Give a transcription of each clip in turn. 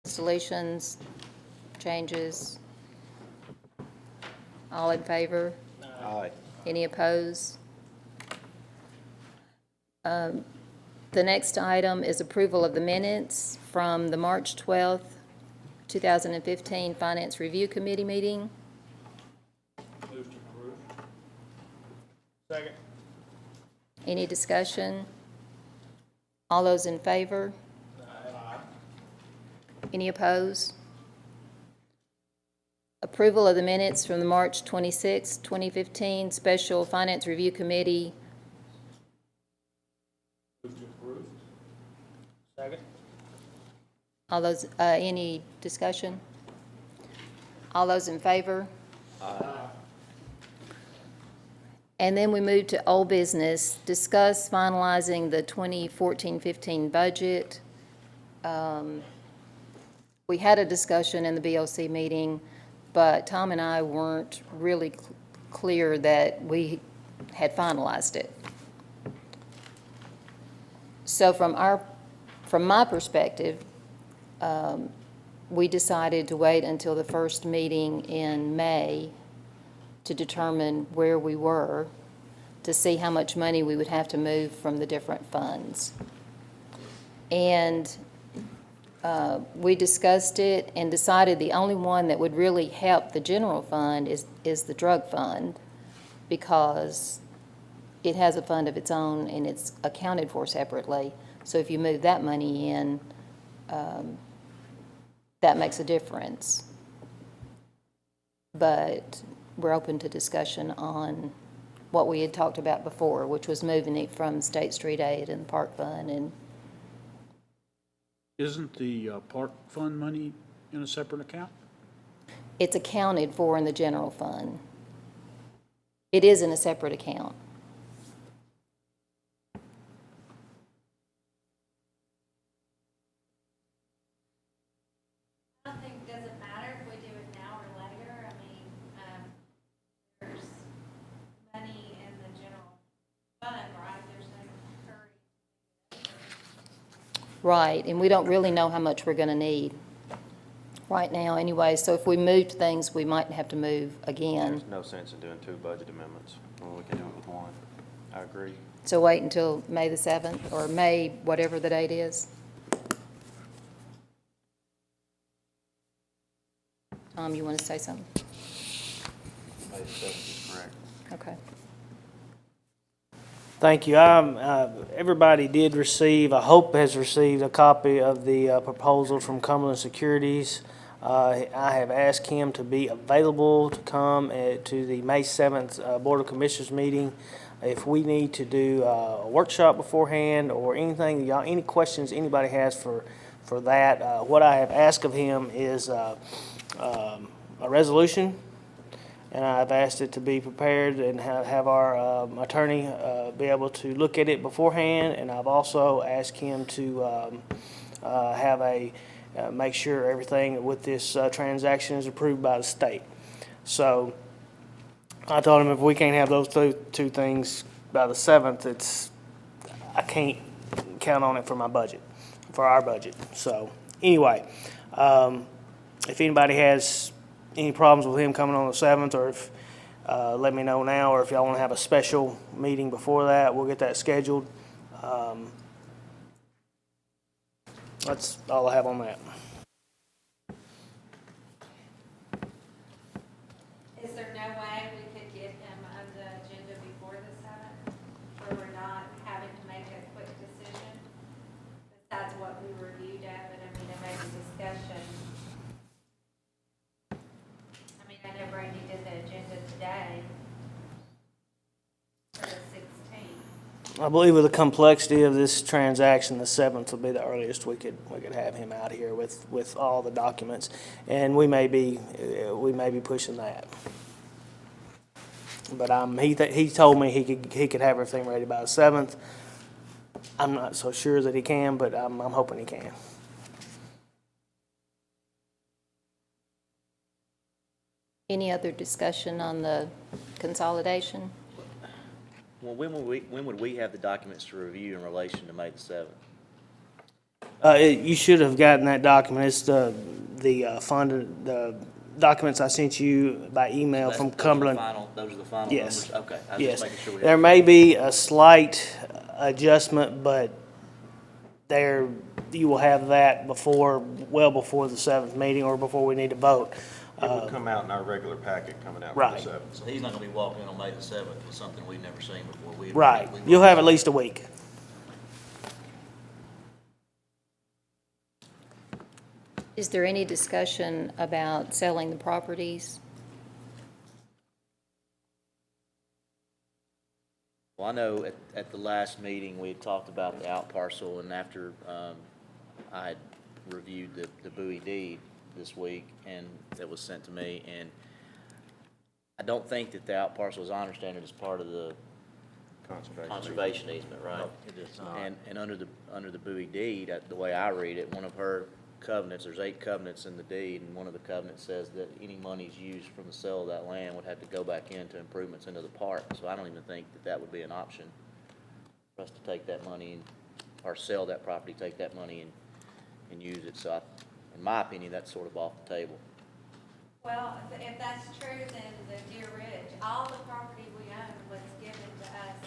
Solutions, changes? All in favor? Aye. Any opposed? The next item is approval of the minutes from the March 12th, 2015 Finance Review Committee meeting. Move to approve. Second. Any discussion? All those in favor? Aye. Any opposed? Approval of the minutes from the March 26, 2015 Special Finance Review Committee. Move to approve. Second. All those, any discussion? All those in favor? And then we move to old business, discuss finalizing the 2014-15 budget. We had a discussion in the BOC meeting, but Tom and I weren't really clear that we had finalized it. So from my perspective, we decided to wait until the first meeting in May to determine where we were, to see how much money we would have to move from the different funds. And we discussed it and decided the only one that would really help the general fund is the drug fund, because it has a fund of its own and it's accounted for separately. So if you move that money in, that makes a difference. But we're open to discussion on what we had talked about before, which was moving it from State Street Aid and Park Fund. And Isn't the park fund money in a separate account? it's accounted for in the general fund. It is in a separate account. I don't think it doesn't matter if we do it now or later. I mean, there's money in the general fund, right? There's no hurry. Right, and we don't really know how much we're going to need right now anyway. So if we moved things, we might have to move again. There's no sense in doing 2 budget amendments when we can do it with one. I agree. So wait until May the 7th, or May, whatever the date is. Tom, you want to say something? May 7th is correct. Okay. Thank you. Everybody did receive, I hope has received a copy of the proposal from Cumberland Securities. I have asked him to be available to come to the May 7th Board of Commissioners meeting. If we need to do a workshop beforehand or anything, y'all, any questions anybody has for that, what I have asked of him is a resolution, and I've asked it to be prepared and have our attorney be able to look at it beforehand, and I've also asked him to have make sure everything with this transaction is approved by the state. So I told him if we can't have those two things by the 7th, I can't count on it for my budget, for our budget. So anyway, if anybody has any problems with him coming on the 7th, or if let me know now, or if y'all want to have a special meeting before that, we'll get that scheduled. That's all I have on that. Is there no way we could get him on the agenda before the 7th, where we're not having to make a quick decision? Besides what we reviewed of it, I mean, it made a discussion. I mean, I know Brandy did the agenda today for the 16th. I believe with the complexity of this transaction, the 7th will be the earliest we could have him out here with all the documents, and we may be pushing that. But he told me he could have everything ready by the 7th. I'm not so sure that he can, but I'm hoping he can. Any other discussion on the consolidation? Well, when would we have the documents to review in relation to May the 7th? You should have gotten that document. It's the documents I sent you by email from Cumberland. Those are the final Yes. numbers? Okay, I was Yes. just making sure we had. There may be a slight adjustment, but there, you will have that well before the 7th meeting or before we need to vote. It would come out in our regular packet coming out for Right. the seventh. So he's not gonna be walking in on May the 7th with something we've never seen before. Right. You'll have at least a week. Is there any discussion about selling the properties? Well, I know at the last meeting, we had talked about the out parcel, and after I had reviewed the Bowie deed this week, and that was sent to me, and I don't think that the out parcel, as I understand it, is part of the conservation easement, right? It is not. And under the Bowie deed, the way I read it, one of her covenants, there's 8 covenants in the deed, and one of the covenants says that any monies used from the sale of that land would have to go back into improvements into the park. So I don't even think that that would be an option for us to take that money or sell that property, take that money and use it. So in my opinion, that's sort of off the table. Well, if that's true, then the Deer Ridge, all the property we own was given to us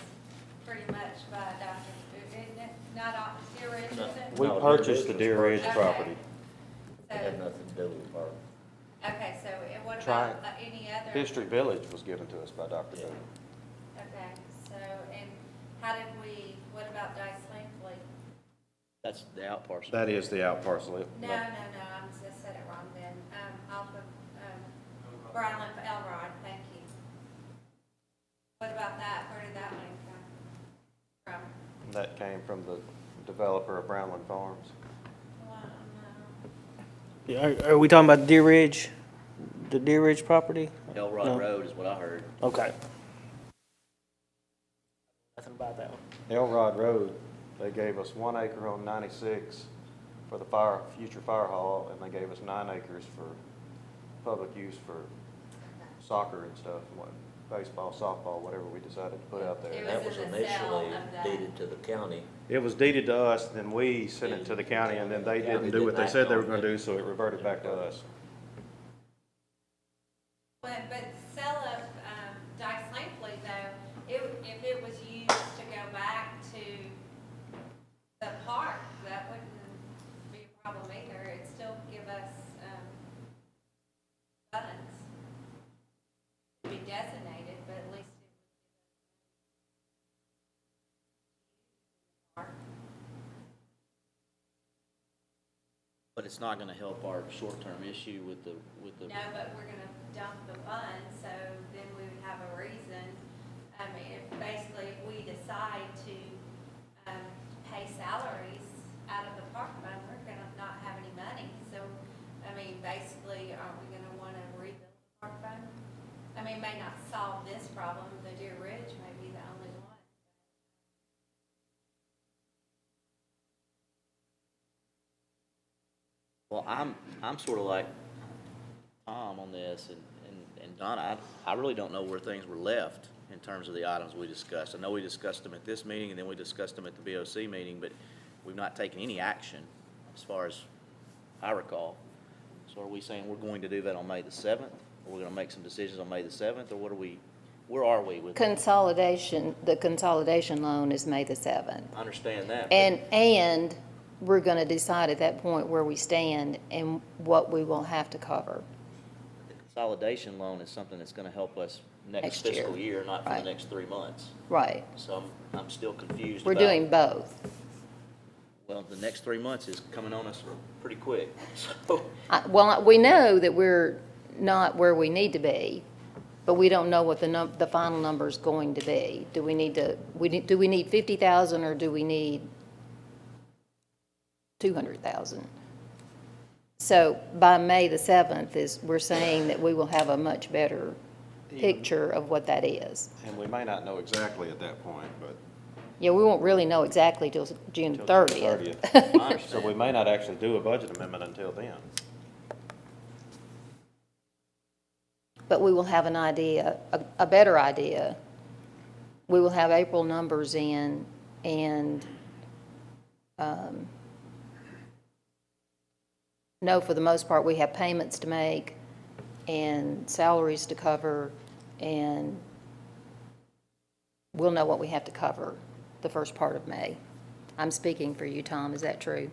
pretty much by Dr. Isn't it? Not all, Deer Ridge, is it? We No, purchased the Deer Deer Ridge Ridge was property. It had So, nothing to do with the park. okay, so what Try about any other? History Village was given to us by Dr. Yeah. Boone. Okay, so, and how did we, what about Dice Langley? That's the out parcel. That is the out parcel. No, I just said it wrong then. Off of, Brownland Elrod, thank you. What about that? Where did that money come from? That came from the developer of Brownland Farms. Well, no. Are we talking about Deer Ridge? The Deer Ridge property? Elrod No. Road is what I heard. Okay. Nothing about that one. Elrod Road, they gave us 1 acre on 96 for the future fire hall, and they gave us 9 acres for public use for soccer and stuff, baseball, softball, whatever we decided to put out It there. That was in the sale initially of that. deeded to the county. It was deeded to us, then we sent it to the county, and then they didn't do what they said they were gonna do, so it reverted back to us. But sell of, Dice Langley though, if it was used to go back to the park, that wouldn't be a problem either. It'd still give us, funds. It'd be designated, but at least it would. But it's not gonna help our short-term issue with the. No, but we're gonna dump the funds, so then we would have a reason. I mean, if basically if we decide to, pay salaries out of the park fund, we're gonna not have any money. So, I mean, basically, aren't we gonna wanna rebuild the park fund? I mean, it may not solve this problem, the Deer Ridge may be the only one. Well, I'm sort of like Tom on this, and Donna, I really don't know where things were left in terms of the items we discussed. I know we discussed them at this meeting, and then we discussed them at the BOC meeting, but we've not taken any action as far as I recall. So are we saying we're going to do that on May the 7th? Or we're gonna make some decisions on May the 7th, or where are we with? Consolidation, the consolidation loan is May the 7th. I understand that. but- And we're going to decide at that point where we stand and what we will have to cover. The consolidation loan is something that's gonna help us next Next year. fiscal year, not for the Right. next 3 months. Right. So I'm still confused We're about. doing both. Well, the next 3 months is coming on us pretty quick, so. Well, we know that we're not where we need to be, but we don't know what the final number is going to be. Do we need 50,000 or do we need 200,000? So by May the 7th we're saying that we will have a much better picture of what that is. And we may not know exactly at that point, but. Yeah, we won't really know exactly till June till June 30th. 30th. So we may not actually do a budget amendment until then. But we will have an idea, a better idea. We will have April numbers in, and no, for the most part, we have payments to make and salaries to cover, and we'll know what we have to cover the first part of May. I'm speaking for you, Tom, is that true?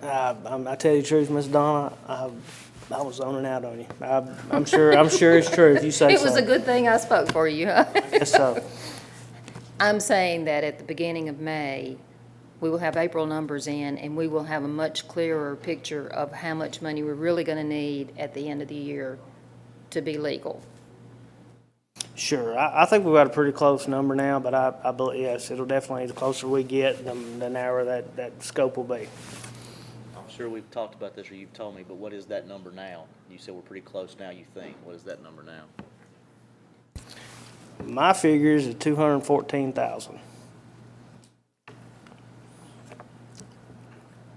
I tell you the truth, Miss Donna, I was zoning out on you. I'm sure it's true if you say so. It was a good thing I spoke for you, huh? Yes, so. I'm saying that at the beginning of May, we will have April numbers in, and we will have a much clearer picture of how much money we're really going to need at the end of the year to be legal. Sure, I think we've got a pretty close number now, but I believe, yes, it'll definitely, the closer we get, the narrower that scope will be. I'm sure we've talked about this, or you've told me, but what is that number now? You said we're pretty close now, you think. What is that number now? My figures is 214,000.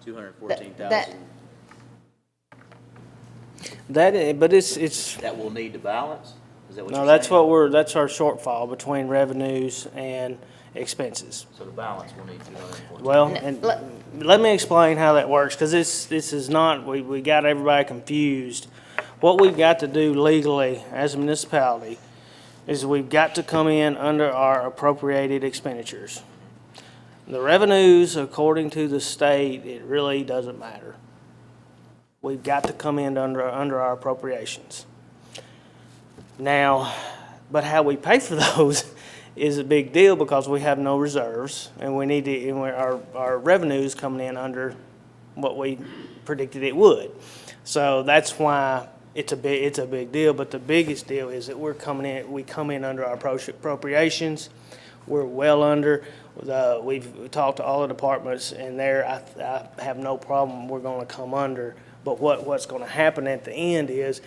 214,000 But it's, that we'll need to balance? Is that what no, you're that's saying? that's our shortfall between revenues and expenses. So the balance will need 214. Well, No, and let- let me explain how that works, because this is not, we got everybody confused. What we've got to do legally as a municipality is we've got to come in under our appropriated expenditures. The revenues, according to the state, it really doesn't matter. We've got to come in under our appropriations. Now, but how we pay for those is a big deal, because we have no reserves, and we need to, and our revenues coming in under what we predicted it would. So that's why it's a big deal. But the biggest deal is that we come in under our appropriations. We're well under. We've talked to all the departments, and I have no problem. We're going to come under. But what's going to happen at the end is,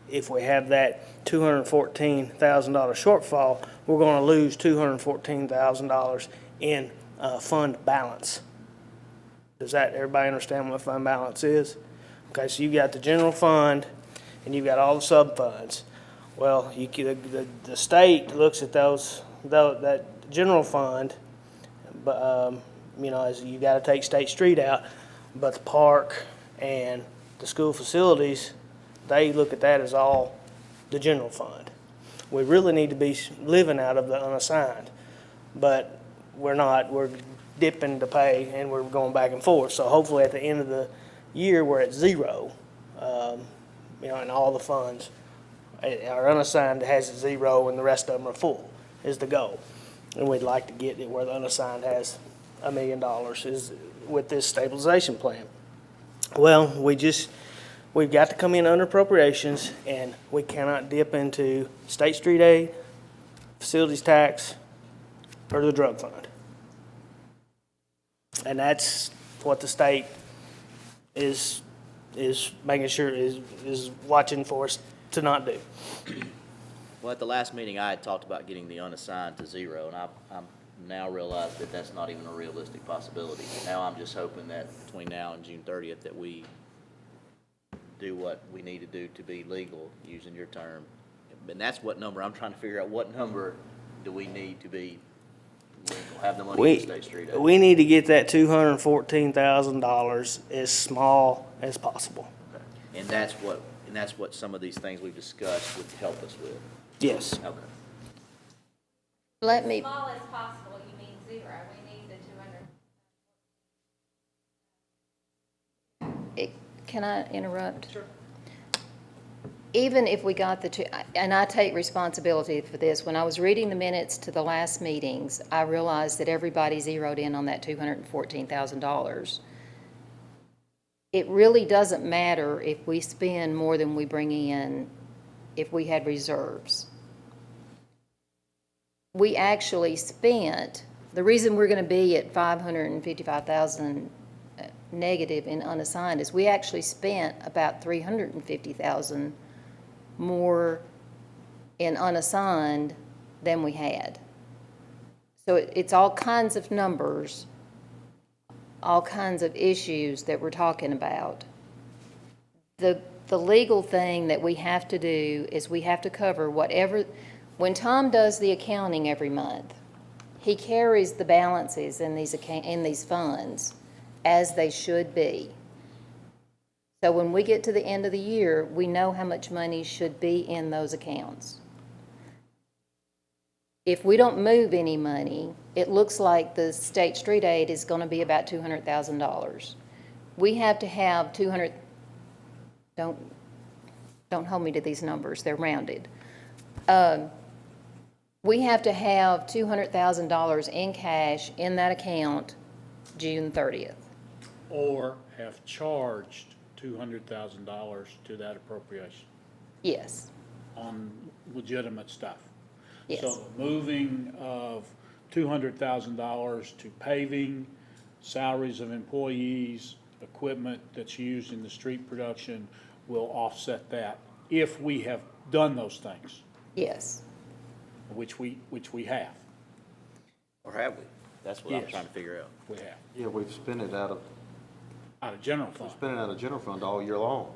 if we have that $214,000 shortfall, we're going to lose $214,000 in fund balance. Does everybody understand what fund balance is? Okay, so you got the general fund, and you've got all the sub-funds. Well, the state looks at that general fund, but as you got to take State Street out, but the park and the school facilities, they look at that as all the general fund. We really need to be living out of the unassigned, but we're not. We're dipping to pay, and we're going back and forth. So hopefully at the end of the year, we're at zero, and all the funds. Our unassigned has a zero, and the rest of them are full, is the goal. And we'd like to get it where the unassigned has $1 million is with this stabilization plan. Well, we've got to come in under appropriations, and we cannot dip into State Street aid, facilities tax, or the drug fund. And that's what the state is making sure is watching for us to not do. Well, at the last meeting, I had talked about getting the unassigned to zero, and I'm now realize that that's not even a realistic possibility. Now I'm just hoping that between now and June 30th that we do what we need to do to be legal, using your term. And that's what number, I'm trying to figure out what number do we need to be legal, have the money in State Street. We need to get that $214,000 as small as possible. Okay. And that's what some of these things we've discussed would help us with. Yes. Okay. Let me, Small as possible, you mean zero, we need the 200. can I interrupt? Sure. Even if we got the two, and I take responsibility for this, when I was reading the minutes to the last meetings, I realized that everybody zeroed in on that $214,000. It really doesn't matter if we spend more than we bring in if we had reserves. We actually spent, the reason we're going to be at $555,000 negative in unassigned is we actually spent about $350,000 more in unassigned than we had. So it's all kinds of numbers, all kinds of issues that we're talking about. The legal thing that we have to do is we have to cover whatever, when Tom does the accounting every month, he carries the balances in these funds as they should be. So when we get to the end of the year, we know how much money should be in those accounts. If we don't move any money, it looks like the state street aid is going to be about $200,000. We have to have don't hold me to these numbers, they're rounded. We have to have $200,000 in cash in that account June 30th. Or have charged $200,000 to that appropriation Yes, on legitimate stuff. yes. So the moving of $200,000 to paving, salaries of employees, equipment that's used in the street production will offset that if we have done those things, Yes. which we have. Or have we? That's what I'm Yes. trying to figure out. We have. Yeah, we've spent it out of General fund. Spent it out of general fund all year long.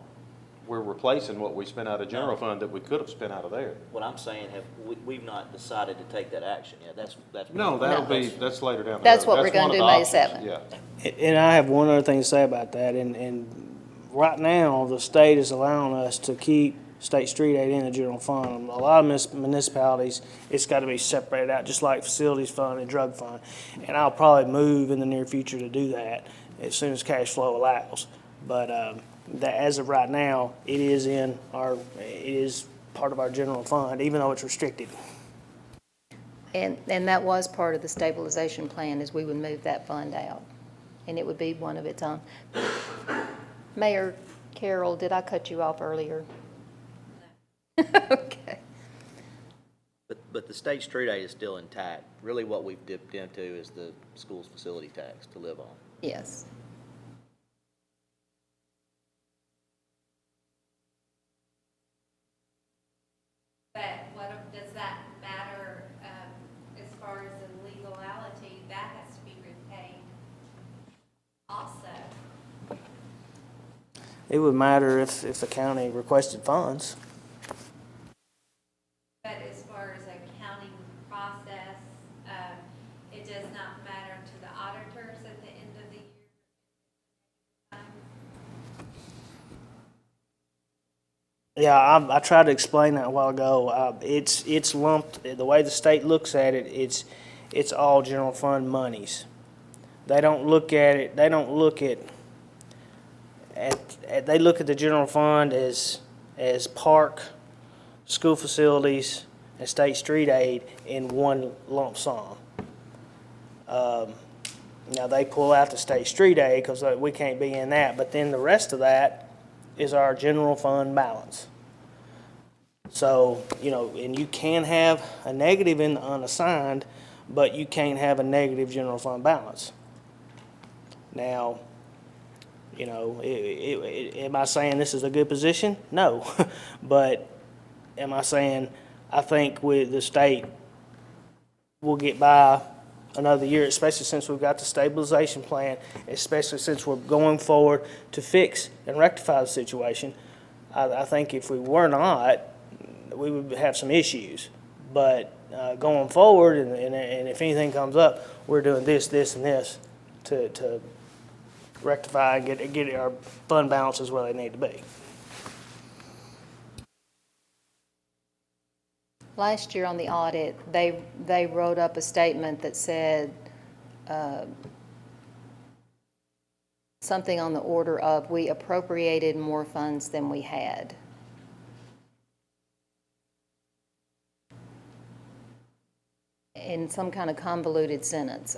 We're replacing what we spent out of general fund that we could have spent out of there. What I'm saying, we've not decided to take that action yet. That's. No, that'll No. that's later down the road. That's what we're one gonna of do the May options, 7th. Yeah. And I have one other thing to say about that, and right now, the state is allowing us to keep state street aid in the general fund. A lot of municipalities, it's gotta be separated out, just like facilities fund and drug fund. And I'll probably move in the near future to do that as soon as cash flow allows. But, that, as of right now, it is part of our general fund, even though it's restricted. And that was part of the stabilization plan, is we would move that fund out, and it would be one of its own. Mayor Carroll, did I cut you off earlier? Okay. But the state street aid is still intact. Really what we've dipped into is the school's facility tax to live on. Yes. But does that matter, as far as the legality, that has to be repaid also? It would matter if the county requested funds. But as far as accounting process, it does not matter to the auditors at the end of the year? Yeah, I tried to explain that a while ago. It's lumped, the way the state looks at it, it's all general fund monies. They don't look at it, they look at the general fund as park, school facilities, and state street aid in one lump sum. Now, they pull out the state street aid because we can't be in that, but then the rest of that is our general fund balance. So, and you can have a negative in the unassigned, but you can't have a negative general fund balance. Now, am I saying this is a good position? No. But am I saying I think with the state, we'll get by another year, especially since we've got the stabilization plan, especially since we're going forward to fix and rectify the situation. I think if we were not, we would have some issues. But going forward, and if anything comes up, we're doing this, and this to rectify and get our fund balances where they need to be. Last year on the audit, they wrote up a statement that said something on the order of, we appropriated more funds than we had. In some kind of convoluted sentence.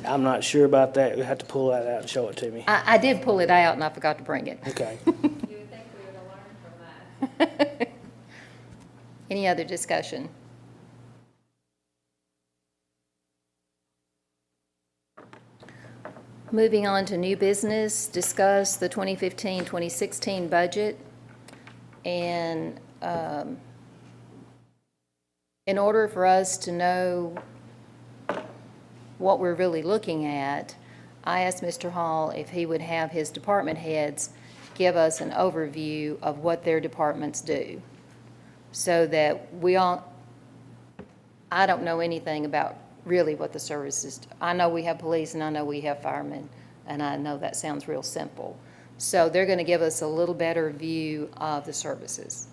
I'm not sure about that. We have to pull that out and show it to me. I did pull it out and I forgot to bring it. Okay. You would think we would have learned from that. Any other discussion? Moving on to new business, discuss the 2015-2016 budget. And in order for us to know what we're really looking at, I asked Mr. Hall if he would have his department heads give us an overview of what their departments do, so that we all, I don't know anything about really what the services, I know we have police and I know we have firemen, and I know that sounds real simple. So they're going to give us a little better view of the services.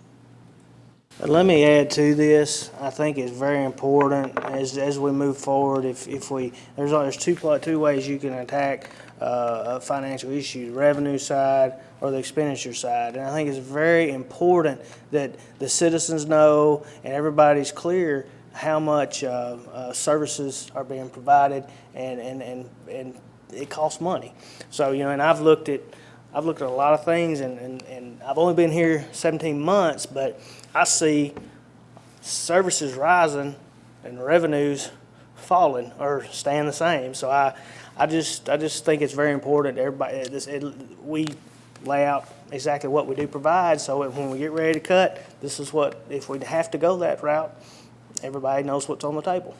But let me add to this. I think it's very important as we move forward. If we there's two ways you can attack a financial issue: the revenue side or the expenditure side. And I think it's very important that the citizens know and everybody's clear how much services are being provided, and it costs money. So and I've looked at a lot of things, and I've only been here 17 months, but I see services rising and revenues falling or staying the same. So I just think it's very important that we lay out exactly what we do provide, so that when we get ready to cut, this is what, if we have to go that route, everybody knows what's on the table.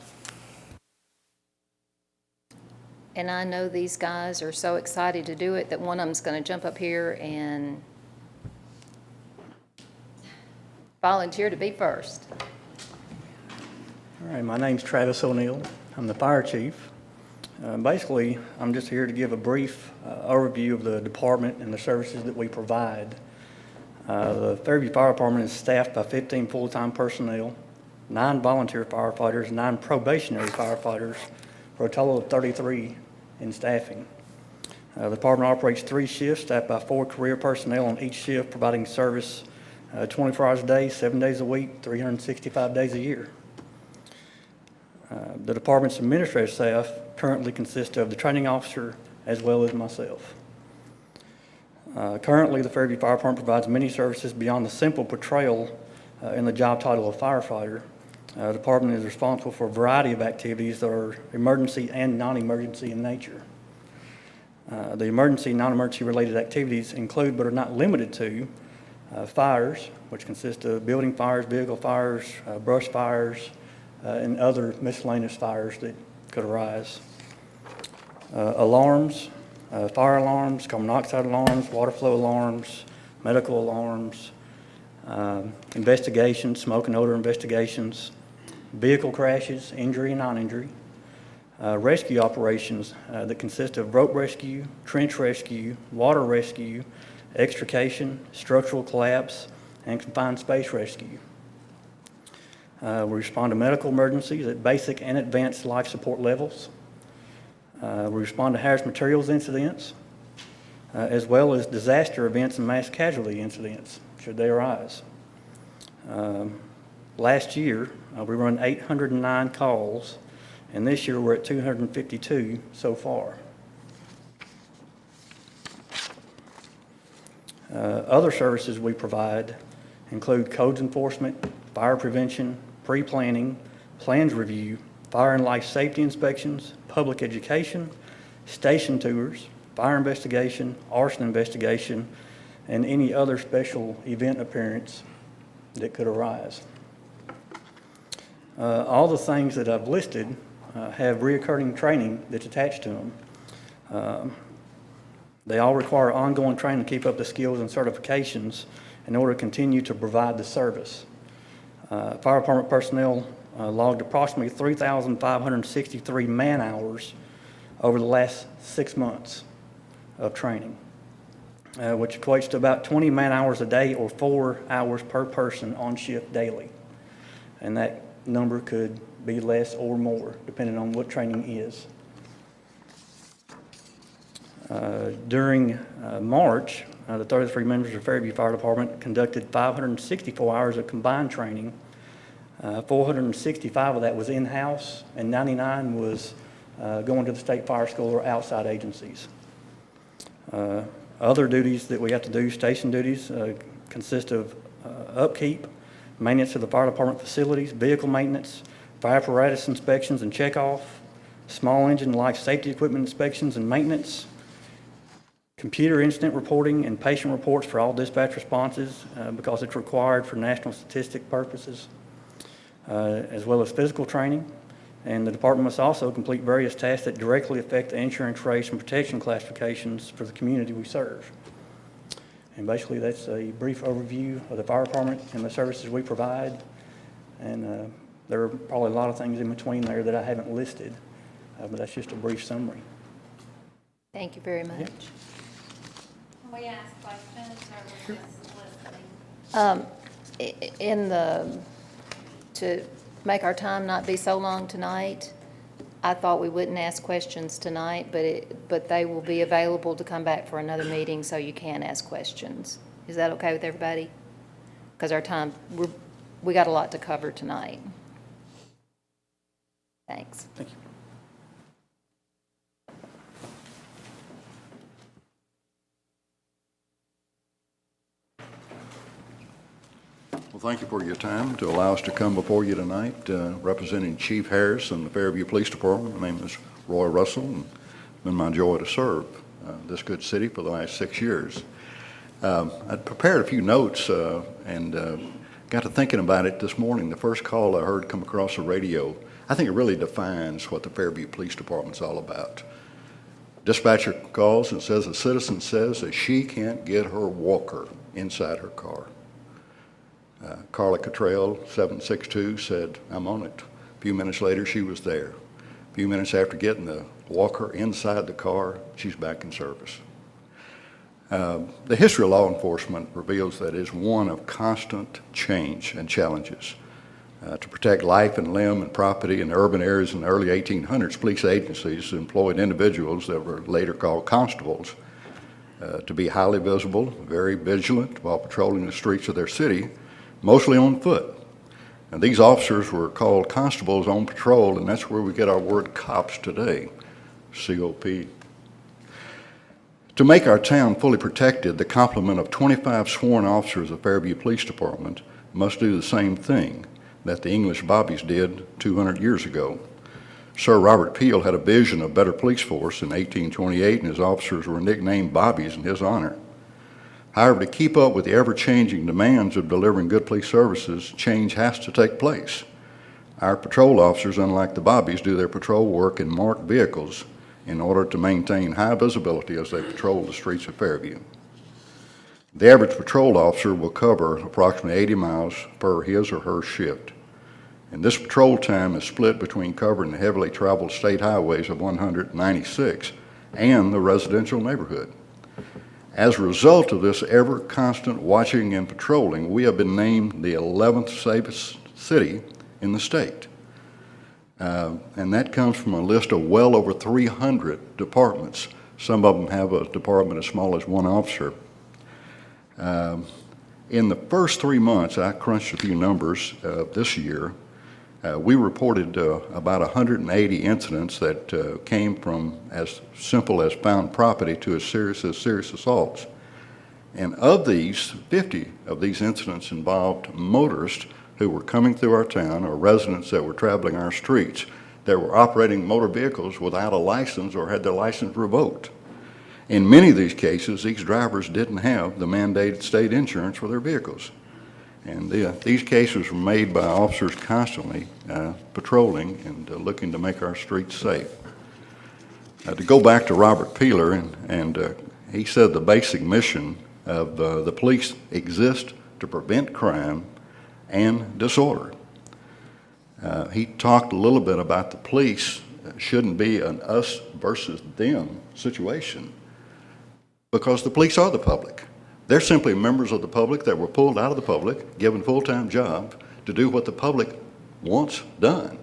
And I know these guys are so excited to do it that one of them's going to jump up here and volunteer to be first. All right, my name's Travis O'Neill. I'm the fire chief. Basically, I'm just here to give a brief overview of the department and the services that we provide. The Fairview Fire Department is staffed by 15 full-time personnel, 9 volunteer firefighters, 9 probationary firefighters, for a total of 33 in staffing. The department operates 3 shifts staffed by 4 career personnel on each shift, providing service 24 hours a day, 7 days a week, 365 days a year. The department's administrative staff currently consists of the training officer as well as myself. Currently, the Fairview Fire Department provides many services beyond the simple portrayal in the job title of firefighter. The department is responsible for a variety of activities that are emergency and non-emergency in nature. The emergency and non-emergency related activities include, but are not limited to, fires, which consist of building fires, vehicle fires, brush fires, and other miscellaneous fires that could arise. Alarms, fire alarms, carbon monoxide alarms, water flow alarms, medical alarms, investigations, smoke and odor investigations, vehicle crashes, injury and non-injury, rescue operations that consist of rope rescue, trench rescue, water rescue, extrication, structural collapse, and confined space rescue. We respond to medical emergencies at basic and advanced life support levels. We respond to hazardous materials incidents, as well as disaster events and mass casualty incidents, should they arise. Last year, we run 809 calls, and this year we're at 252 so far. Other services we provide include codes enforcement, fire prevention, pre-planning, plans review, fire and life safety inspections, public education, station tours, fire investigation, arson investigation, and any other special event appearance that could arise. All the things that I've listed have reoccurring training that's attached to them. They all require ongoing training to keep up the skills and certifications in order to continue to provide the service. Fire department personnel logged approximately 3,563 man-hours over the last 6 months of training, which equates to about 20 man-hours a day or 4 hours per person on shift daily. And that number could be less or more, depending on what training is. During March, the 33 members of Fairview Fire Department conducted 564 hours of combined training. 465 of that was in-house, and 99 was going to the State Fire School or outside agencies. Other duties that we have to do, station duties, consist of upkeep, maintenance of the fire department facilities, vehicle maintenance, fire apparatus inspections and checkoff, small engine life safety equipment inspections and maintenance, computer incident reporting and patient reports for all dispatch responses because it's required for national statistic purposes, as well as physical training. And the department must also complete various tasks that directly affect the insurance rates and protection classifications for the community we serve. And basically that's a brief overview of the fire department and the services we provide. And There are probably a lot of things in between there that I haven't listed, but that's just a brief summary. Thank you very much. Can we ask questions or we're just listening? To make our time not be so long tonight, I thought we wouldn't ask questions tonight, but they will be available to come back for another meeting, so you can ask questions. Is that okay with everybody? Because our time, we got a lot to cover tonight. Thanks. Thank you. Well, thank you for your time to allow us to come before you tonight, representing Chief Harris and the Fairview Police Department. My name is Roy Russell, and it's been my joy to serve this good city for the last 6 years. I prepared a few notes and got to thinking about it this morning. The first call I heard come across the radio, I think it really defines what the Fairview Police Department's all about. Dispatcher calls and says a citizen says that she can't get her walker inside her car. Carla Cottrell, 762, said, "I'm on it." A few minutes later, she was there. A few minutes after getting the walker inside the car, she's back in service. The history of law enforcement reveals that it is one of constant change and challenges. To protect life and limb and property in urban areas in the early 1800s, police agencies employed individuals that were later called constables to be highly visible, very vigilant while patrolling the streets of their city, mostly on foot. And these officers were called constables on patrol, and that's where we get our word cops today, C-O-P. To make our town fully protected, the complement of 25 sworn officers of Fairview Police Department must do the same thing that the English bobbies did 200 years ago. Sir Robert Peel had a vision of better police force in 1828, and his officers were nicknamed bobbies in his honor. However, to keep up with the ever-changing demands of delivering good police services, change has to take place. Our patrol officers, unlike the bobbies, do their patrol work in marked vehicles in order to maintain high visibility as they patrol the streets of Fairview. The average patrol officer will cover approximately 80 miles per his or her shift. And this patrol time is split between covering the heavily traveled state highways of 196 and the residential neighborhood. As a result of this ever-constant watching and patrolling, we have been named the 11th safest city in the state. And that comes from a list of well over 300 departments. Some of them have a department as small as one officer. In the first 3 months, I crunched a few numbers this year. We reported about 180 incidents that came from as simple as found property to as serious assaults. And of these, 50 of these incidents involved motorists who were coming through our town or residents that were traveling our streets that were operating motor vehicles without a license or had their license revoked. In many of these cases, these drivers didn't have the mandated state insurance for their vehicles. And these cases were made by officers constantly patrolling and looking to make our streets safe. To go back to Robert Peeler, and he said the basic mission of the police exists to prevent crime and disorder. He talked a little bit about the police shouldn't be an us versus them situation, because the police are the public. They're simply members of the public that were pulled out of the public, given full-time jobs to do what the public wants done.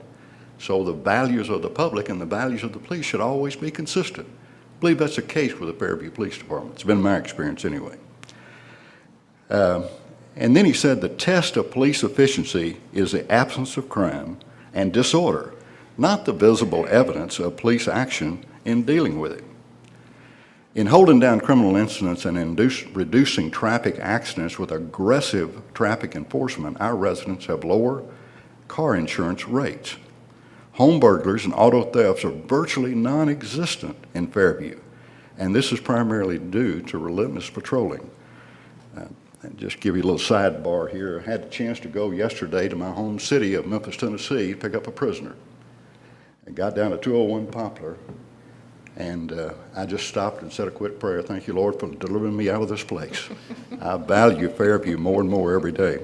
So the values of the public and the values of the police should always be consistent. I believe that's the case with the Fairview Police Department. It's been my experience anyway. And then he said the test of police efficiency is the absence of crime and disorder, not the visible evidence of police action in dealing with it. In holding down criminal incidents and reducing traffic accidents with aggressive traffic enforcement, our residents have lower car insurance rates. Home burglars and auto thefts are virtually non-existent in Fairview, and this is primarily due to relentless patrolling. And just give you a little sidebar here. I had a chance to go yesterday to my home city of Memphis, Tennessee, to pick up a prisoner. I got down to 201 Poplar, and I just stopped and said a quick prayer. Thank you, Lord, for delivering me out of this place. I value Fairview more and more every day.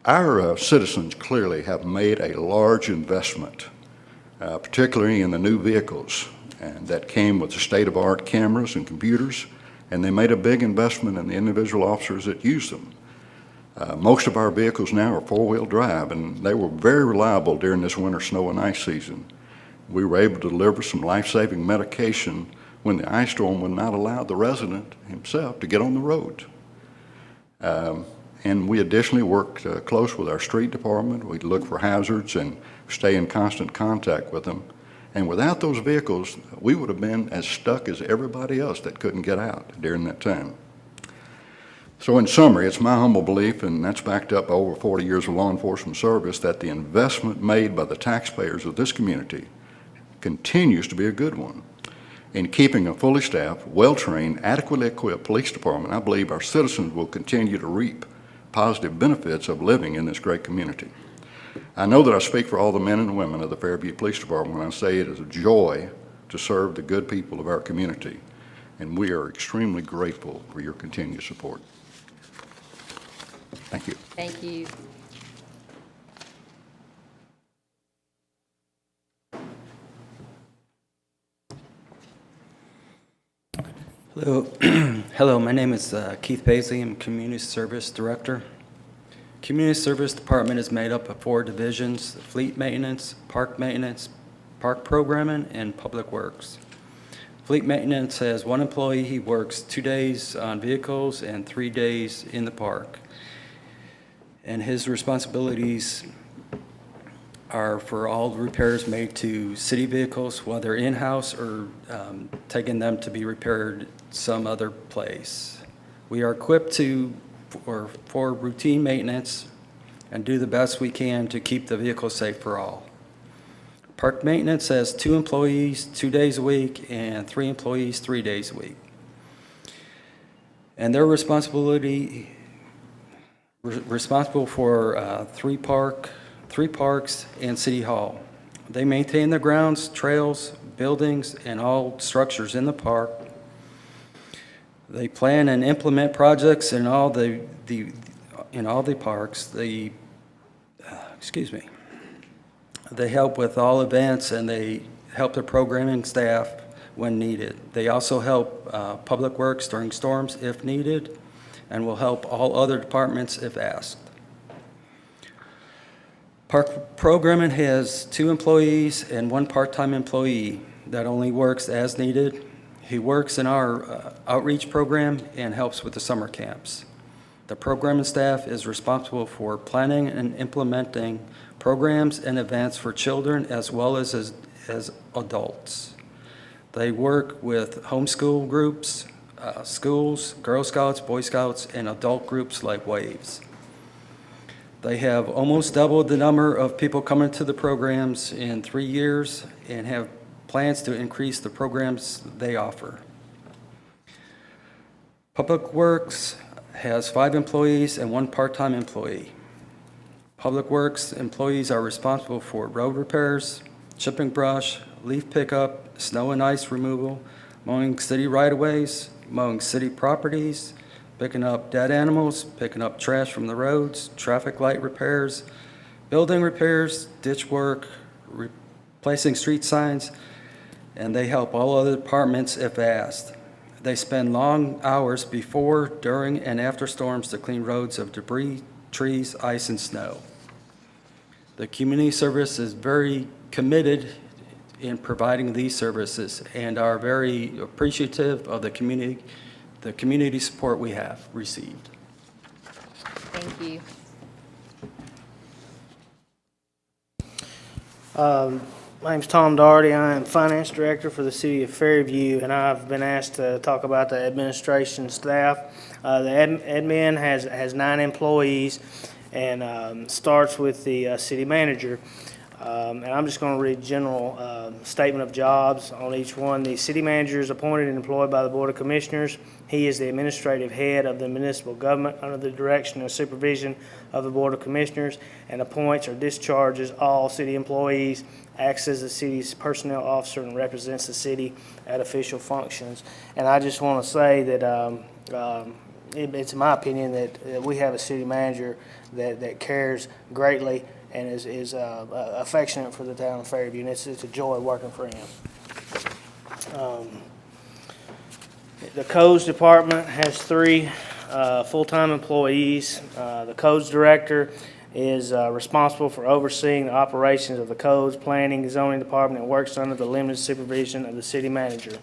Our citizens clearly have made a large investment, particularly in the new vehicles, and that came with the state-of-the-art cameras and computers, and they made a big investment in the individual officers that use them. Most of our vehicles now are four-wheel drive, and they were very reliable during this winter snow and ice season. We were able to deliver some life-saving medication when the ice storm would not allow the resident himself to get on the road. And we additionally worked close with our street department. We'd look for hazards and stay in constant contact with them. And without those vehicles, we would have been as stuck as everybody else that couldn't get out during that time. So in summary, it's my humble belief, and that's backed up by over 40 years of law enforcement service, that the investment made by the taxpayers of this community continues to be a good one. In keeping a fully staffed, well-trained, adequately equipped police department, I believe our citizens will continue to reap positive benefits of living in this great community. I know that I speak for all the men and women of the Fairview Police Department when I say it is a joy to serve the good people of our community, and we are extremely grateful for your continued support. Thank you. Thank you. Hello, hello. My name is Keith Paisley. I'm Community Service Director. Community Service Department is made up of 4 divisions: Fleet Maintenance, Park Programming, and Public Works. Fleet Maintenance has 1 employee. He works 2 days on vehicles and 3 days in the park. And his responsibilities are for all the repairs made to city vehicles, whether in-house or taking them to be repaired some other place. We are equipped for routine maintenance and do the best we can to keep the vehicle safe for all. Park Maintenance has 2 employees 2 days a week and 3 employees 3 days a week. And they're responsible for 3 parks and City Hall. They maintain the grounds, trails, buildings, and all structures in the park. They plan and implement projects in all the parks. They help with all events, and they help the programming staff when needed. They also help Public Works during storms if needed, and will help all other departments if asked. Park Programming has 2 employees and 1 part-time employee that only works as needed. He works in our outreach program and helps with the summer camps. The programming staff is responsible for planning and implementing programs and events for children as well as adults. They work with homeschool groups, schools, Girl Scouts, Boy Scouts, and adult groups like Waves. They have almost doubled the number of people coming to the programs in 3 years and have plans to increase the programs they offer. Public Works has 5 employees and 1 part-time employee. Public Works employees are responsible for road repairs, chipping brush, leaf pickup, snow and ice removal, mowing city right-of-ways, mowing city properties, picking up dead animals, picking up trash from the roads, traffic light repairs, building repairs, ditch work, replacing street signs, and they help all other departments if asked. They spend long hours before, during, and after storms to clean roads of debris, trees, ice, and snow. The community service is very committed in providing these services and are very appreciative of the community support we have received. Thank you. My name's Tom Doherty. I am Finance Director for the City of Fairview, and I've been asked to talk about the administration staff. The admin has 9 employees and starts with the city manager. And I'm just going to read general statement of jobs on each one. The city manager is appointed and employed by the Board of Commissioners. He is the administrative head of the municipal government under the direction and supervision of the Board of Commissioners, and appoints or discharges all city employees, acts as the city's personnel officer, and represents the city at official functions. And I just want to say that it's my opinion that we have a city manager that cares greatly and is affectionate for the town of Fairview, and it's a joy working for him. The codes department has 3 full-time employees. The codes director is responsible for overseeing the operations of the codes, planning, and zoning department, and works under the limited supervision of the city manager.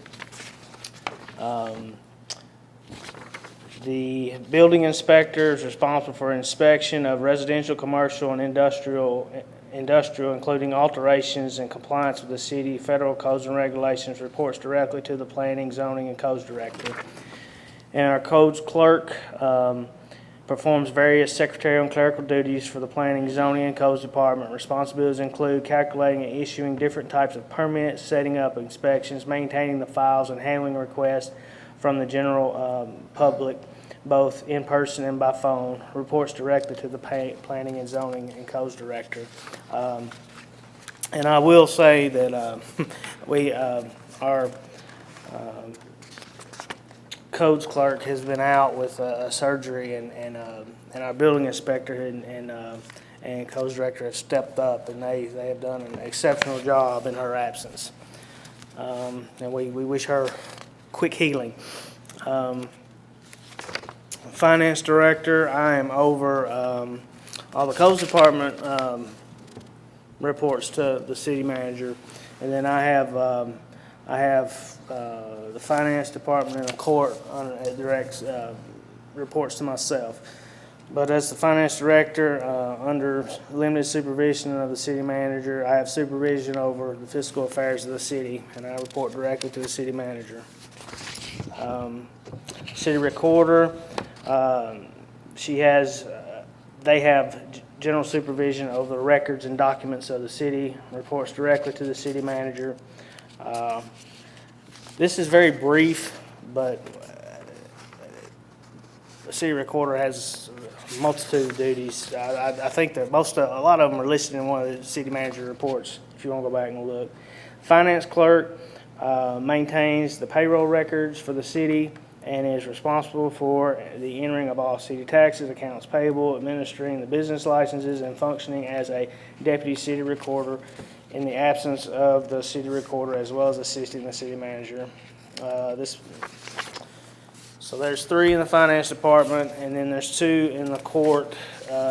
The building inspector is responsible for inspection of residential, commercial, and industrial, including alterations and compliance with the city, federal codes and regulations, reports directly to the planning, zoning, and codes director. And our codes clerk performs various secretarial and clerical duties for the planning, zoning, and codes department. Responsibilities include calculating and issuing different types of permits, setting up inspections, maintaining the files, and handling requests from the general public, both in person and by phone. Reports directly to the planning and zoning and codes director. And I will say that our codes clerk has been out with surgery, and our building inspector and codes director have stepped up, and they have done an exceptional job in her absence. And we wish her quick healing. Finance director, I am over all the codes department reports to the city manager, and then I have the finance department and the court directs reports to myself. But as the finance director, under limited supervision of the city manager, I have supervision over the fiscal affairs of the city, and I report directly to the city manager. City recorder, they have general supervision over the records and documents of the city, reports directly to the city manager. This is very brief, but the city recorder has a multitude of duties. I think that a lot of them are listed in one of the city manager reports, if you want to go back and look. Finance clerk maintains the payroll records for the city and is responsible for the entering of all city taxes, accounts payable, administering the business licenses, and functioning as a deputy city recorder in the absence of the city recorder, as well as assisting the city manager. So there's 3 in the finance department, and then there's 2 in the court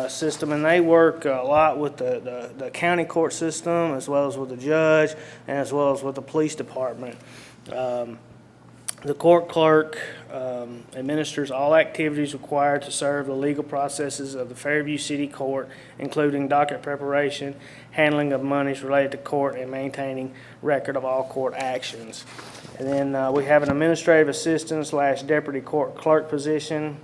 system, and they work a lot with the county court system, as well as with the judge, and as well as with the police department. The court clerk administers all activities required to serve the legal processes of the Fairview City Court, including docket preparation, handling of monies related to court, and maintaining record of all court actions. And then we have an administrative assistant / deputy court clerk position.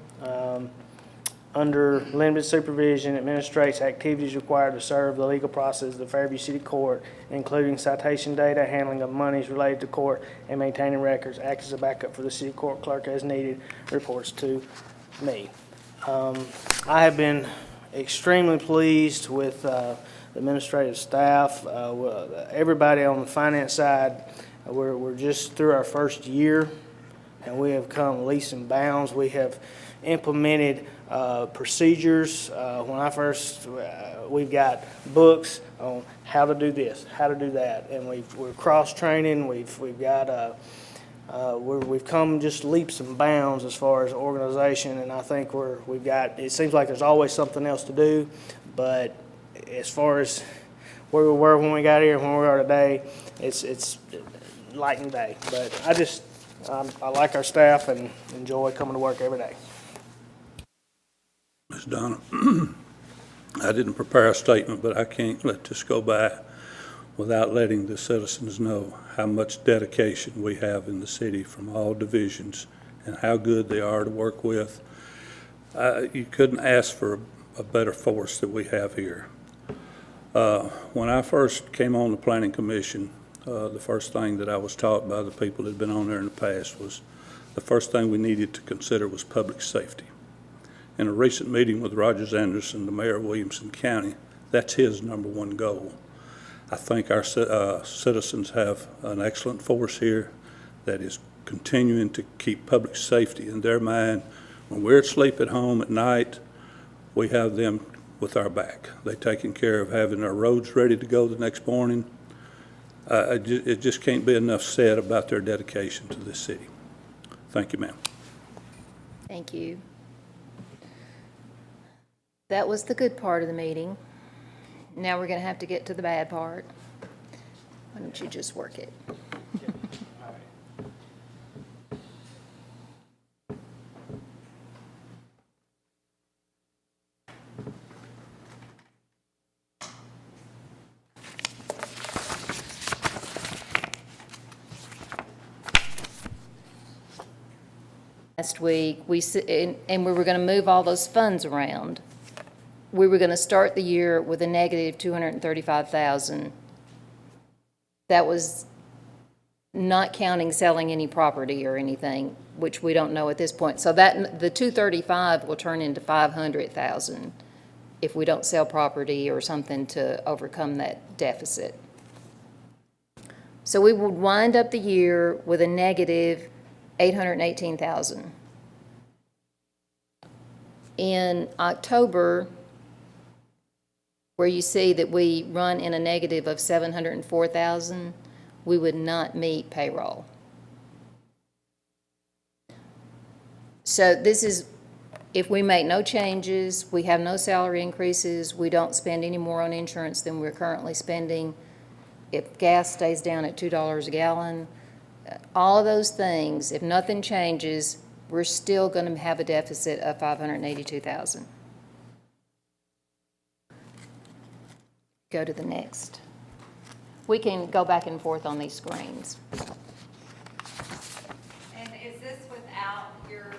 Under limited supervision, administrates activities required to serve the legal process of the Fairview City Court, including citation data, handling of monies related to court, and maintaining records. Acts as a backup for the city court clerk as needed. Reports to me. I have been extremely pleased with the administrative staff. Everybody on the finance side, we're just through our first year, and we have come leaps and bounds. We have implemented procedures. When I first, we've got books on how to do this, how to do that, and we're cross-training. We've got we've come just leaps and bounds as far as organization, and I think we've got. It seems like there's always something else to do, but as far as where we were when we got here and where we are today, it's light and day. But I like our staff and enjoy coming to work every day. Ms. Donna, I didn't prepare a statement, but I can't let this go by without letting the citizens know how much dedication we have in the city from all divisions and how good they are to work with. You couldn't ask for a better force that we have here. When I first came on the Planning Commission, the first thing that I was taught by the people that had been on there in the past was the first thing we needed to consider was public safety. In a recent meeting with Rogers Anderson, the mayor of Williamson County, that's his #1 goal. I think our citizens have an excellent force here that is continuing to keep public safety in their mind When we're asleep at home at night, we have them with our back. They're taking care of having our roads ready to go the next morning. It just can't be enough said about their dedication to this city. Thank you, ma'am. Thank you. That was the good part of the meeting. Now we're going to have to get to the bad part. Why don't you just work it? Last week, and we were going to move all those funds around. We were going to start the year with a negative 235,000. That was not counting selling any property or anything, which we don't know at this point. So that, the 235 will turn into 500,000 if we don't sell property or something to overcome that deficit. So we would wind up the year with a negative 818,000. In October, where you see that we run in a negative of 704,000, we would not meet payroll. So this is, if we make no changes, we have no salary increases, we don't spend any more on insurance than we're currently spending, if gas stays down at $2 a gallon, all of those things, if nothing changes, we're still going to have a deficit of 582,000. Go to the next. We can go back and forth on these screens. And is this without your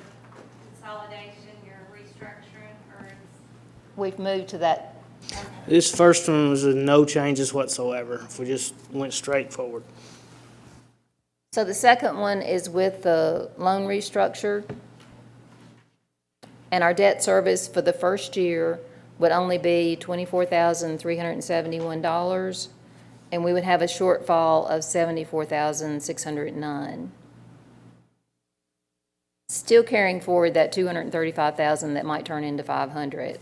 consolidation, your restructuring, or is? We've moved to that. This first one was no changes whatsoever, if we just went straight forward. So the second one is with the loan restructure. And our debt service for the first year would only be $24,371, and we would have a shortfall of $74,609. Still carrying forward that $235,000 that might turn into $500.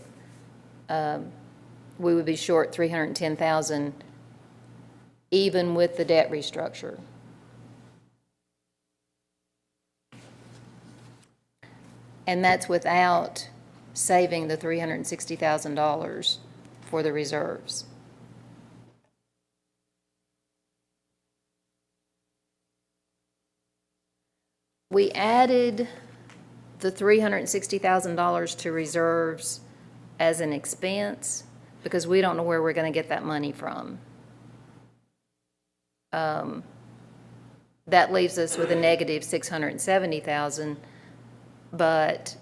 We would be short $310,000 even with the debt restructure. And that's without saving the $360,000 for the reserves. We added the $360,000 to reserves as an expense because we don't know where we're going to get that money from. That leaves us with a negative $670,000. But,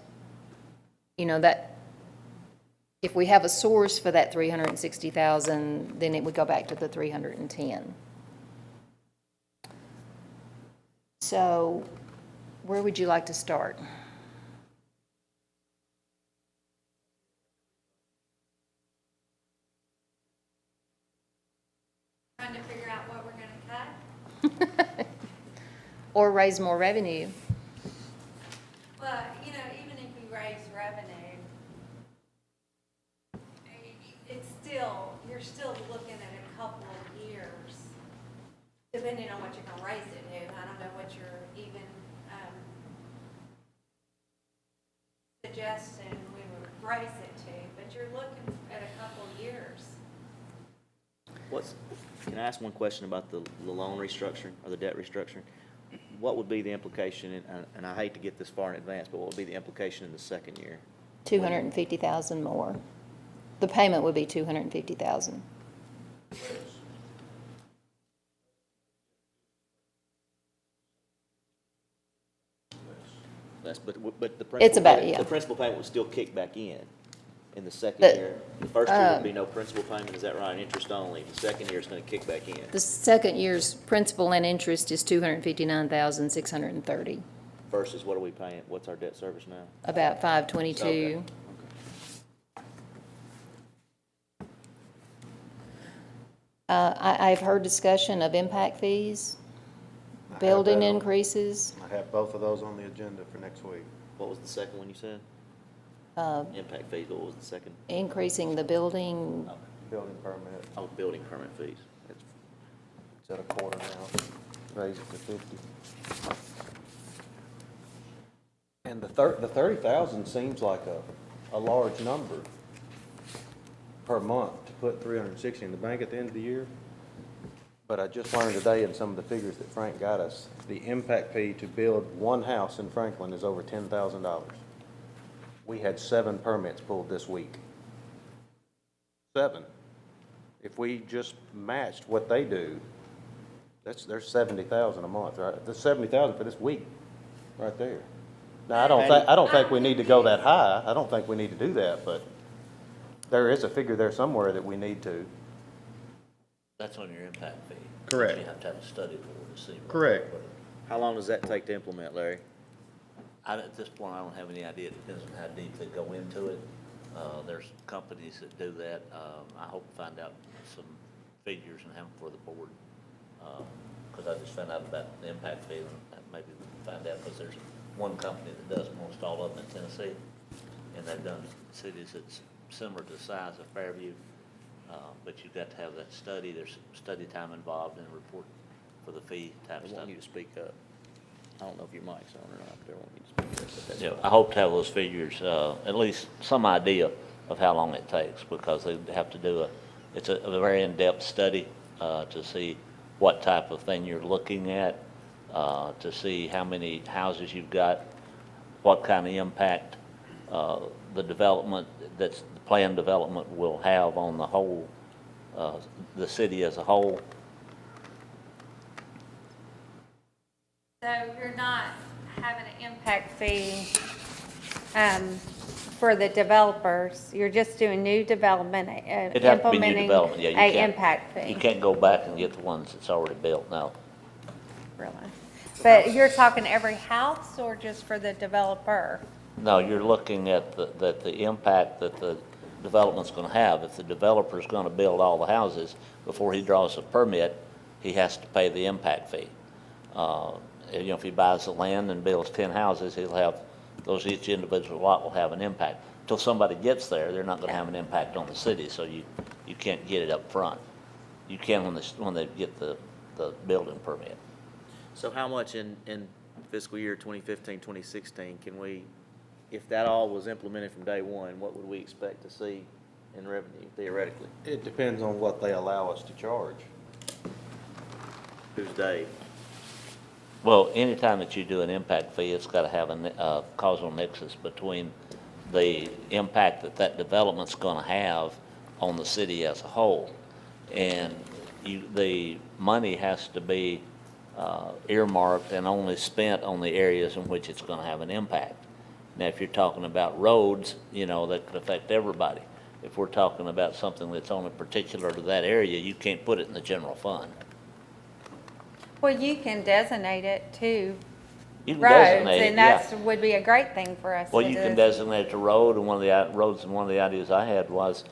you know, that if we have a source for that $360,000, then it would go back to the 310. So, where would you like to start? Trying to figure out what we're gonna cut? Or raise more revenue? Well, you know, even if we raise revenue, it's still, you're still looking at a couple of years, depending on what you're gonna raise it to. I don't know what you're even, suggesting we would raise it to, but you're looking at a couple of years. Can I ask one question about the loan restructuring or the debt restructuring? What would be the implication, and I hate to get this far in advance, but what would be the implication in the second year? 250,000 more. The payment would be 250,000. Less, but the principal. It's about, yeah. The principal payment would still kick back in the second The- year. The first year would be no principal payment, is that right? Interest only. The second year is gonna kick back in. The second year's principal and interest is 259,630, Versus what are we paying? What's our debt service now? about 522. I've heard discussion of impact fees, building increases. I have both of those on the agenda for next week. What was the second one you said? Impact fees, what was the second? Increasing the building, Building permit, Oh, building permit fees. it's at a quarter now, raise it to 50. And the 30,000 seems like a large number per month to put 360 in the bank at the end of the year. But I just learned today in some of the figures that Frank got us, the impact fee to build one house in Franklin is over $10,000. We had 7 permits pulled this week. 7. If we just matched what they do, there's 70,000 a month, right? There's 70,000 for this week, right there. Now, I don't think we need to go that high. I don't think we need to do that, but there is a figure there somewhere that we need to. That's on your impact fee. Correct. You have to have a study for it to see. what- Correct. what it- How long does that take to implement, Larry? At this point, I don't have any idea. It depends on how deep they go into it. There's companies that do that. I hope to find out some figures and have them for the board. Because I just found out about the impact fee, and maybe we can find out, because there's one company that does most all of them in Tennessee, and they've done cities that's similar to the size of Fairview, but you've got to have that study. There's study time involved and a report for the fee type They stuff. want you to speak up. I don't know if your mic's on or not, but they want you to speak up. but that's Yeah, fine. I hope to have those figures, at least some idea of how long it takes, because they have to do it's a very in-depth study to see what type of thing you're looking at, to see how many houses you've got, what kind of impact the development, the planned development will have on the whole, the city as a whole. So you're not having an impact fee for the developers, you're just doing new development, It'd have to be new implementing development, yeah. You a can't- impact fee. You can't go back and get the ones that's already built, no. Really? But you're talking every house or just for the developer? No, you're looking at the impact that the development's gonna have. If the developer's gonna build all the houses, before he draws a permit, he has to pay the impact fee. If he buys the land and builds 10 houses, he'll have, each individual lot will have an impact. Until somebody gets there, they're not gonna have an impact on the city, so you can't get it up front. You can when they get the building permit. So how much in fiscal year 2015, 2016 can we, if that all was implemented from day one, what would we expect to see in revenue theoretically? It depends on what they allow us to charge. Who's Dave? Well, anytime that you do an impact fee, it's got to have a causal nexus between the impact that development's going to have on the city as a whole. And the money has to be earmarked and only spent on the areas in which it's going to have an impact. Now, if you're talking about roads, that could affect everybody. If we're talking about something that's only particular to that area, you can't put it in the general fund. Well, you can designate it to You can roads, designate it, and yeah. that would be a great thing for us to do. Well, you can designate it to road, and one of the ideas I had was,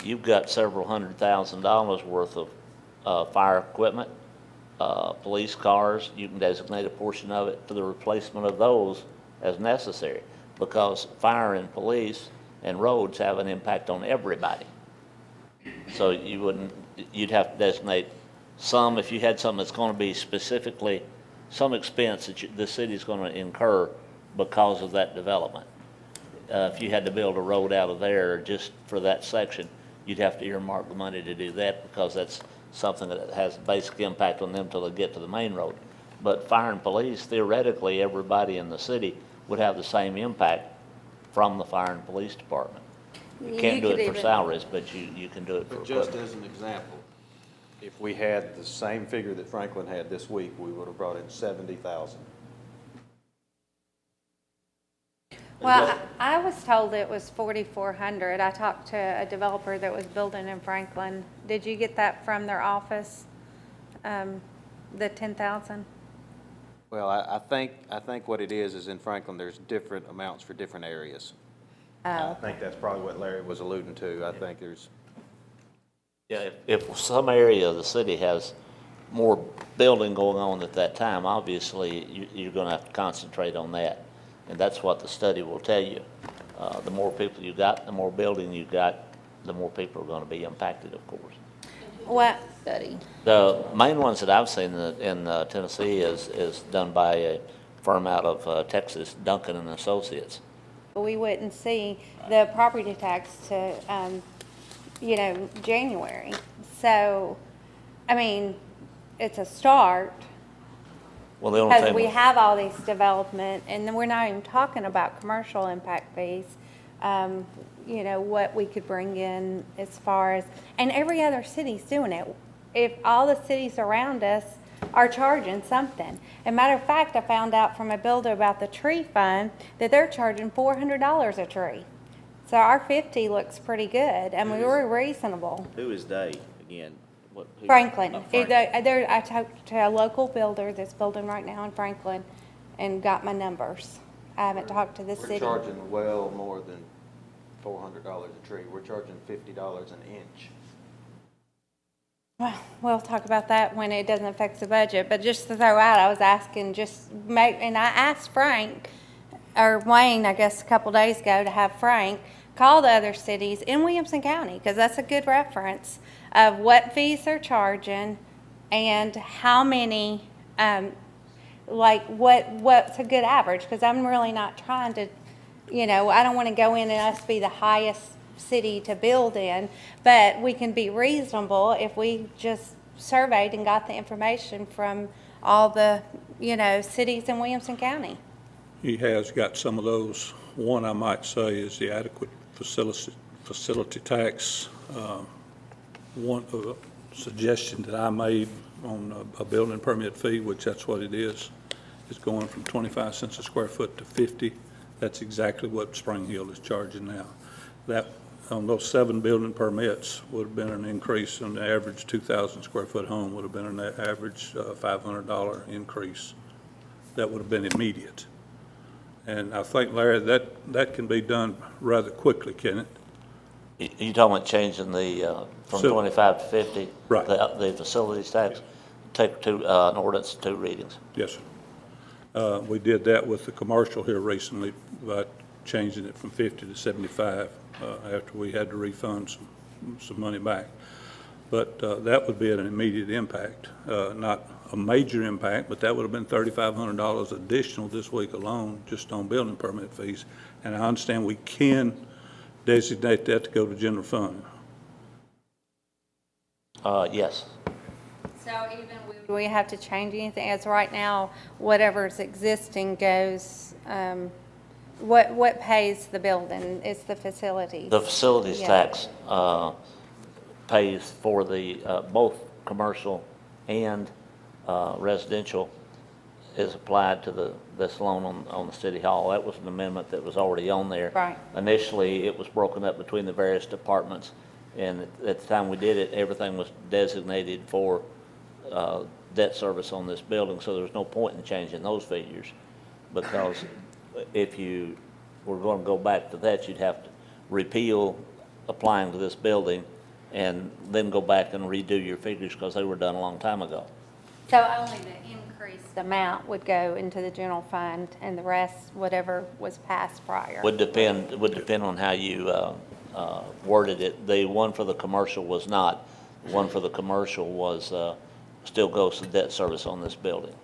you've got several $100,000 worth of fire equipment, police cars. You can designate a portion of it for the replacement of those as necessary, because fire and police and roads have an impact on everybody. So you'd have to designate some, if you had something that's going to be specifically, some expense that the city's going to incur because of that development. If you had to build a road out of there just for that section, you'd have to earmark the money to do that, because that's something that has basic impact on them till they get to the main road. But fire and police, theoretically, everybody in the city would have the same impact from the fire and police department. You can't do could it for even- salaries, but you can do it for But just equipment. as an example, if we had the same figure that Franklin had this week, we would have brought in 70,000. Well, I was told it was 4,400. I talked to a developer that was building in Franklin. Did you get that from their office, the 10,000? Well, I think what it is in Franklin, there's different amounts for different areas. I think that's probably what Larry was alluding to. I think there's, Yeah, if some area of the city has more building going on at that time, obviously, you're gonna have to concentrate on that. And that's what the study will tell you. The more people you got, the more building you got, the more people are gonna be impacted, of course. Well, Study. The main ones that I've seen in Tennessee is done by a firm out of Texas, Duncan and Associates. we wouldn't see the property tax to, January. So, I mean, it's a start. Well, the only Because thing, we have all these development, and then we're not even talking about commercial impact fees. What we could bring in as far as, and every other city's doing it. If all the cities around us are charging something. As a matter of fact, I found out from a builder about the tree fund that they're charging $400 a tree. So our 50 looks pretty good, and we were reasonable. who is they again? Who? Franklin. Oh, Franklin. I talked to a local builder that's building right now in Franklin and got my numbers. I haven't talked to the We're city. charging well more than $400 a tree. We're charging $50 an inch. Well, we'll talk about that when it doesn't affect the budget, but just to throw out, I was asking and I asked Frank, or Wayne, I guess, a couple days ago to have Frank call the other cities in Williamson County, because that's a good reference of what fees they're charging and how many, what's a good average, because I'm really not trying to, I don't want to go in and us be the highest city to build in, but we can be reasonable if we just surveyed and got the information from all the, cities in Williamson County. He has got some of those. One, I might say, is the adequate facility tax. One suggestion that I made on a building permit fee, which that's what it is going from 25 cents a square foot to 50. That's exactly what Spring Hill is charging now. That, on those 7 building permits, would have been an increase on the average 2,000 square foot home, would have been an average $500 increase. That would have been immediate. And I think, Larry, that can be done rather quickly, can it? You talking about changing the, from So- 25 to 50? Right. The facilities tax? Take an ordinance to 2 readings. Yes, sir. We did that with the commercial here recently by changing it from 50 to 75 after we had to refund some money back. But that would be an immediate impact, not a major impact, but that would have been $3,500 additional this week alone, just on building permit fees. And I understand we can designate that to go to general fund. Yes. So even do we have to change anything? As right now, whatever's existing goes, what pays the building? It's the facilities. The facilities Yeah. tax pays for the, both commercial and residential is applied to this loan on the city hall. That was an amendment that was already on there. Right. Initially, it was broken up between the various departments, and at the time we did it, everything was designated for debt service on this building, so there's no point in changing those figures, because if you were going to go back to that, you'd have to repeal applying to this building and then go back and redo your figures, because they were done a long time ago. So only the increased amount would go into the general fund, and the rest, whatever was passed prior. Would depend on how you worded it. The one for the commercial was not. The one for the commercial was, still goes to debt service on this building.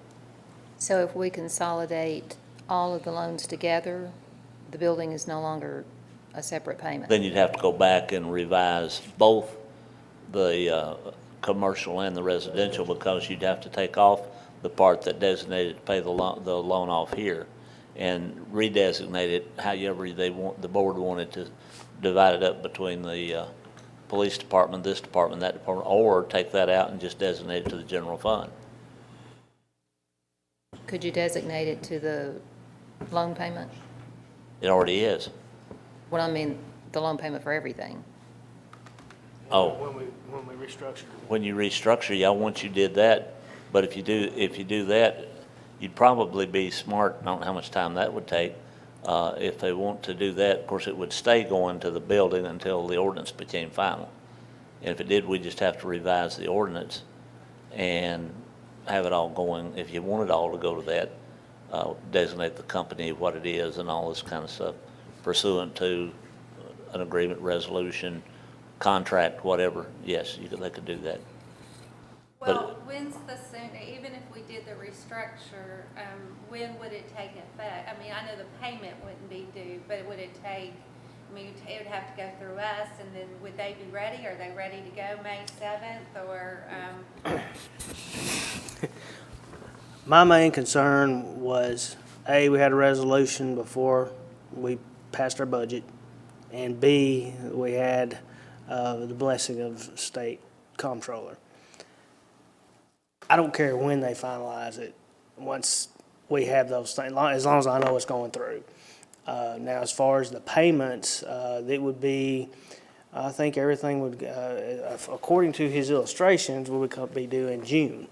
So if we consolidate all of the loans together, the building is no longer a separate payment? Then you'd have to go back and revise both the commercial and the residential, because you'd have to take off the part that designated to pay the loan off here and redesignate it however the board wanted to divide it up between the police department, this department, that department, or take that out and just designate it to the general fund. Could you designate it to the loan payment? It already is. What I mean, the loan payment for everything. Oh. When we restructure. When you restructure, yeah, once you did that, but if you do that, you'd probably be smart. I don't know how much time that would take. If they want to do that, of course, it would stay going to the building until the ordinance became final. And if it did, we'd just have to revise the ordinance and have it all going, if you want it all to go to that. designate the company, what it is, and all this kind of stuff pursuant to an agreement, resolution, contract, whatever. Yes, they could do that. Well, when's the soon, even if we did the restructure, when would it take effect? I mean, I know the payment wouldn't be due, but would it take, I mean, it would have to go through us, and then would they be ready? Are they ready to go May 7th, or? My main concern was, A, we had a resolution before we passed our budget, and B, we had the blessing of state comptroller. I don't care when they finalize it, once we have those things, as long as I know it's going through. Now, as far as the payments, it would be, I think everything would, according to his illustrations, would be due in June.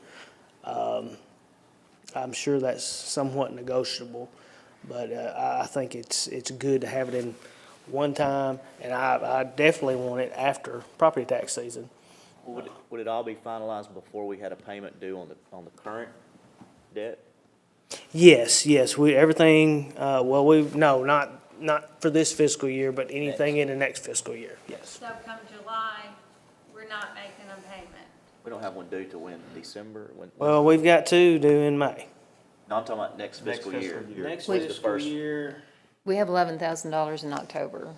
I'm sure that's somewhat negotiable, but I think it's good to have it in one time, and I definitely want it after property tax season. Would it all be finalized before we had a payment due on the current debt? Yes, everything, no, not for this fiscal year, but anything in the next fiscal year, yes. So come July, we're not making a payment. We don't have one due till when, December? Well, we've got two due in May. No, I'm talking about next fiscal year. Next When's the fiscal first- year, We have $11,000 in October.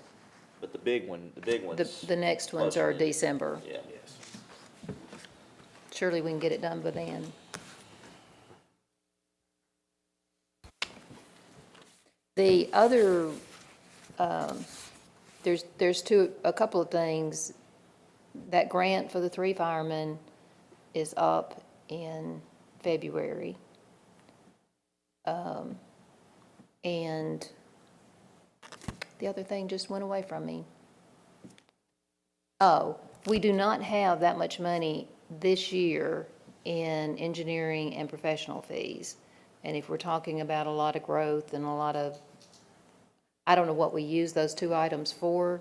But the big ones. The next ones are December. Yeah. Surely we can get it done by then. The other, there's a couple of things. That grant for the 3 firemen is up in February. And the other thing just went away from me. Oh, we do not have that much money this year in engineering and professional fees. And if we're talking about a lot of growth and a lot of, I don't know what we use those 2 items for,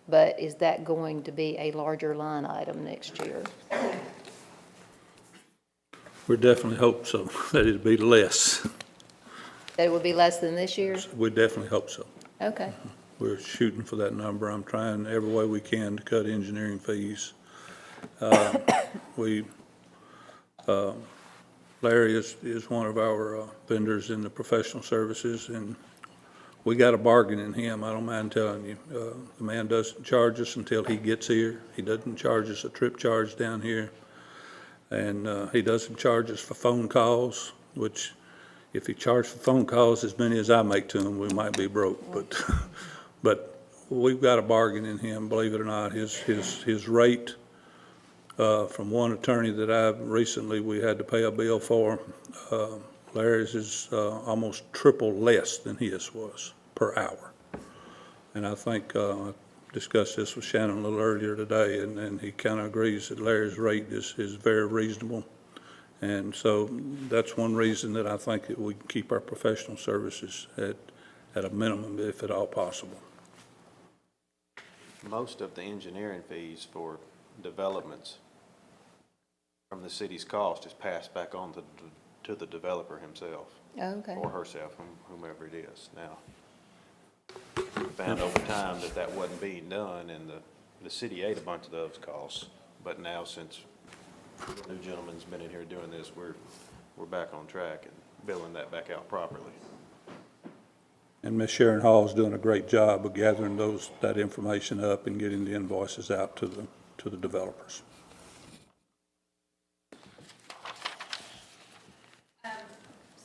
but is that going to be a larger line item next year? We definitely hope so, that it'd be less. That it would be less than this year? We definitely hope so. Okay. We're shooting for that number. I'm trying every way we can to cut engineering fees. Larry is one of our vendors in the professional services, and we got a bargain in him, I don't mind telling you. The man doesn't charge us until he gets here. He doesn't charge us a trip charge down here. And he doesn't charge us for phone calls, which if he charged for phone calls as many as I make to him, we might be broke. But we've got a bargain in him, believe it or not. His rate, from one attorney that we had to pay a bill for, Larry's is almost triple less than his was per hour. And I think I discussed this with Shannon a little earlier today, and he kind of agrees that Larry's rate is very reasonable. And so that's one reason that I think that we can keep our professional services at a minimum, if at all possible. Most of the engineering fees for developments from the city's cost is passed back on to the developer himself. Okay. Or herself, whomever it is. Now, we found over time that wasn't being done, and the city ate a bunch of those costs. But now, since the new gentleman's been in here doing this, we're back on track and billing that back out properly. And Ms. Sharon Hall is doing a great job of gathering that information up and getting the invoices out to the developers.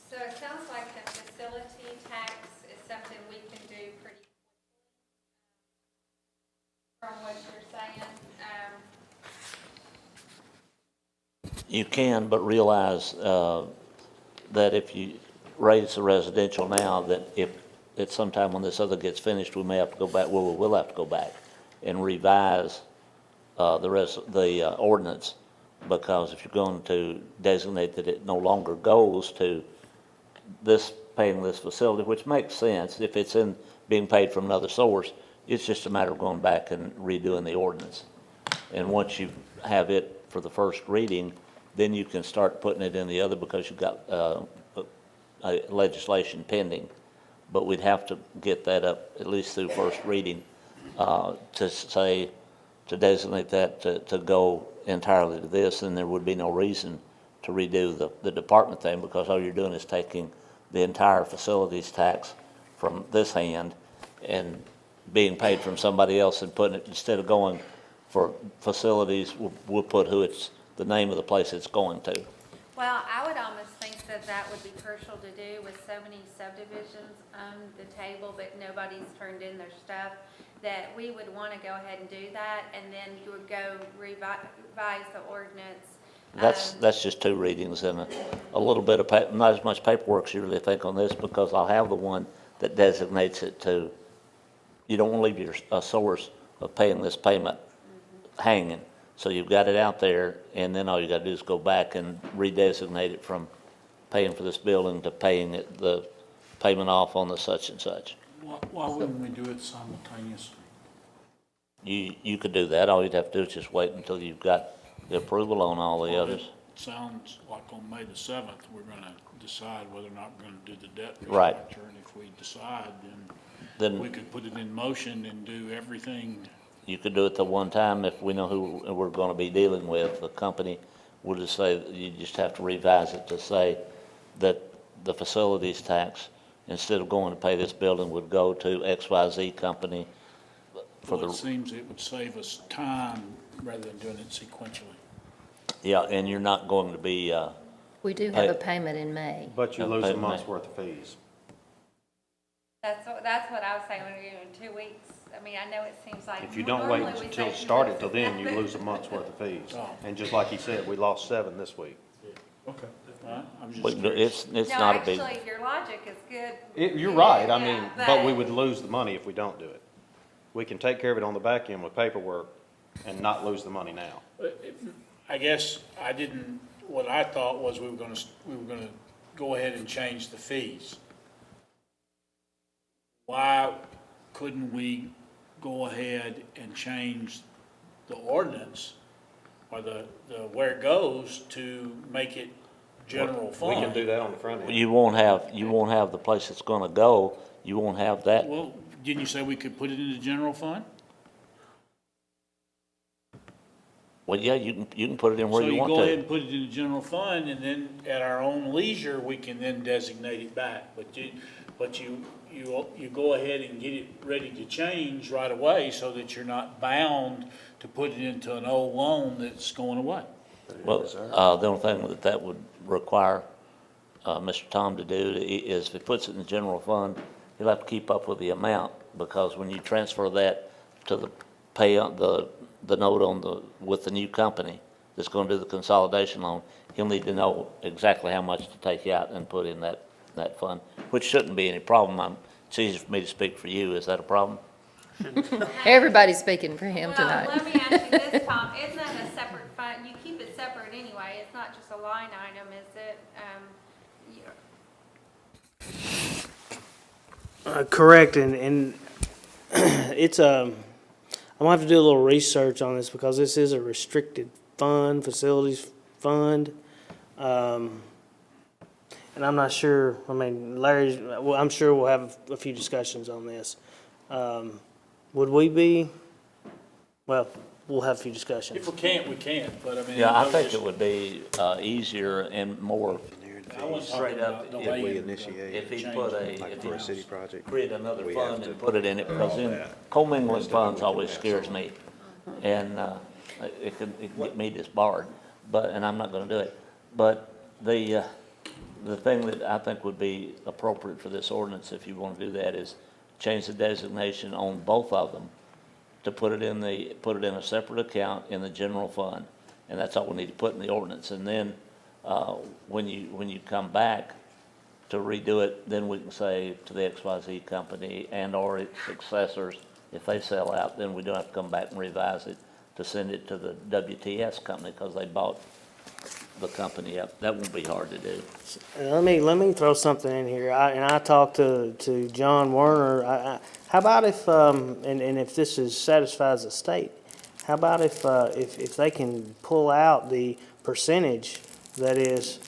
So it sounds like the facility tax is something we can do pretty quickly, from what you're saying. You can, but realize that if you raise the residential now, that if at some time when this other gets finished, we may have to go back, well, we will have to go back and revise the ordinance, because if you're going to designate that it no longer goes to this, paying this facility, which makes sense, if it's being paid from another source, it's just a matter of going back and redoing the ordinance. And once you have it for the first reading, then you can start putting it in the other, because you've got legislation pending, but we'd have to get that up at least through first reading, to say, to designate that to go entirely to this, and there would be no reason to redo the department thing, because all you're doing is taking the entire facilities tax from this hand and being paid from somebody else and putting it, instead of going for facilities, we'll put the name of the place it's going to. Well, I would almost think that that would be crucial to do with so many subdivisions on the table, but nobody's turned in their stuff, that we would want to go ahead and do that, and then you would go revise the ordinance. That's just 2 readings and a little bit of, not as much paperwork as you really think on this, because I'll have the one that designates it to, you don't want to leave a source of paying this payment hanging. So you've got it out there, and then all you got to do is go back and redesignate it from paying for this building to paying the payment off on the such and such. Why wouldn't we do it simultaneously? You could do that. All you'd have to do is just wait until you've got the approval on all the others. It sounds like on May the 7th, we're gonna decide whether or not we're gonna do the debt Right. restructure. And if we decide, Then we could put it in motion and do everything. you could do it the one time if we know who we're going to be dealing with. The company will just say, that you just have to revise it to say that the facilities tax, instead of going to pay this building, would go to XYZ company for Well, it the, seems it would save us time rather than doing it sequentially. yeah, and you're not going to be, We do have a payment in May. But you Yeah, lose a pay- month's worth of fees. That's what I was saying, when you're doing 2 weeks. I mean, I know it seems like. If you don't wait normally we until say start 2 it till weeks. then, you lose a month's worth of fees. Oh. And just like he said, we lost 7 this week. Okay. I'm just but curious. it's No, not a big, actually, your logic is good. You're right, I Yeah, mean, but we would lose the money if we don't do it. We can take care of it on the back end with paperwork and not lose the money now. I guess what I thought was we were gonna go ahead and change the fees. Why couldn't we go ahead and change the ordinance or where it goes to make it general We fund? can do that on the front end. you won't have the place it's going to go. You won't have that. Well, didn't you say we could put it in the general fund? Well, yeah, you can put it in where So you you want go ahead to. and put it in the general fund, and then at our own leisure, we can then designate it back. But you go ahead and get it ready to change right away so that you're not bound to put it into an old loan that's going away. Well, the only thing that would require Mr. Tom to do is if he puts it in the general fund, he'll have to keep up with the amount, because when you transfer that to the note with the new company that's going to do the consolidation loan, he'll need to know exactly how much to take out and put in that fund, which shouldn't be any problem. It's easy for me to speak for you. Is that a problem? Everybody's speaking for him Well, tonight. let me ask you this, Tom, isn't that a separate fund? You keep it separate anyway, it's not just a line item, is it? Correct, and it's I'm gonna have to do a little research on this because this is a restricted fund, facilities fund. And I'm not sure, I mean, well, I'm sure we'll have a few discussions on this. Would we be, well, we'll have a few discussions. If we can't, we can't, but I mean. Yeah, I think it would be easier and more I wasn't straight talking up about the if way we the- initiate, if he change put it. if for a he city project. create another we fund have to and put it in it, because then commingling funds always scares me. And, it can get me disbarred, and I'm not gonna do it. But the thing that I think would be appropriate for this ordinance, if you wanna do that, is change the designation on both of them to put it in a separate account in the general fund. And that's all we need to put in the ordinance. And then, when you come back to redo it, then we can say to the XYZ company and/or its successors, if they sell out, then we don't have to come back and revise it to send it to the WTS company, because they bought the company up. That won't be hard to do. Let me throw something in here. I talked to John Werner. How about if and if this satisfies the state, how about if they can pull out the percentage that is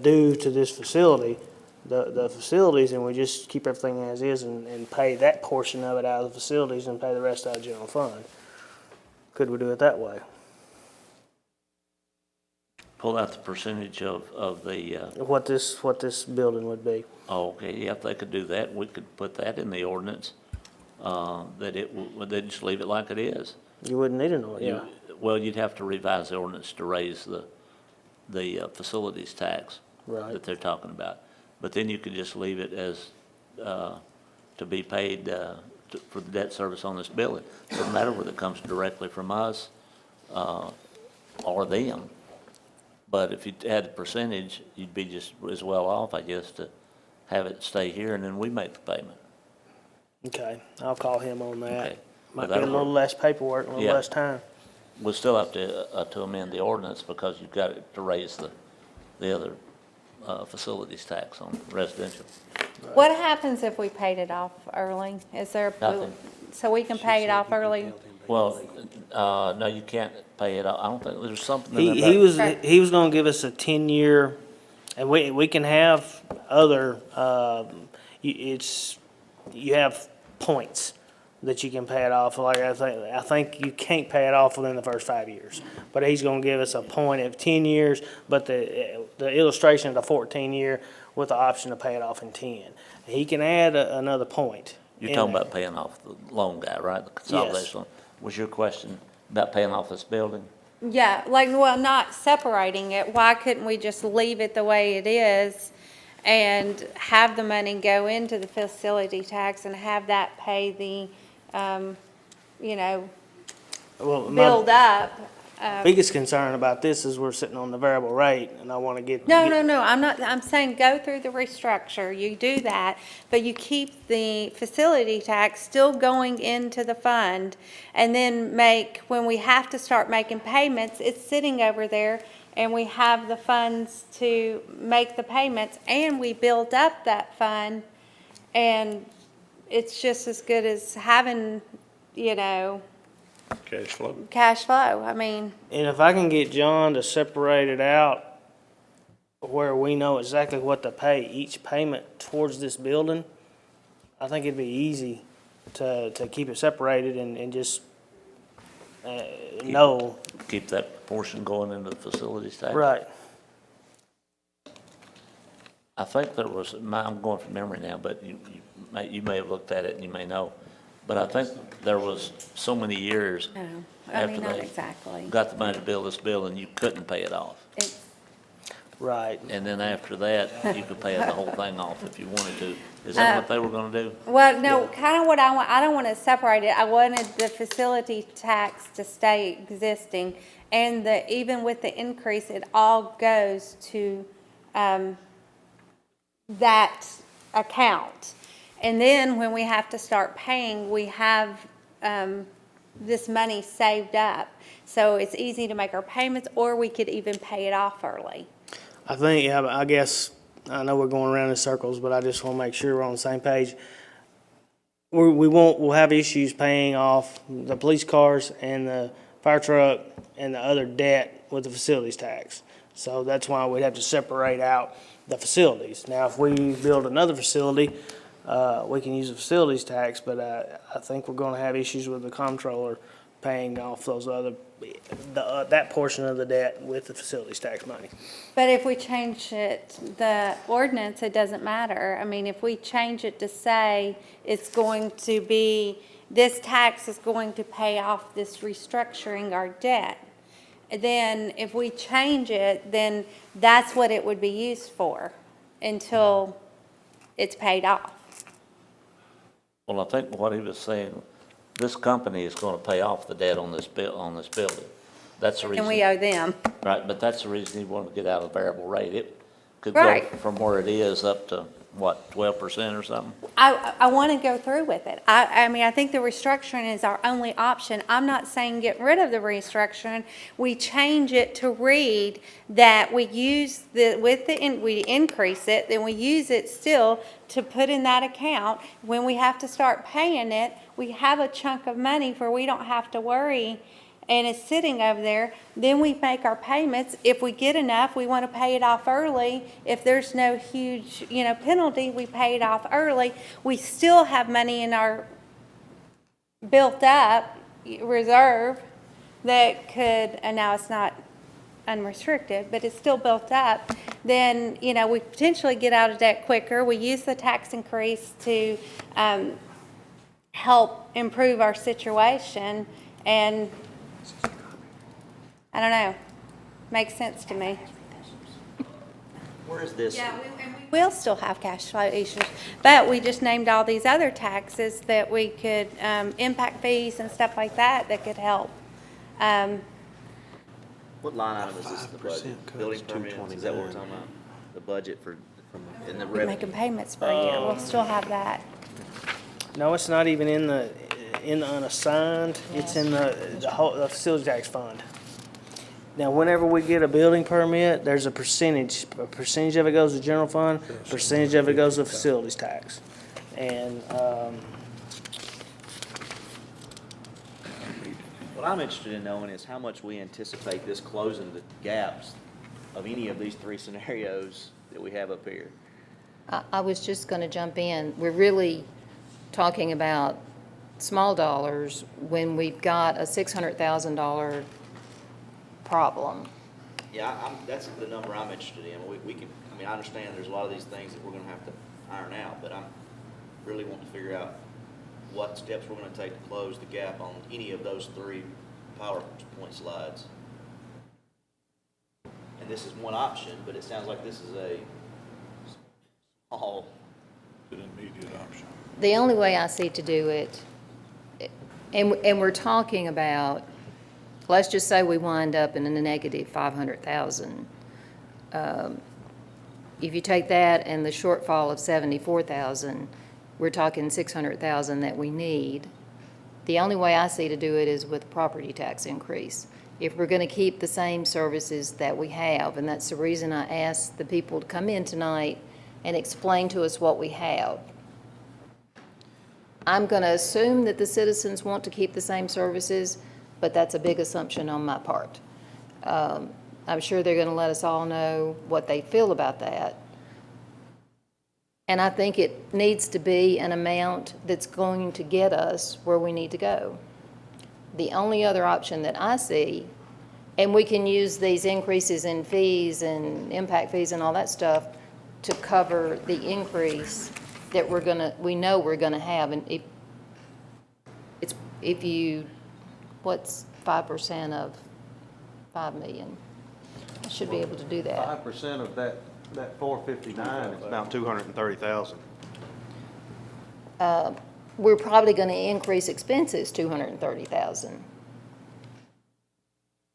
due to this facility, the facilities, and we just keep everything as is and pay that portion of it out of the facilities and pay the rest out of general fund. Could we do it that way? Pull out the percentage of the, What this building would be? oh, okay, yeah, if they could do that, we could put that in the ordinance, that they just leave it like it is. You wouldn't need an ordinance. Well, you'd have to revise the ordinance to raise the facilities tax Right. that they're talking about. But then you could just leave it as, to be paid, for the debt service on this building. Doesn't matter whether it comes directly from us, or them. But if you had a percentage, you'd be just as well off, I guess, to have it stay here and then we make the payment. Okay, I'll call him on that. Okay. Might But be a that'll little work. less paperwork, a little Yeah. less time. We'll still have to amend the ordinance because you've got to raise the other, facilities tax on residential. What happens if we paid it off early? Is there, Nothing. so we can pay it off early? Well, no, you can't pay it. I don't think, there's something in He was, Right. he was gonna give us a 10-year, and we can have other, you have points that you can pay it off. Like I think you can't pay it off within the first 5 years. But he's gonna give us a point of 10 years, but the illustration of the 14-year with the option to pay it off in 10. He can add another point. You're in talking there. about paying off the loan guy, right? The consolidation loan. Was your question about paying off this building? Yeah, like, well, not separating it. Why couldn't we just leave it the way it is and have the money go into the facility tax and have that pay the, you know, Well, build up? biggest concern about this is we're sitting on the variable rate, and I want to get. No, I'm not, I'm saying go through the restructure, you do that, but you keep the facility tax still going into the fund, and then when we have to start making payments, it's sitting over there, and we have the funds to make the payments, and we build up that fund, and it's just as good as having, you know, Cash flow. cash flow, I mean. And if I can get John to separate it out where we know exactly what to pay each payment towards this building, I think it'd be easy to keep it separated and just know. Keep that portion going into the facilities tax? Right. I think there was, I'm going from memory now, but you may have looked at it and you may know. But I think there was so many years No, I mean, after not they exactly. got the money to build this building, you couldn't pay it off. It's, Right. And then after that, you could pay the whole thing off if you wanted to. Is that what they were gonna do? well, no, kind of what I want, I don't want to separate it. I wanted the facility tax to stay existing. And even with the increase, it all goes to, that account. And then when we have to start paying, we have, this money saved up. So it's easy to make our payments, or we could even pay it off early. I think, yeah, I guess, I know we're going around in circles, but I just want to make sure we're on the same page. We'll have issues paying off the police cars and the fire truck and the other debt with the facilities tax. So that's why we'd have to separate out the facilities. Now, if we build another facility, we can use the facilities tax, but I think we're going to have issues with the comptroller paying off those other, that portion of the debt with the facilities tax money. But if we change it, the ordinance, it doesn't matter. I mean, if we change it to say it's going to be, this tax is going to pay off this restructuring our debt, then if we change it, then that's what it would be used for until it's paid off. Well, I think what he was saying, this company is gonna pay off the debt on this building. That's the reason. And we owe them. Right, but that's the reason he wanted to get out of the variable rate. It could go Right. from where it is up to, what, 12% or something? I want to go through with it. I mean, I think the restructuring is our only option. I'm not saying get rid of the restructuring. We change it to read that we use we increase it, then we use it still to put in that account. When we have to start paying it, we have a chunk of money where we don't have to worry, and it's sitting over there, then we make our payments. If we get enough, we want to pay it off early. If there's no huge, penalty, we pay it off early. We still have money in our built up reserve that could, and now it's not unrestricted, but it's still built up, then, we potentially get out of debt quicker. We use the tax increase to help improve our situation, and I don't know, makes sense to me. Where is this? Yeah, and we will still have cash flow issues, but we just named all these other taxes that we could, impact fees and stuff like that could help. What line item is this in the budget? Building permits, is that what we're talking about? The budget for, in the We're revenue? making payments for a year, we'll still have that. No, it's not even in the unassigned, it's in the facility tax fund. Now, whenever we get a building permit, there's a percentage of it goes to general fund, percentage of it goes to facilities tax. And, What I'm interested in knowing is how much we anticipate this closing the gaps of any of these three scenarios that we have up here. I was just going to jump in. We're really talking about small dollars when we've got a $600,000 problem. Yeah, that's the number I'm interested in. We can, I understand there's a lot of these things that we're gonna have to iron out, but I'm really wanting to figure out what steps we're gonna take to close the gap on any of those three PowerPoint slides. And this is one option, but it sounds like this is a small. An immediate option. The only way I see to do it, and we're talking about, let's just say we wind up in a negative 500,000. If you take that and the shortfall of 74,000, we're talking 600,000 that we need. The only way I see to do it is with property tax increase. If we're going to keep the same services that we have, and that's the reason I asked the people to come in tonight and explain to us what we have. I'm going to assume that the citizens want to keep the same services, but that's a big assumption on my part. I'm sure they're going to let us all know what they feel about that. And I think it needs to be an amount that's going to get us where we need to go. The only other option that I see, and we can use these increases in fees and impact fees and all that stuff to cover the increase that we know we're gonna have. And if you, what's 5% of 5 million? I should be able to do that. 5% of that 459 is about 230,000. We're probably gonna increase expenses 230,000.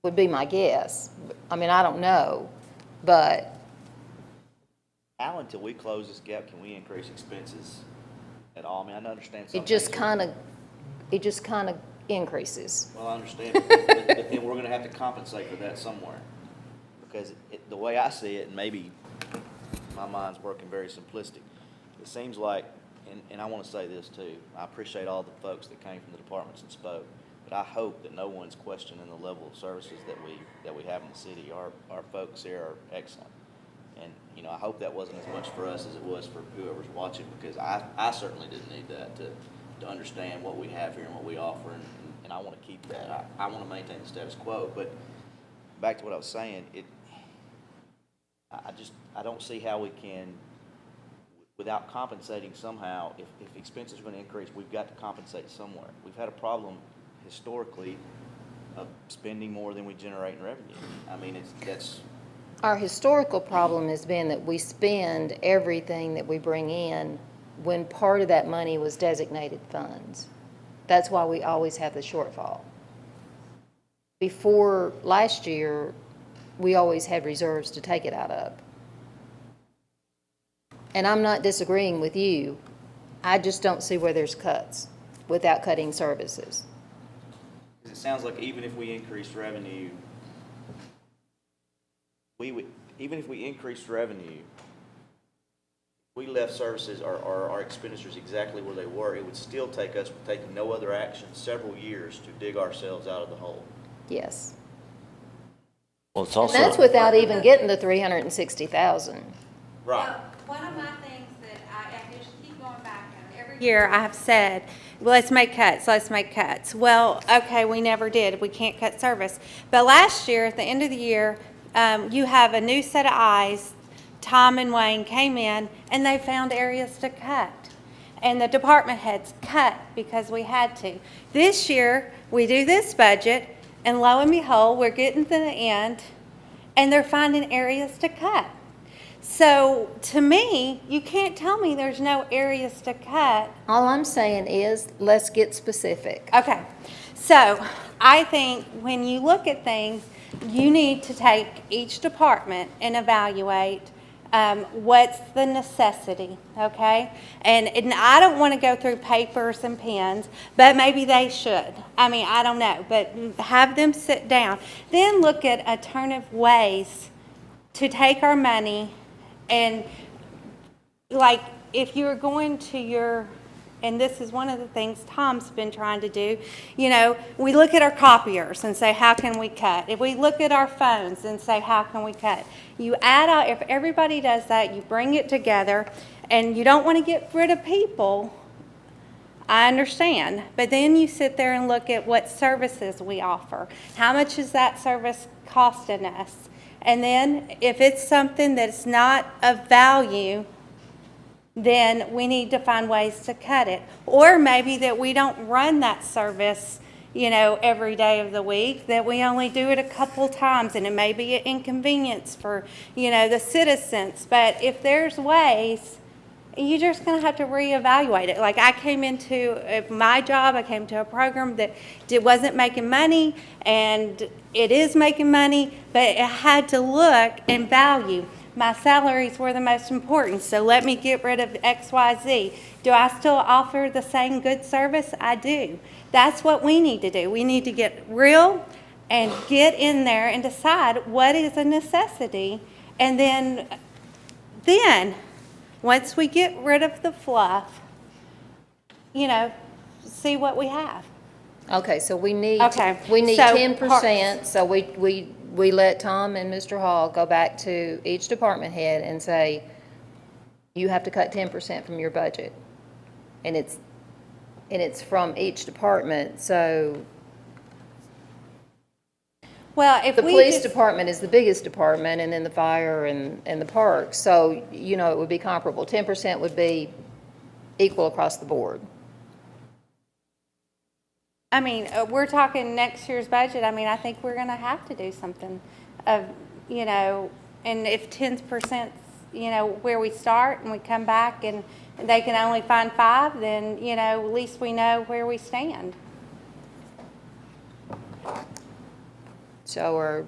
Would be my guess. I don't know, but How, until we close this gap, can we increase expenses at all? I understand some it just things kind of increases. Well, I understand, but then we're gonna have to compensate for that somewhere. Because the way I see it, and maybe my mind's working very simplistic, it seems like, and I wanna say this too, I appreciate all the folks that came from the departments and spoke, but I hope that no one's questioning the level of services that we have in the city. Our folks here are excellent. And, I hope that wasn't as much for us as it was for whoever's watching, because I certainly didn't need that to understand what we have here and what we offer, and I want to keep that. I want to maintain the status quo, but back to what I was saying, I don't see how we can, without compensating somehow, if expenses are going to increase, we've got to compensate somewhere. We've had a problem historically of spending more than we generate in revenue. That's... Our historical problem has been that we spend everything that we bring in when part of that money was designated funds. That's why we always have the shortfall. Before last year, we always had reserves to take it out of. And I'm not disagreeing with you. I just don't see where there's cuts without cutting services. It sounds like even if we increased revenue, even if we increased revenue, we left services or our expenditures exactly where they were, it would still take us, taking no other action, several years to dig ourselves out of the hole. Yes. Well, it's And also. that's without even getting the 360,000. Right. One of my things that I just keep going back on, every year I have said, well, let's make cuts, let's make cuts. Well, okay, we never did, we can't cut service. But last year, at the end of the year, you have a new set of eyes. Tom and Wayne came in and they found areas to cut. And the department heads cut because we had to. This year, we do this budget, and lo and behold, we're getting to the end, and they're finding areas to cut. So, to me, you can't tell me there's no areas to cut. All I'm saying is, let's get specific. Okay, so I think when you look at things, you need to take each department and evaluate what's the necessity, okay? And I don't want to go through papers and pens, but maybe they should. I mean, I don't know, but have them sit down. Then look at alternative ways to take our money and, like, if you're going to your, and this is one of the things Tom's been trying to do, you know, we look at our copiers and say, how can we cut? If we look at our phones and say, how can we cut? You add up, if everybody does that, you bring it together, and you don't want to get rid of people, I understand, but then you sit there and look at what services we offer. How much is that service costing us? And then if it's something that's not of value, then we need to find ways to cut it. Or maybe that we don't run that service, you know, every day of the week, that we only do it a couple times, and it may be an inconvenience for, you know, the citizens. But if there's ways, you're just going to have to reevaluate it. Like, I came into my job, I came to a program that wasn't making money, and it is making money, but it had to look and value. My salaries were the most important, so let me get rid of XYZ. Do I still offer the same good service? I do. That's what we need to do. We need to get real and get in there and decide what is a necessity. And then once we get rid of the fluff, you know, see what we have. Okay, so we need, Okay, we need so 10%, so we let Tom and Mr. Hall go back to each department head and say, you have to cut 10% from your budget. And it's from each department, so Well, if the we police just- department is the biggest department, and then the fire and the parks, so, you know, it would be comparable. 10% would be equal across the board. I mean, we're talking next year's budget. I mean, I think we're going to have to do something of, you know, and if 10%, you know, where we start and we come back and they can only find 5, then, you know, at least we know where we stand. So,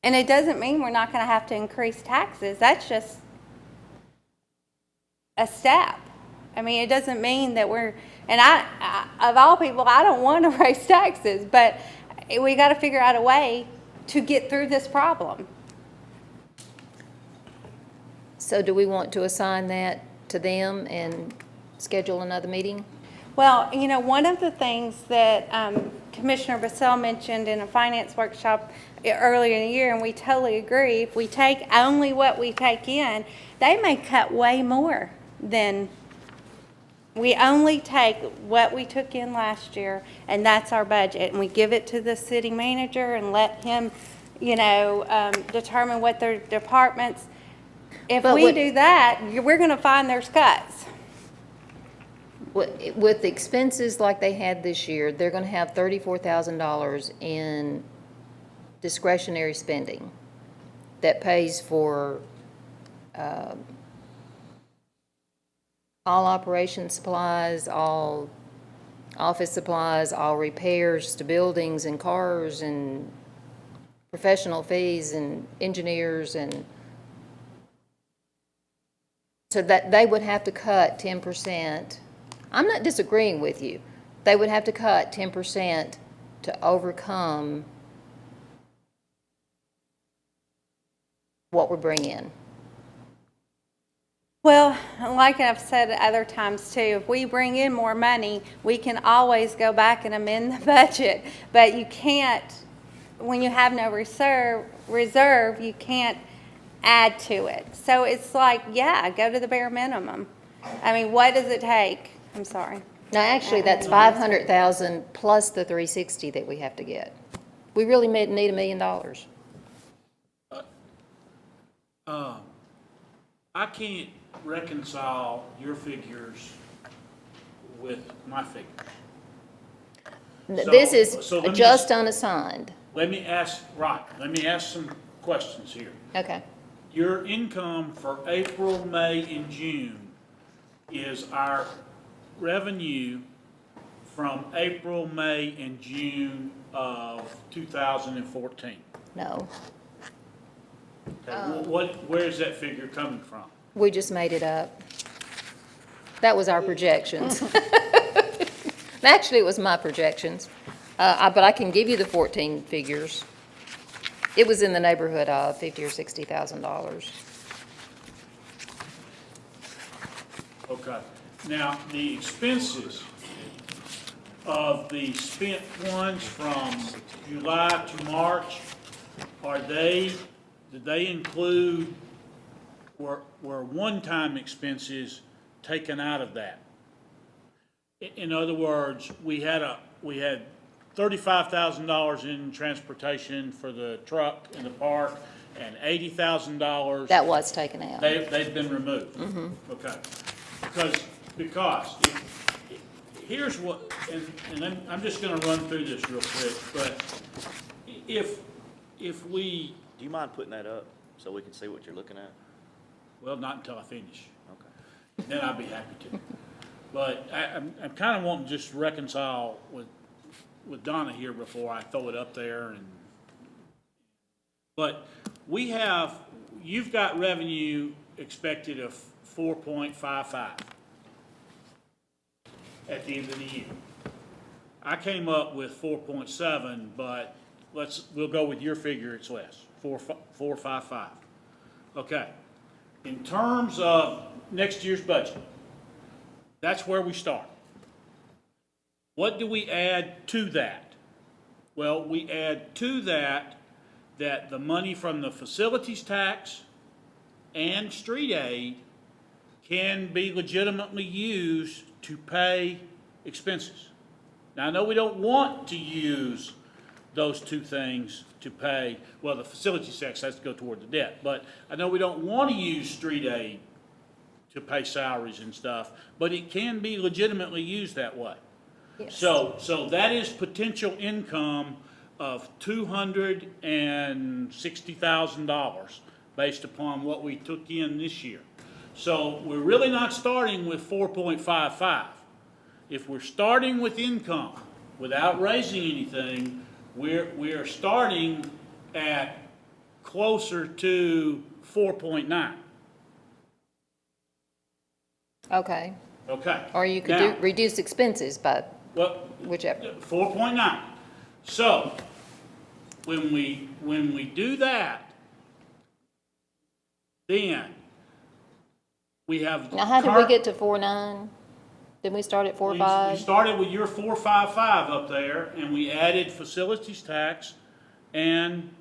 And it doesn't mean we're not going to have to increase taxes. That's just a step. I mean, it doesn't mean that we're, and I of all people, I don't want to raise taxes, but we got to figure out a way to get through this problem. so do we want to assign that to them and schedule another meeting? Well, you know, one of the things that Commissioner Bassell mentioned in a finance workshop earlier in the year, and we totally agree, if we take only what we take in, they may cut way more than, we only take what we took in last year, and that's our budget, and we give it to the city manager and let him, you know, determine what their departments, if But we what- do that, we're gonna find there's cuts. With the expenses like they had this year, they're going to have $34,000 in discretionary spending that pays for all operation supplies, all office supplies, all repairs to buildings and cars and professional fees and engineers, and so that they would have to cut 10%. I'm not disagreeing with you. They would have to cut 10% to overcome what we're bringing in. Well, like I've said other times too, if we bring in more money, we can always go back and amend the budget. But you can't, when you have no reserve, you can't add to it. So it's like, yeah, go to the bare minimum. I mean, what does it take? I'm sorry. No, actually, that's 500,000 plus the 360 that we have to get. We really need $1 million. I can't reconcile your figures with my figure. This is so let me just unassigned. Let me ask some questions here. Okay. Your income for April, May, and June is our revenue from April, May, and June of 2014. No, Okay, where is that figure coming from? we just made it up. That was our projections. Actually, it was my projections, but I can give you the 14 figures. It was in the neighborhood of $50,000 or $60,000. Okay. Now, the expenses of the spent ones from July to March, did they include, were one-time expenses taken out of that? In other words, we had $35,000 in transportation for the truck in the park and $80,000. That was taken out. They've been removed? Okay. Because here's what, and I'm just gonna run through this real quick, but if we, Do you mind putting that up so we can see what you're looking at? well, not until I finish, Okay. then I'd be happy to. But I'm kinda wanting to just reconcile with Donna here before I throw it up there but you've got revenue expected of 4.55 at the end of the year. I came up with 4.7, but we'll go with your figure, it's less, 4.55. Okay. In terms of next year's budget, that's where we start. What do we add to that? Well, we add to that the money from the facilities tax and street aid can be legitimately used to pay expenses. Now, I know we don't want to use those two things to pay, well, the facilities tax has to go toward the debt, but I know we don't want to use street aid to pay salaries and stuff, but it can be legitimately used that way. Yes. So that is potential income of $260,000 based upon what we took in this year. So we're really not starting with 4.55. If we're starting with income without raising anything, we are starting at closer to 4.9. Okay. Okay. Or you could Now, reduce expenses by well, whichever. 4.9. So, when we do that, then we have. Now, how did we get to 4.9? Didn't we start at We 4.5? started with your 4.55 up there, and we added facilities tax and,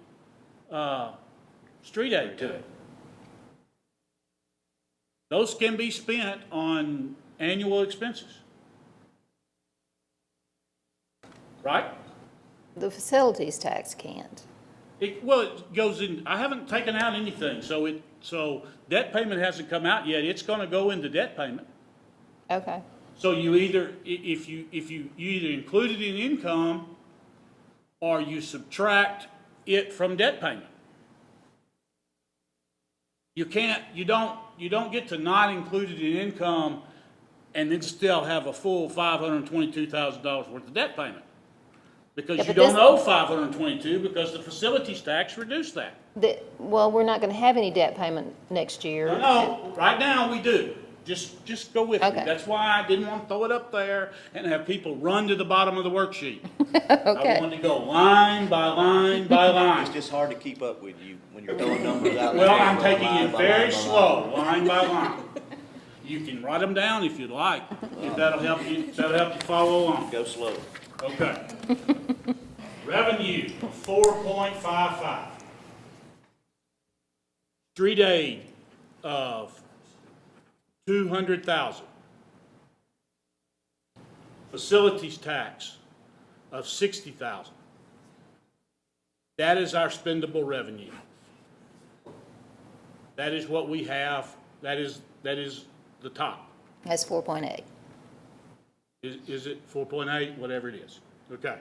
street aid to it. Those can be spent on annual expenses. Right? The facilities tax can't. It goes in, I haven't taken out anything, so debt payment hasn't come out yet, it's gonna go into debt payment. Okay. So you either, if you either include it in income, or you subtract it from debt payment. You don't get to not include it in income and then still have a full $522,000 worth of debt payment. Because Yeah, you but don't this- owe 522 because the facilities tax reduced that. Well, we're not gonna have any debt payment next year. No, right now we do. Just go with me. Okay. That's why I didn't want to throw it up there and have people run to the bottom of the worksheet. Okay. I wanted to go line by line by line. It's just hard to keep up with you when you're throwing numbers out. Well, there. I'm taking Line it by very line by slow, line by line. You can write them down if you'd like, if that'll help you follow along. Go slow. Okay. Revenue of 4.55. Street aid of 200,000. Facilities tax of 60,000. That is our spendable revenue. That is what we have, that is the top. That's 4.8. Is it 4.8, whatever it is? Okay.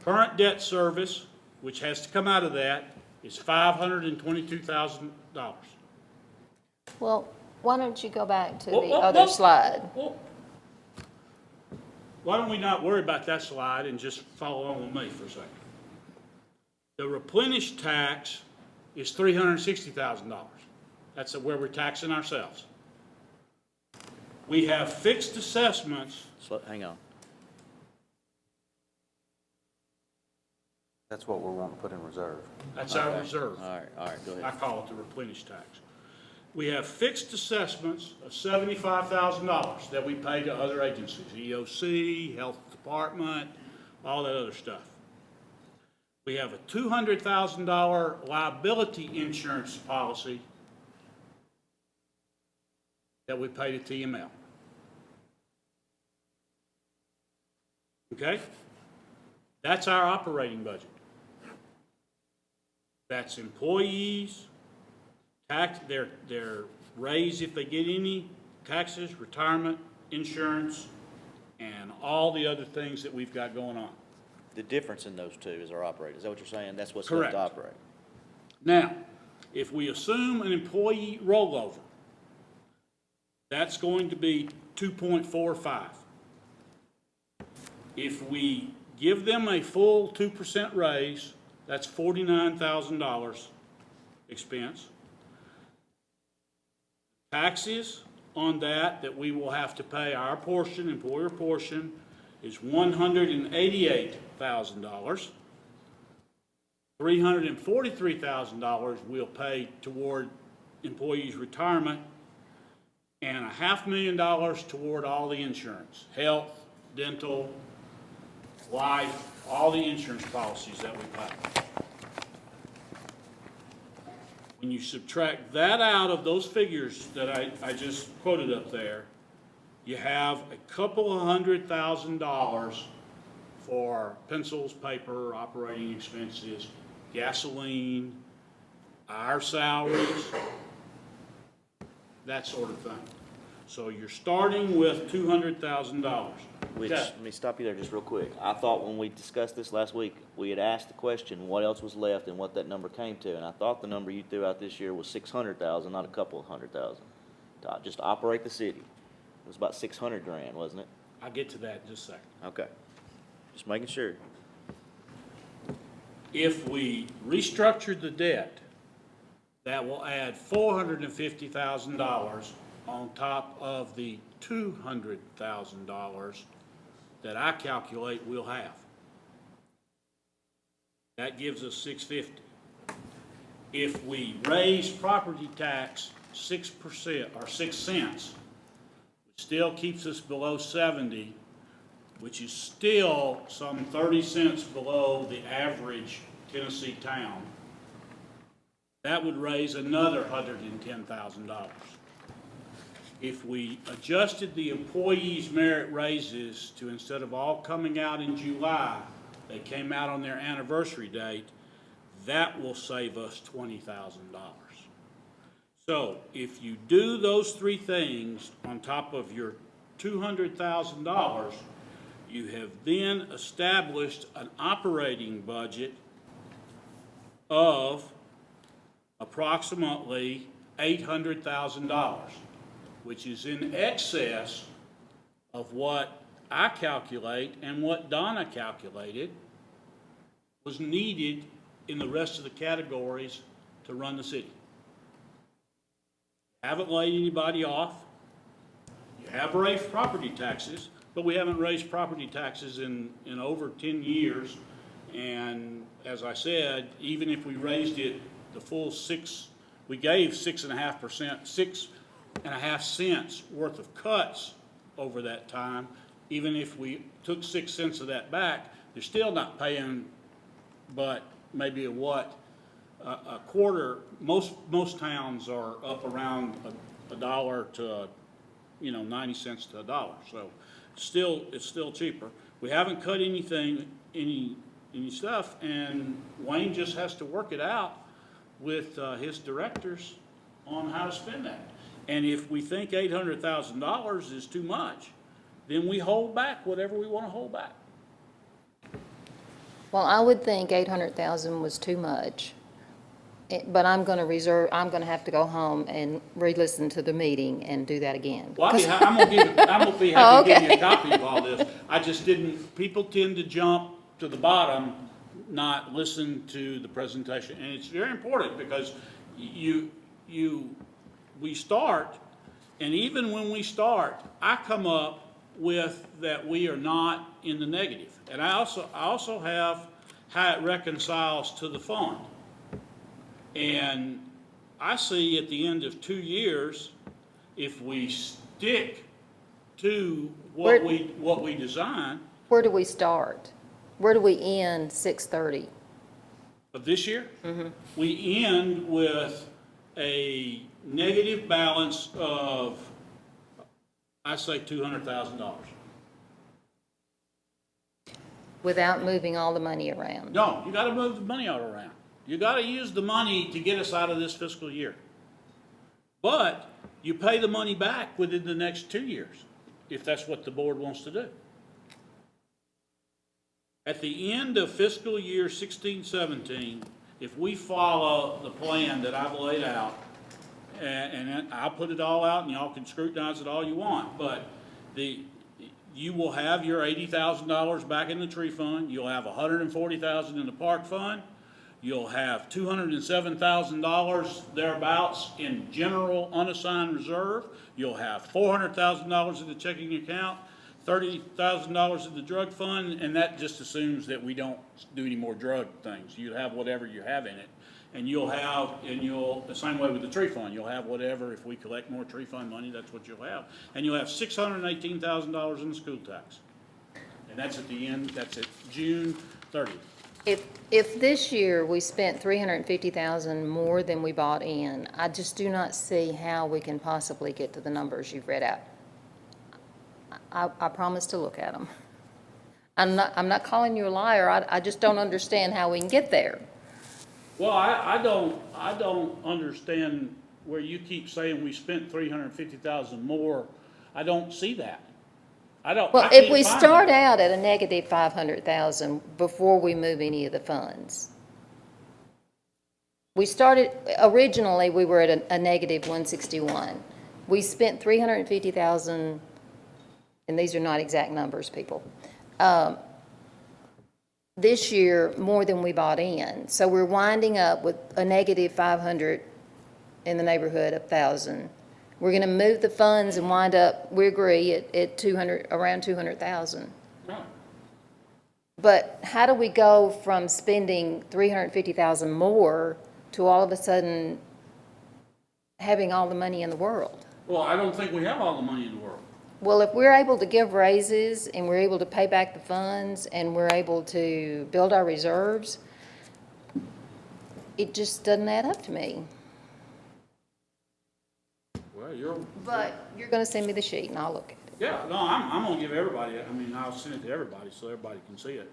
Current debt service, which has to come out of that, is $522,000. Well, why don't you go back to Whoa, the whoa, other whoa. slide? Why don't we not worry about that slide and just follow on with me for a second? The replenished tax is $360,000. That's where we're taxing ourselves. We have fixed assessments. Hang on. That's what we're wanting to put in reserve. That's our reserve. All right, go I ahead. call it the replenished tax. We have fixed assessments of $75,000 that we pay to other agencies, EOC, Health Department, all that other stuff. We have a $200,000 liability insurance policy that we pay to TML. Okay? That's our operating budget. That's employees, tax, their raise if they get any, taxes, retirement, insurance, and all the other things that we've got going on. The difference in those two is our operating. Is that what you're saying? That's what's Correct. left to operate. Now, if we assume an employee rollover, that's going to be 2.45. If we give them a full 2% raise, that's $49,000 expense. Taxes on that we will have to pay, our portion, employer portion, is $188,000. $343,000 we'll pay toward employees' retirement, and $500,000 toward all the insurance, health, dental, life, all the insurance policies that we pay. When you subtract that out of those figures that I just quoted up there, you have a couple of $100,000 for pencils, paper, operating expenses, gasoline, our salaries, that sort of thing. So you're starting with $200,000. Which, Okay. let me stop you there just real quick. I thought when we discussed this last week, we had asked the question, what else was left and what that number came to, and I thought the number you threw out this year was 600,000, not a couple of 100,000. To just operate the city. It was about 600 grand, wasn't it? I'll get to that in just a second. Okay. Just making sure. If we restructured the debt, that will add $450,000 on top of the $200,000 that I calculate we'll have. That gives us $650,000. If we raise property tax 6% or 6 cents, which still keeps us below 70, which is still some 30 cents below the average Tennessee town, that would raise another $110,000. If we adjusted the employees' merit raises to, instead of all coming out in July, they came out on their anniversary date, that will save us $20,000. So if you do those three things on top of your $200,000, you have then established an operating budget of approximately $800,000, which is in excess of what I calculate and what Donna calculated was needed in the rest of the categories to run the city. Haven't laid anybody off. You have raised property taxes, but we haven't raised property taxes in over 10 years. And as I said, even if we raised it the full 6, we gave 6.5%, 4.5 cents worth of cuts over that time. Even if we took 6 cents of that back, they're still not paying but maybe a quarter. Most towns are up around $1 to, 90 cents to $1. So it's still cheaper. We haven't cut anything, any stuff, and Wayne just has to work it out with his directors on how to spend that. And if we think $800,000 is too much, then we hold back whatever we want to hold back. Well, I would think 800,000 was too much, but I'm going to have to go home and re-listen to the meeting and do that again. Well, I'm gonna be Oh, happy to give you okay. a copy of all this. I just didn't, people tend to jump to the bottom, not listen to the presentation. And it's very important because we start, and even when we start, I come up with that we are not in the negative. And I also have how it reconciles to the fund. And I see at the end of 2 years, if we stick to what we design Where do we start? Where do we end 6/30? of this year, we end with a negative balance of, I say, $200,000. Without moving all the money around? No, you gotta move the money all around. You gotta use the money to get us out of this fiscal year. But you pay the money back within the next 2 years, if that's what the board wants to do. At the end of fiscal year 16-17, if we follow the plan that I've laid out, and I'll put it all out and y'all can scrutinize it all you want, but you will have your $80,000 back in the tree fund, you'll have $140,000 in the park fund, you'll have $207,000 thereabouts in general unassigned reserve, you'll have $400,000 in the checking account, $30,000 in the drug fund, and that just assumes that we don't do any more drug things. You have whatever you have in it, and the same way with the tree fund, you'll have whatever, if we collect more tree fund money, that's what you'll have. And you'll have $618,000 in the school tax. And that's at the end, that's at June 30th. If this year we spent $350,000 more than we bought in, I just do not see how we can possibly get to the numbers you've read out. I promise to look at them. I'm not calling you a liar. I just don't understand how we can get there. Well, I don't understand where you keep saying we spent $350,000 more. I don't see that. Well, I if can't we find start that. out at a negative 500,000 before we move any of the funds, originally, we were at a negative 161. We spent 350,000, and these are not exact numbers, people, this year more than we bought in. So we're winding up with a negative 500 in the neighborhood of 1,000. We're going to move the funds and wind up, we agree, at 200, around 200,000. Right. But how do we go from spending 350,000 more to all of a sudden having all the money in the world? Well, I don't think we have all the money in the world. Well, if we're able to give raises and we're able to pay back the funds and we're able to build our reserves, it just doesn't add up to me. Well, But you're going to send me the sheet and I'll look at it. yeah, no, I'm gonna give everybody, I'll send it to everybody so everybody can see it.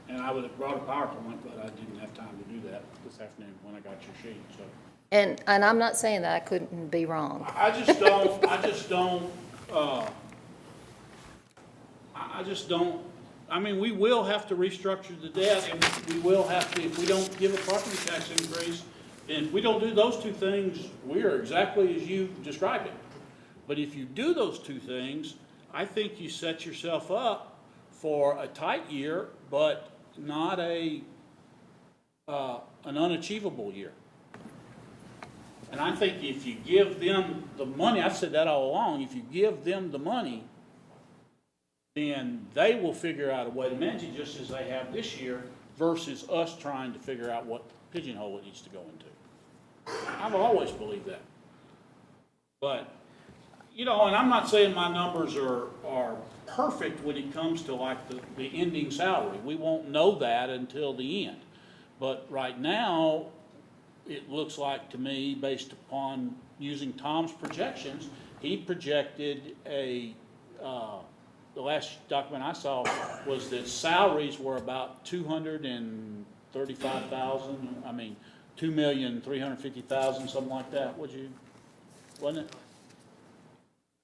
And I would have brought a PowerPoint, but I didn't have time to do that this afternoon when I got your sheet, so. And I'm not saying that I couldn't be wrong. I just don't, we will have to restructure the debt, and we will have to, if we don't give a property tax increase, and if we don't do those two things, we are exactly as you described it. But if you do those two things, I think you set yourself up for a tight year, but not an unachievable year. And I think if you give them the money, I've said that all along, if you give them the money, then they will figure out a way to manage it just as they have this year versus us trying to figure out what pigeonhole it needs to go into. I've always believed that. But You know, and I'm not saying my numbers are perfect when it comes to like the ending salary. We won't know that until the end. But right now, it looks like to me, based upon using Tom's projections, he projected the last document I saw was that salaries were about 235,000, I mean, 2,350,000, something like that, wasn't it?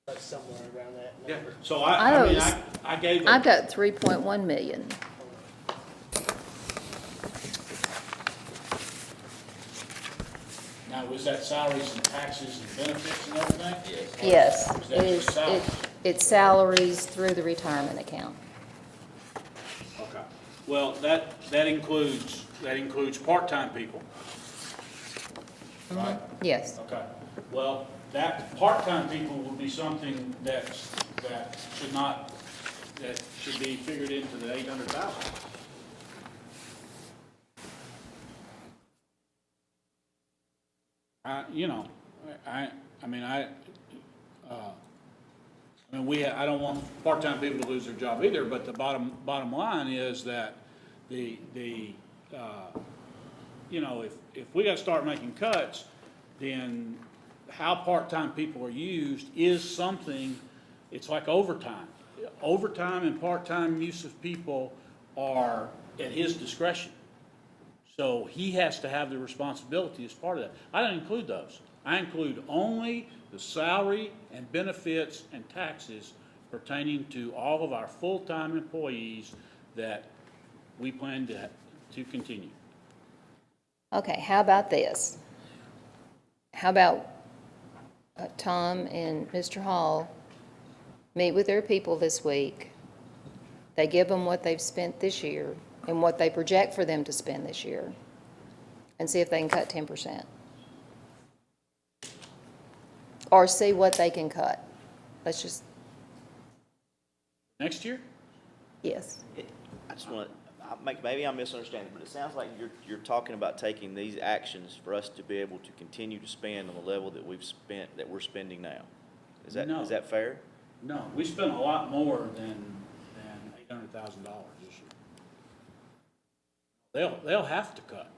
That's somewhere around that Yeah. number. So I I mean, was- I gave. I've got 3.1 million. Now, was that salaries and taxes and benefits and everything? Yes, Is it that is, just salaries? it's salaries through the retirement account. Okay. Well, that includes part-time people, right? Yes. Okay. Well, that part-time people would be something that should be figured into the 800,000. You know, I mean, I don't want part-time people to lose their job either, but the bottom line is that you know, if we gotta start making cuts, then how part-time people are used is something, it's like overtime. Overtime and part-time use of people are at his discretion. So he has to have the responsibility as part of that. I don't include those. I include only the salary and benefits and taxes pertaining to all of our full-time employees that we plan to continue. Okay, how about this? How about Tom and Mr. Hall meet with their people this week? They give them what they've spent this year and what they project for them to spend this year, and see if they can cut 10%. Or see what they can cut. Let's just, Next year? yes. I just want to, maybe I'm misunderstanding, but it sounds like you're talking about taking these actions for us to be able to continue to spend on the level that we're spending now. Is No. that fair? No, we spent a lot more than $800,000 this year. They'll have to cut.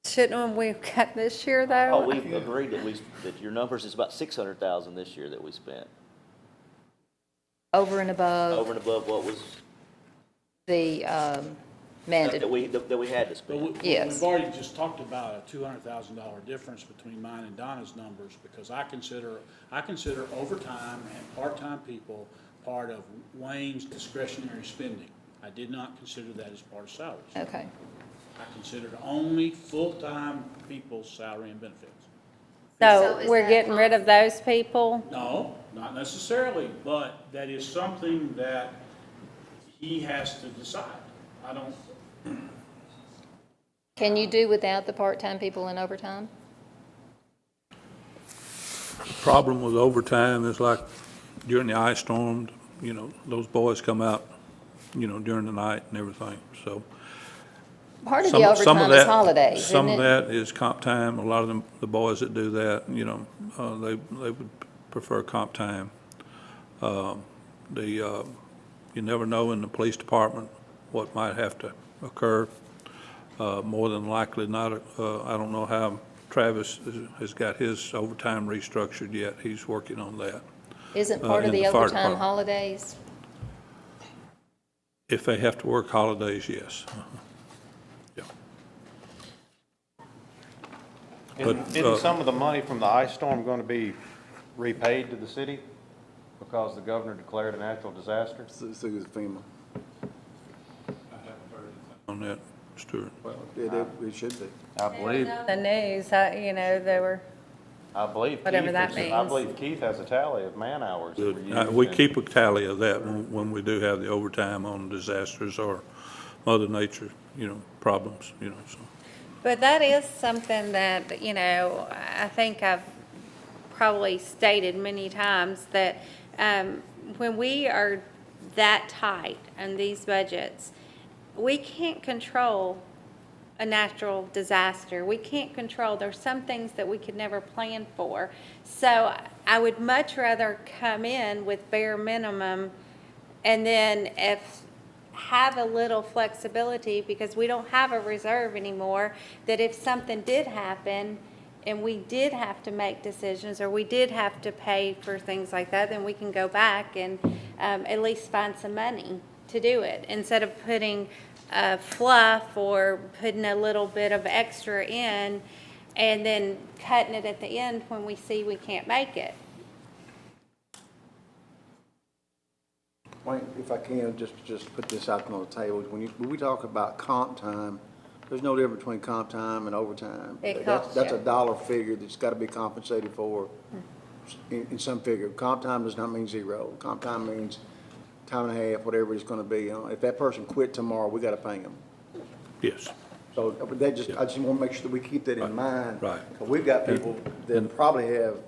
Shouldn't we cut this year, Oh, though? we've agreed that your numbers is about 600,000 this year that we spent, Over and above over and above what was, the mandate. that we had to But spend. Yes. we've already just talked about a $200,000 difference between mine and Donna's numbers, because I consider overtime and part-time people part of Wayne's discretionary spending. I did not consider that as part of salaries. Okay. I considered only full-time people's salary and benefits. So is we're that getting rid of those people? No, not necessarily, but that is something that he has to decide. I don't, Can you do without the part-time people in overtime? Problem with overtime is like during the ice storm, you know, those boys come out, you know, during the night and everything, so. Part of Some- the some of overtime is that- holidays, Some isn't of it? that is comp time. A lot of them, the boys that do that, you know, they would prefer comp time. You never know in the police department what might have to occur. More than likely not, I don't know how Travis has got his overtime restructured yet. He's working on that. Isn't part of in the the fire overtime department. holidays? If they have to work holidays, yes. Yeah. But, Isn't some of the money from the ice storm going to be repaid to the city because the governor declared a natural disaster? So it's FEMA. On that, Stuart. Well, it should be. I believe, The news, you know, they were, Whatever Keith that I means. believe Keith has a tally of man hours that were used. We in- keep a tally of that when we do have the overtime on disasters or Mother Nature, you know, problems, you know, so. but that is something that, you know, I think I've probably stated many times that when we are that tight on these budgets, we can't control a natural disaster. We can't control, there's some things that we could never plan for. So I would much rather come in with bare minimum and then have a little flexibility, because we don't have a reserve anymore, that if something did happen and we did have to make decisions, or we did have to pay for things like that, then we can go back and at least find some money to do it, instead of putting fluff or putting a little bit of extra in and then cutting it at the end when we see we can't make it. Wayne, if I can, just put this out on the table. When we talk about comp time, there's no difference between comp time and overtime. It That's costs that's a you. dollar figure that's got to be compensated for in some figure. Comp time does not mean zero. Comp time means time and a half, whatever it's going to be. If that person quit tomorrow, we got to pay them. Yes. So I just want to make sure that we keep that in mind. Right. But we've got people that probably have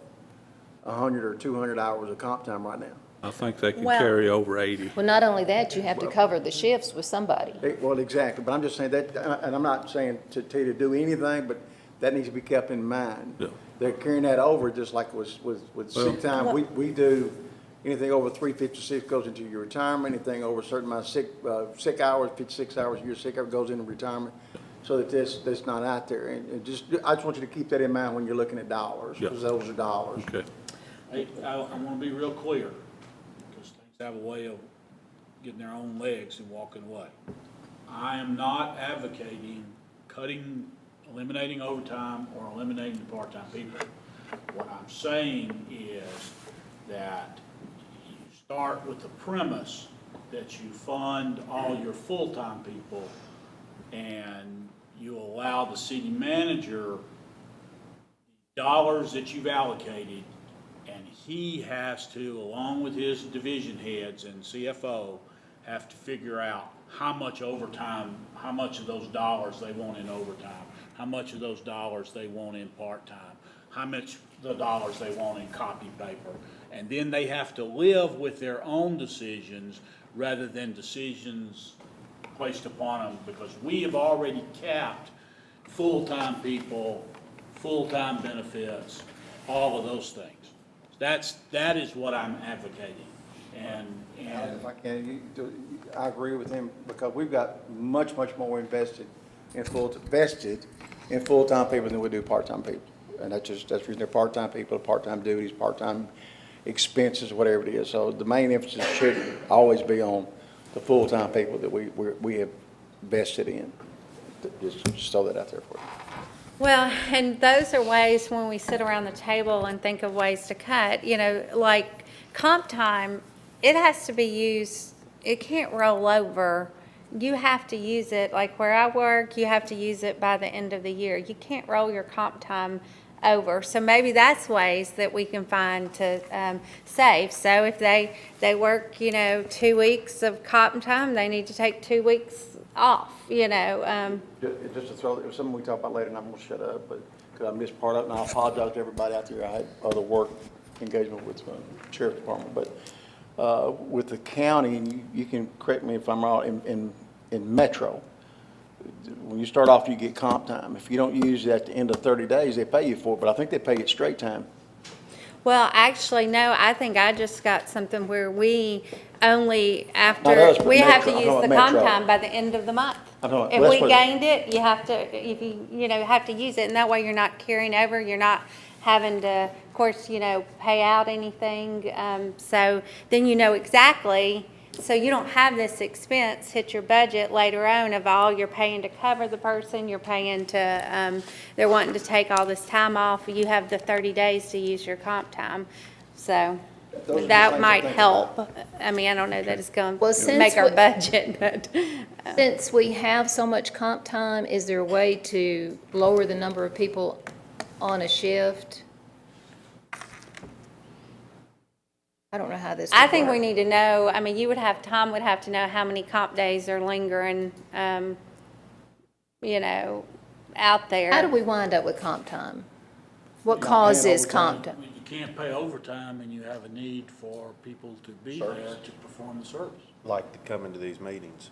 100 or 200 hours of comp time right now. I think they can Well- carry over 80. Well, not only that, you have to cover the shifts with somebody. Well, exactly, but I'm just saying that, and I'm not saying to tell you to do anything, but that needs to be kept in mind. Yeah. They're carrying that over, just like with sick time. We do, anything over 356 goes into your retirement, anything over a certain amount of sick hours, 56 hours a year sick hour goes into retirement, so that that's not out there. And I just want you to keep that in mind when you're looking at dollars, Yeah. because those are dollars. Okay. Hey, I want to be real clear, because things have a way of getting their own legs and walking away. I am not advocating eliminating overtime or eliminating the part-time people. What I'm saying is that you start with the premise that you fund all your full-time people, and you allow the city manager dollars that you've allocated, and he has to, along with his division heads and CFO, have to figure out how much overtime, how much of those dollars they want in overtime, how much of those dollars they want in part-time, how much the dollars they want in copy paper. And then they have to live with their own decisions rather than decisions placed upon them, because we have already capped full-time people, full-time benefits, all of those things. That is what I'm advocating. And If I can, I agree with him, because we've got much, much more vested in full-time people than we do part-time people. And that's the reason they're part-time people, part-time duties, part-time expenses, whatever it is. So the main emphasis should always be on the full-time people that we have vested in. Just throw that out there for you. Well, and those are ways when we sit around the table and think of ways to cut, like comp time, it has to be used, it can't roll over. You have to use it, like where I work, you have to use it by the end of the year. You can't roll your comp time over. So maybe that's ways that we can find to save. So if they work, 2 weeks of comp time, they need to take 2 weeks off, Just to throw, something we talk about later, and I'm gonna shut up, but, because I missed part of it, and I apologize to everybody out there. I had other work engagement with the sheriff's department, but with the county, and you can correct me if I'm wrong, in Metro, when you start off, you get comp time. If you don't use it at the end of 30 days, they pay you for it, but I think they pay you straight time. Well, actually, no, I think I just got something where we only, Not us, but we have to Metro. I'm use talking the about comp Metro. time by the end of the month. I'm talking about- If well, we that's what- gained it, you have to, if you have to use it, and that way you're not carrying over, you're not having to, of course, pay out anything. So then you know exactly, so you don't have this expense hit your budget later on of all you're paying to cover the person, you're paying to, they're wanting to take all this time off. You have the 30 days to use your comp time. So Those are the that things I might think help. I mean, I don't know that it's going Well, to make our since budget, but. Since we have so much comp time, is there a way to lower the number of people on a shift? I don't know how this would I think we work. need to know, I mean, Tom would have to know how many comp days are lingering, out there. How do we wind up with comp time? What Not paying causes overtime. comp time? you can't pay overtime and you have a need for people to be there to perform the service. Like to come into these meetings.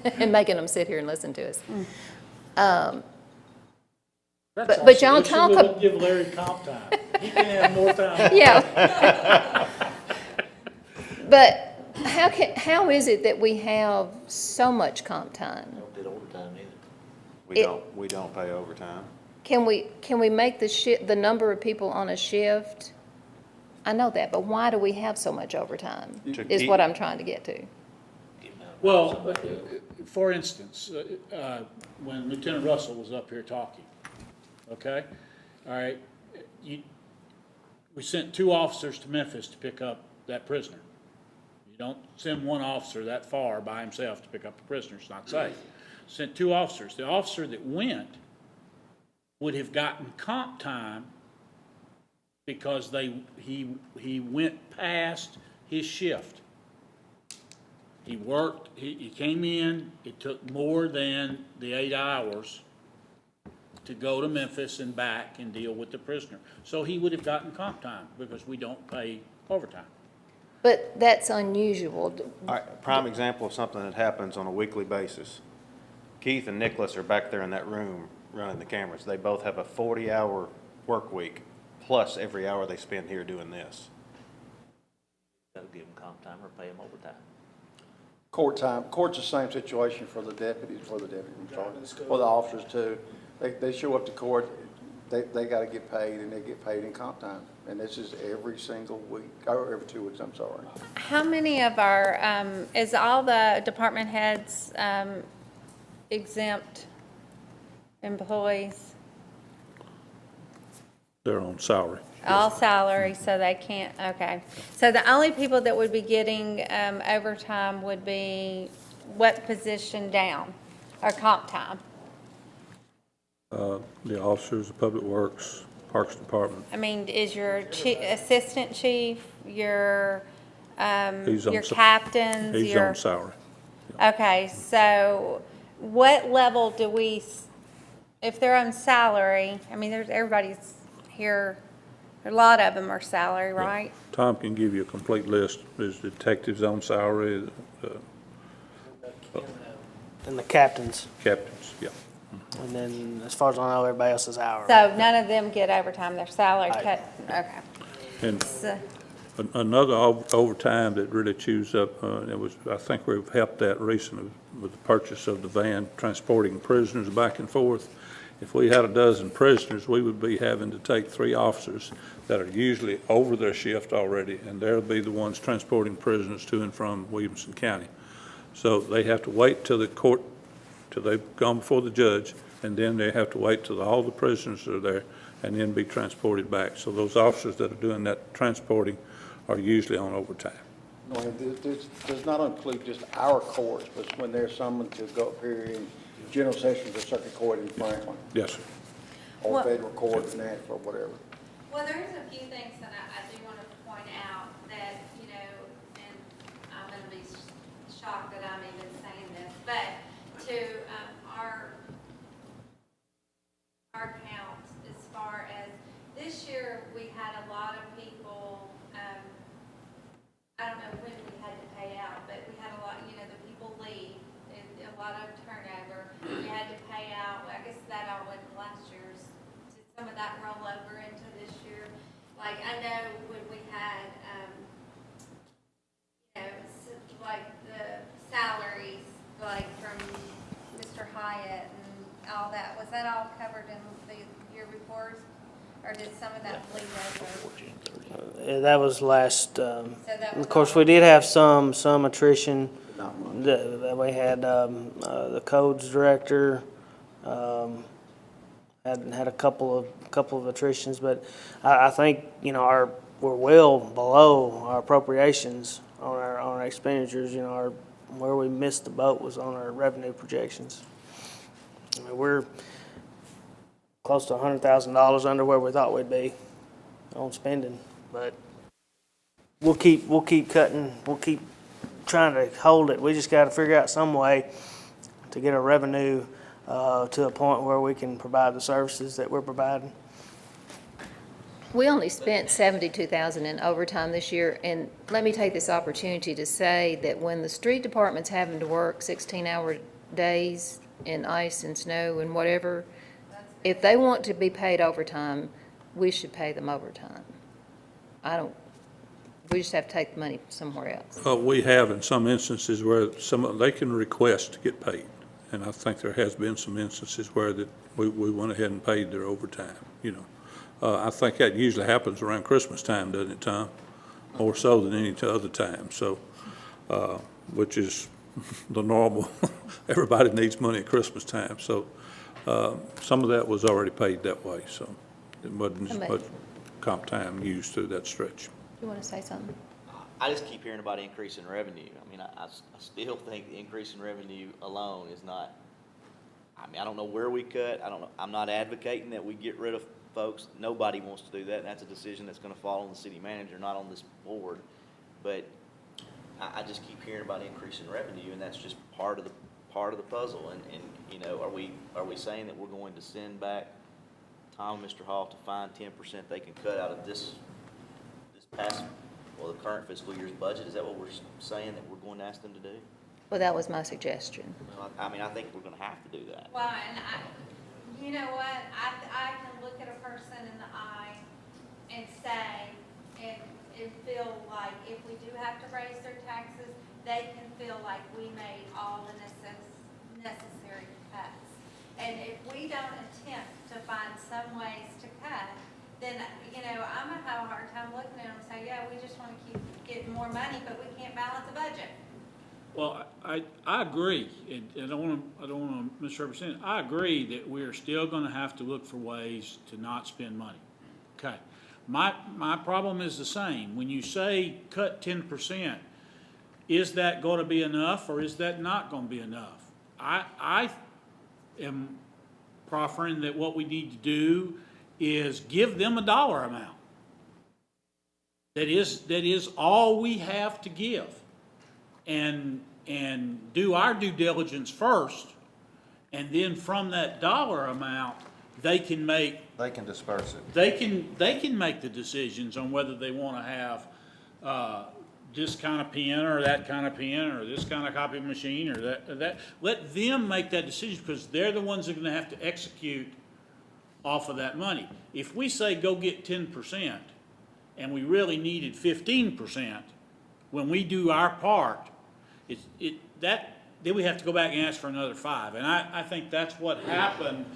and making them sit here and listen to us. That's but y'all awesome. We should talk let- Give Larry comp time. He can have more time. Yeah. But how is it that we have so much comp time? Don't get overtime either. We don't pay overtime. Can we make the number of people on a shift? I know that, but why do we have so much overtime, is what I'm trying to get to. Well, for instance, when Lieutenant Russell was up here talking, okay? All right, we sent 2 officers to Memphis to pick up that prisoner. You don't send one officer that far by himself to pick up a prisoner, it's not safe. Sent 2 officers. The officer that went would have gotten comp time because he went past his shift. He worked, he came in, it took more than the 8 hours to go to Memphis and back and deal with the prisoner. So he would have gotten comp time because we don't pay overtime. But that's unusual. All right, prime example of something that happens on a weekly basis. Keith and Nicholas are back there in that room running the cameras. They both have a 40-hour work week, plus every hour they spend here doing this. Gotta give them comp time or pay them overtime. Court time, court's the same situation for the deputies, for the officers too. They show up to court, they gotta get paid, and they get paid in comp time. And this is every single week, or every 2 weeks, I'm sorry. How many of our, is all the department heads exempt employees? They're on salary. All salary, so they can't, okay. So the only people that would be getting overtime would be what position down, or comp time? The officers, the Public Works, Parks Department. I mean, is your assistant chief, your He's on captains, He's your? on salary. Okay, so what level do we, if they're on salary, I mean, everybody's here, a lot of them are salary, right? Tom can give you a complete list. There's detectives on salary, And the captains, captains, yeah. and then as far as I know, everybody else is hourly. So none of them get overtime, they're salary Right. cut, okay. And So- another overtime that really chews up, I think we've helped that recently with the purchase of the van transporting prisoners back and forth. If we had a dozen prisoners, we would be having to take 3 officers that are usually over their shift already, and they'll be the ones transporting prisoners to and from Williamson County. So they have to wait till the court, till they've gone before the judge, and then they have to wait till all the prisoners are there and then be transported back. So those officers that are doing that transporting are usually on overtime. No, this does not include just our courts, but when there's someone to go up here in general sessions or circuit court in Franklin, Yes, sir. or Well- federal court in Nashville, whatever. Well, there's a few things that I do want to point out that, you know, and I'm going to be shocked that I'm even saying this, but to our count, as far as this year, we had a lot of people, I don't know when we had to pay out, but we had a lot, you know, the people leave, and a lot of turnover. We had to pay out, I guess that all went last year's. Did some of that roll over into this year? Like, I know when we had, you know, like the salaries, like from Mr. Hyatt and all that, was that all covered in your reports? Or did some of that bleed over? That was last, that was of course, all- we did have some attrition. Not much. That we had, the codes director, had a couple of attritions, but I think, you know, we're well below our appropriations on our expenditures, you know, where we missed the boat was on our revenue projections. I mean, we're close to $100,000 under where we thought we'd be on spending, but we'll keep cutting, we'll keep trying to hold it. We just got to figure out some way to get our revenue to a point where we can provide the services that we're providing. We only spent 72,000 in overtime this year, and let me take this opportunity to say that when the street department's having to work 16-hour days in ice and snow and whatever, if they want to be paid overtime, we should pay them overtime. We just have to take the money somewhere else. We have in some instances where they can request to get paid. And I think there has been some instances where that we went ahead and paid their overtime, you know. I think that usually happens around Christmas time, doesn't it, Tom? More so than any other time, so, which is the normal. Everybody needs money at Christmas time, so some of that was already paid that way, so it wasn't as much comp time used through that stretch. You want to say something? I just keep hearing about increase in revenue. I mean, I still think the increase in revenue alone is not, I mean, I don't know where we cut. I don't know. I'm not advocating that we get rid of folks. Nobody wants to do that. And that's a decision that's going to fall on the city manager, not on this board. But I just keep hearing about increase in revenue, and that's just part of the puzzle. And you know, are we saying that we're going to send back Tom and Mr. Hall to find 10% they can cut out of this past, well, the current fiscal year's budget? Is that what we're saying that we're going to ask them to do? Well, that was my suggestion. Well, I mean, I think we're going to have to do that. Well, and you know what, I can look at a person in the eye and say, and feel like if we do have to raise their taxes, they can feel like we made all the necessary cuts. And if we don't attempt to find some ways to cut, then, you know, I'm gonna have a hard time looking at them and say, yeah, we just wanna keep getting more money, but we can't balance the budget. Well, I agree, and I don't want to misrepresent. I agree that we're still going to have to look for ways to not spend money. Okay. My problem is the same. When you say cut 10%, is that going to be enough, or is that not going to be enough? I am proffering that what we need to do is give them a dollar amount. That is all we have to give. And do our due diligence first, and then from that dollar amount, they can disperse it. They can make the decisions on whether they want to have this kind of pen or that kind of pen or this kind of copy machine or that. Let them make that decision, because they're the ones that are going to have to execute off of that money. If we say go get 10% and we really needed 15%, when we do our part, then we have to go back and ask for another 5%. And I think that's what happened.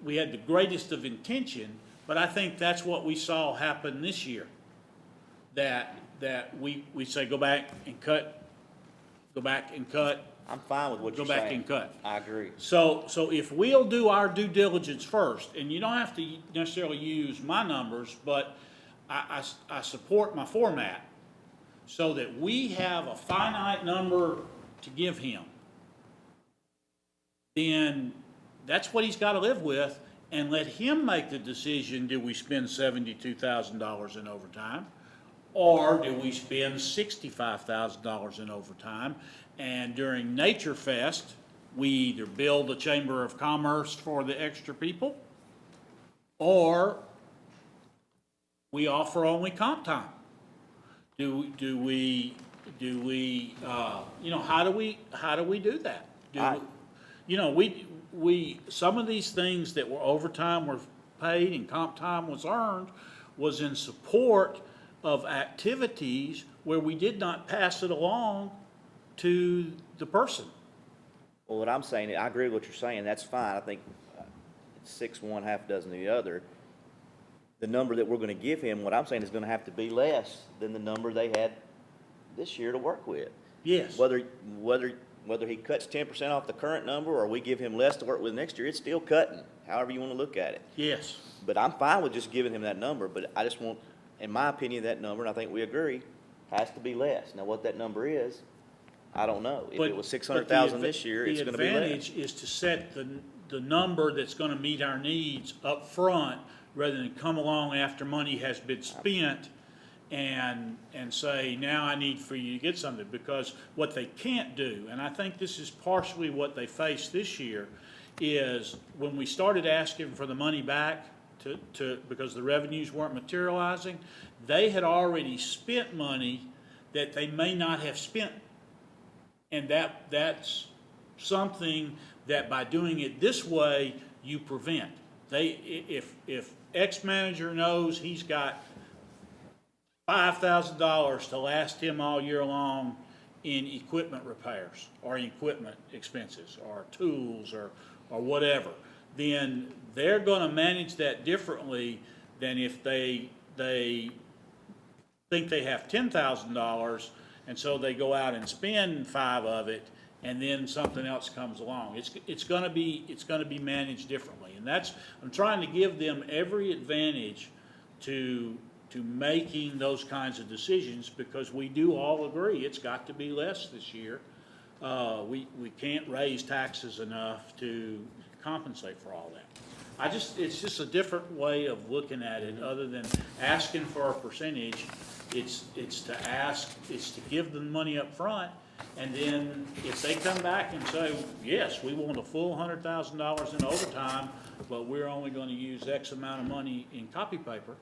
We had the greatest of intention, but I think that's what we saw happen this year. That we say go back and cut, I'm fine with what you're go saying. back and cut. I agree. So if we'll do our due diligence first, and you don't have to necessarily use my numbers, but I support my format, so that we have a finite number to give him, then that's what he's got to live with, and let him make the decision, do we spend $72,000 in overtime, or do we spend $65,000 in overtime, and during Nature Fest, we either build a Chamber of Commerce for the extra people, or we offer only comp time. Do we, you know, how do we do that? You know, we, some of these things that were overtime were paid and comp time was earned was in support of activities where we did not pass it along to the person. Well, what I'm saying, I agree with what you're saying. That's fine. I think it's 6 one, half dozen the other. The number that we're going to give him, what I'm saying, is going to have to be less than the number they had this year to work with. Yes. Whether he cuts 10% off the current number or we give him less to work with next year, it's still cutting, however you want to look at it. Yes. But I'm fine with just giving him that number, but I just want, in my opinion, that number, and I think we agree, has to be less. Now, what that number is, I don't know. If it was 600,000 this year, it's going to be less. The advantage is to set the number that's going to meet our needs up front, rather than come along after money has been spent and say, now I need for you to get something. Because what they can't do, and I think this is partially what they faced this year, is when we started asking for the money back, because the revenues weren't materializing. They had already spent money that they may not have spent. And that's something that by doing it this way, you prevent. If X manager knows he's got $5,000 to last him all year long in equipment repairs or equipment expenses or tools or whatever, then they're gonna manage that differently than if they think they have $10,000 and so they go out and spend 5 of it and then something else comes along. It's gonna be managed differently. And I'm trying to give them every advantage to making those kinds of decisions, because we do all agree it's got to be less this year. We can't raise taxes enough to compensate for all that. It's just a different way of looking at it, other than asking for a percentage. It's to give them money up front, and then if they come back and say, yes, we want a full $100,000 in overtime, but we're only gonna use X amount of money in copy paper,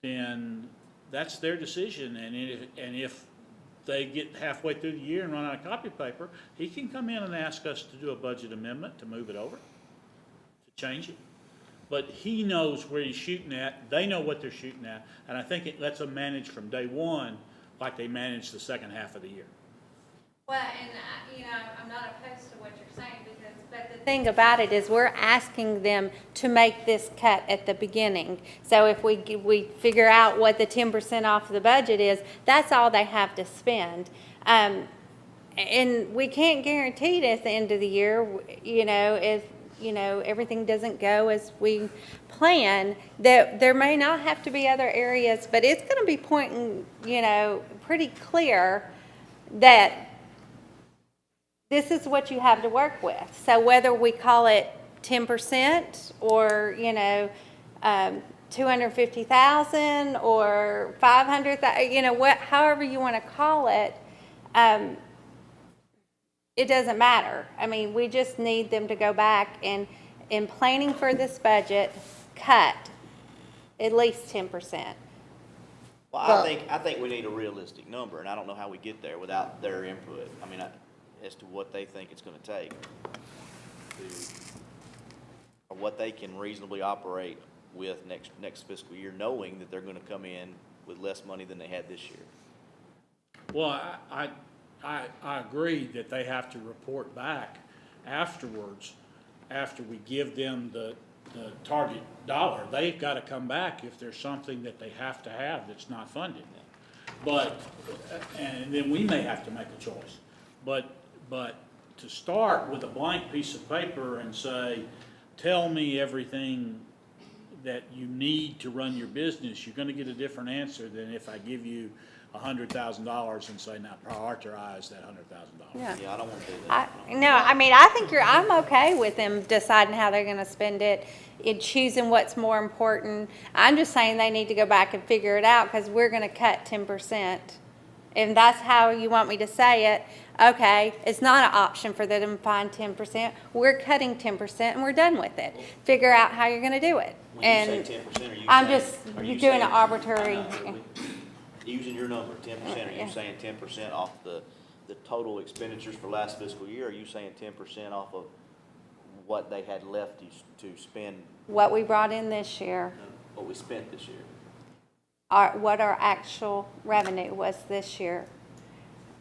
then that's their decision. And if they get halfway through the year and run out of copy paper, he can come in and ask us to do a budget amendment to move it over, to change it. But he knows where he's shooting at, they know what they're shooting at, and I think it lets them manage from day one like they managed the second half of the year. Well, and, I'm not opposed to what you're saying, but the thing about it is we're asking them to make this cut at the beginning. So if we figure out what the 10% off the budget is, that's all they have to spend. And we can't guarantee it at the end of the year, if, everything doesn't go as we plan, that there may not have to be other areas, but it's going to be pointing, pretty clear that this is what you have to work with. So whether we call it 10% or, 250,000 or 500,000, however you want to call it, it doesn't matter. I mean, we just need them to go back and, in planning for this budget, cut at least 10%. Well, I think we need a realistic number, and I don't know how we get there without their input. I mean, as to what they think it's gonna take or what they can reasonably operate with next fiscal year, knowing that they're gonna come in with less money than they had this year. Well, I agree that they have to report back afterwards, after we give them the target dollar. They've got to come back if there's something that they have to have that's not funded. But, and then we may have to make a choice. But to start with a blank piece of paper and say, tell me everything that you need to run your business, you're gonna get a different answer than if I give you $100,000 and say, now prioritize that $100,000. Yeah. Yeah, I don't wanna do that. I think I'm okay with them deciding how they're gonna spend it and choosing what's more important. I'm just saying they need to go back and figure it out, because we're gonna cut 10%. And that's how you want me to say it. Okay, it's not an option for them to find 10%. We're cutting 10% and we're done with it. Figure out how you're gonna do it. When you And say 10%, are you I'm saying- just, are you're you doing an saying- arbitrary. I know, using your number, 10%, are Yeah. you saying 10% off the total expenditures for last fiscal year? Or are you saying 10% off of what they had left to spend, What we brought in this year, what we spent this year? what our actual revenue was this year.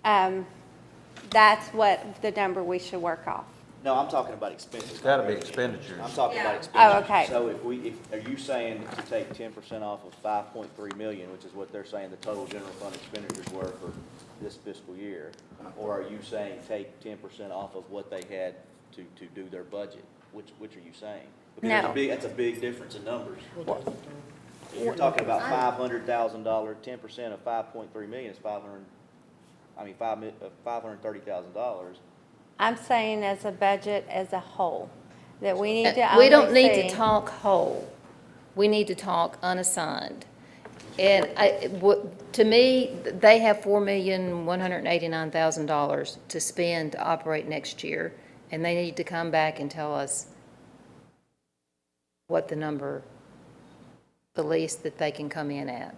That's what the number we should work off. No, I'm talking about expenses. It's gotta be expenditures. I'm talking about Yeah. expenditures. Oh, okay. So are you saying to take 10% off of 5.3 million, which is what they're saying the total general fund expenditures were for this fiscal year? Or are you saying take 10% off of what they had to do their budget? Which are you saying? Because No. that's a big difference in numbers. If you're talking about $500,000, 10% of 5.3 million is $530,000. I'm saying as a budget as a whole, that we need to We don't only need to see- talk whole. We need to talk unassigned. And to me, they have $4,189,000 to spend to operate next year, and they need to come back and tell us what the number, the least that they can come in at.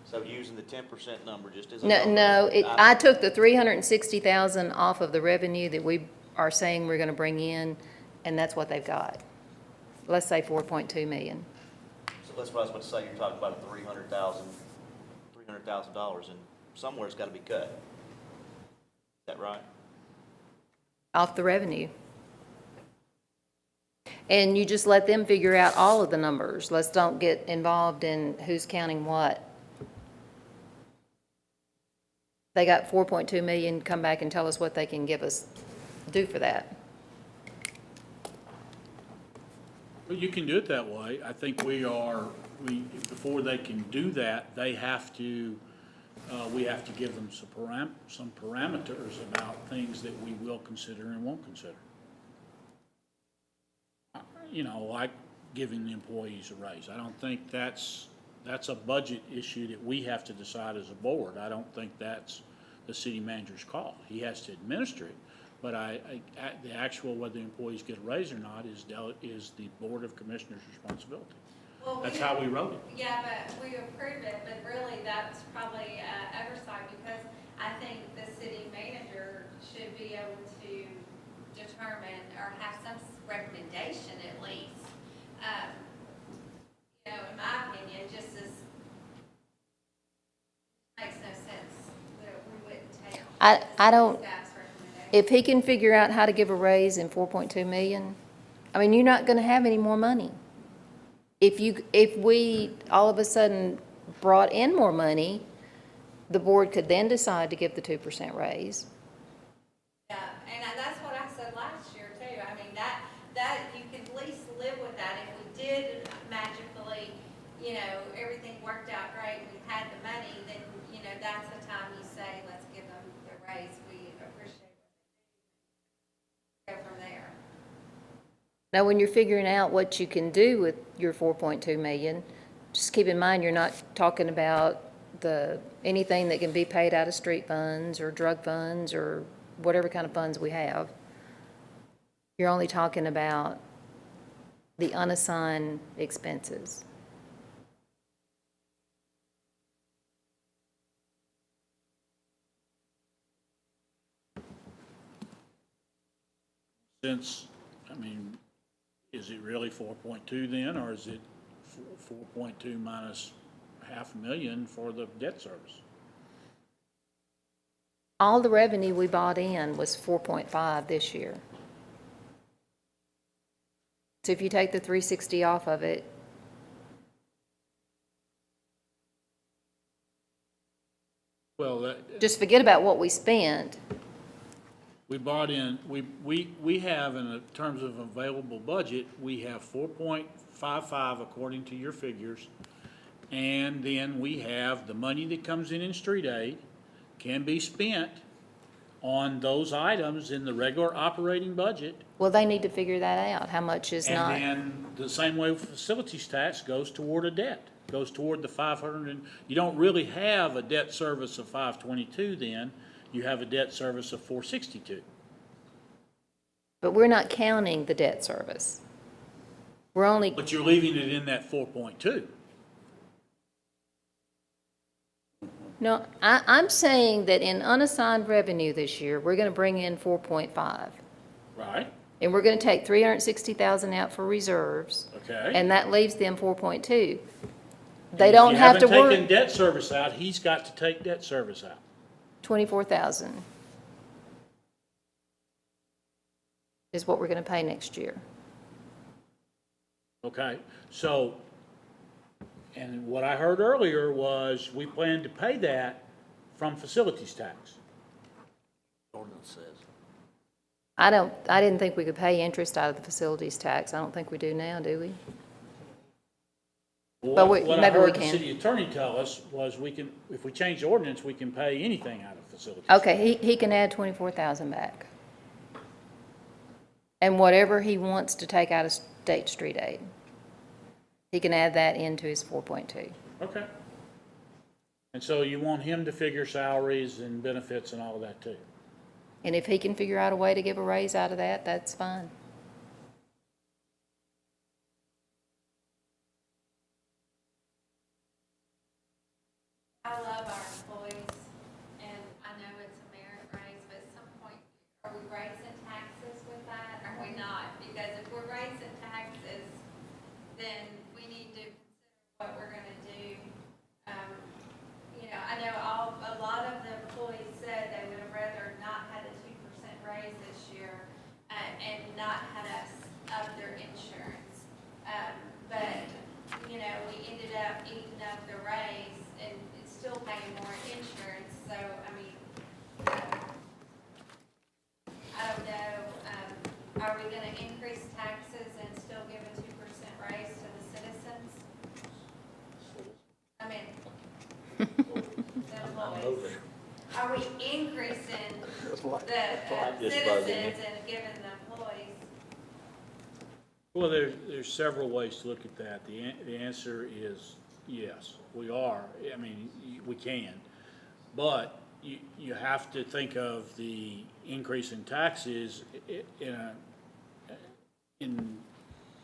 So using the 10% number just as a No, number. no, I took the 360,000 off of the revenue that we are saying we're gonna bring in, and that's what they've got. Let's say 4.2 million. So that's what I was about to say, you're talking about $300,000, and somewhere it's gotta be cut. Is that right? Off the revenue. And you just let them figure out all of the numbers. Let's don't get involved in who's counting what. They got 4.2 million, come back and tell us what they can give us, do for that. Well, you can do it that way. I think before they can do that, they have to, we have to give them some parameters about things that we will consider and won't consider. You know, like giving the employees a raise. I don't think that's a budget issue that we have to decide as a board. I don't think that's the city manager's call. He has to administer it. But the actual, whether the employees get a raise or not is the Board of Commissioners' responsibility. Well, That's how we wrote it. Yeah, but we approved it, but really that's probably oversight because I think the city manager should be able to determine or have some recommendation at least. You know, in my opinion, just as makes no sense that we wouldn't take. I don't, Staff's recommendation. if he can figure out how to give a raise in 4.2 million, I mean, you're not gonna have any more money. If we all of a sudden brought in more money, the board could then decide to give the 2% raise. Yeah, and that's what I said last year too. I mean, that you could at least live with that if we did magically, you know, everything worked out great, we had the money, then, you know, that's the time you say, let's give them the raise, we appreciate it. Go from there. Now, when you're figuring out what you can do with your 4.2 million, just keep in mind, you're not talking about anything that can be paid out of street funds or drug funds or whatever kind of funds we have. You're only talking about the unassigned expenses. Since, I mean, is it really 4.2 then, or is it 4.2 minus $500,000 for the debt service? All the revenue we bought in was 4.5 this year. So if you take the 360 off of it, Well, just forget about what we spent. we bought in, we have, in terms of available budget, we have 4.55 according to your figures. And then we have the money that comes in street aid can be spent on those items in the regular operating budget. Well, they need to figure that out, how much is not. And then the same way with facilities tax goes toward a debt, goes toward the 500, and you don't really have a debt service of 522 then, you have a debt service of 462. But we're not counting the debt service. We're only, But you're leaving it in that 4.2. no, I'm saying that in unassigned revenue this year, we're gonna bring in 4.5. Right, And we're gonna take 360,000 out for reserves. okay. And that leaves them 4.2. They don't have to If you haven't taken work, debt service out, he's got to take debt service out. 24,000 is what we're gonna pay next year. Okay, so, and what I heard earlier was we plan to pay that from facilities tax. Ordinance says. I didn't think we could pay interest out of the facilities tax. I don't think we do now, do we? But What I maybe we heard the can. city attorney tell us was we can, if we change the ordinance, we can pay anything out of facilities. Okay, he can add 24,000 back. And whatever he wants to take out of state street aid, he can add that into his 4.2. Okay. And so you want him to figure salaries and benefits and all of that too? And if he can figure out a way to give a raise out of that, that's fine. I love our employees, and I know it's a merit raise, but at some point, are we raising taxes with that? Are we not? Because if we're raising taxes, then we need to consider what we're gonna do. You know, I know a lot of the employees said they would have rather not had a 2% raise this year, and not had us up their insurance. But, you know, we ended up eating up the raise and still paying more insurance, so, I mean, I don't know, are we gonna increase taxes and still give a 2% raise to the citizens? I mean, the employees. Are we increasing the just buzzing citizens and giving the employees? Well, there's several ways to look at that. The answer is yes, we are. I mean, we can. But you have to think of the increase in taxes in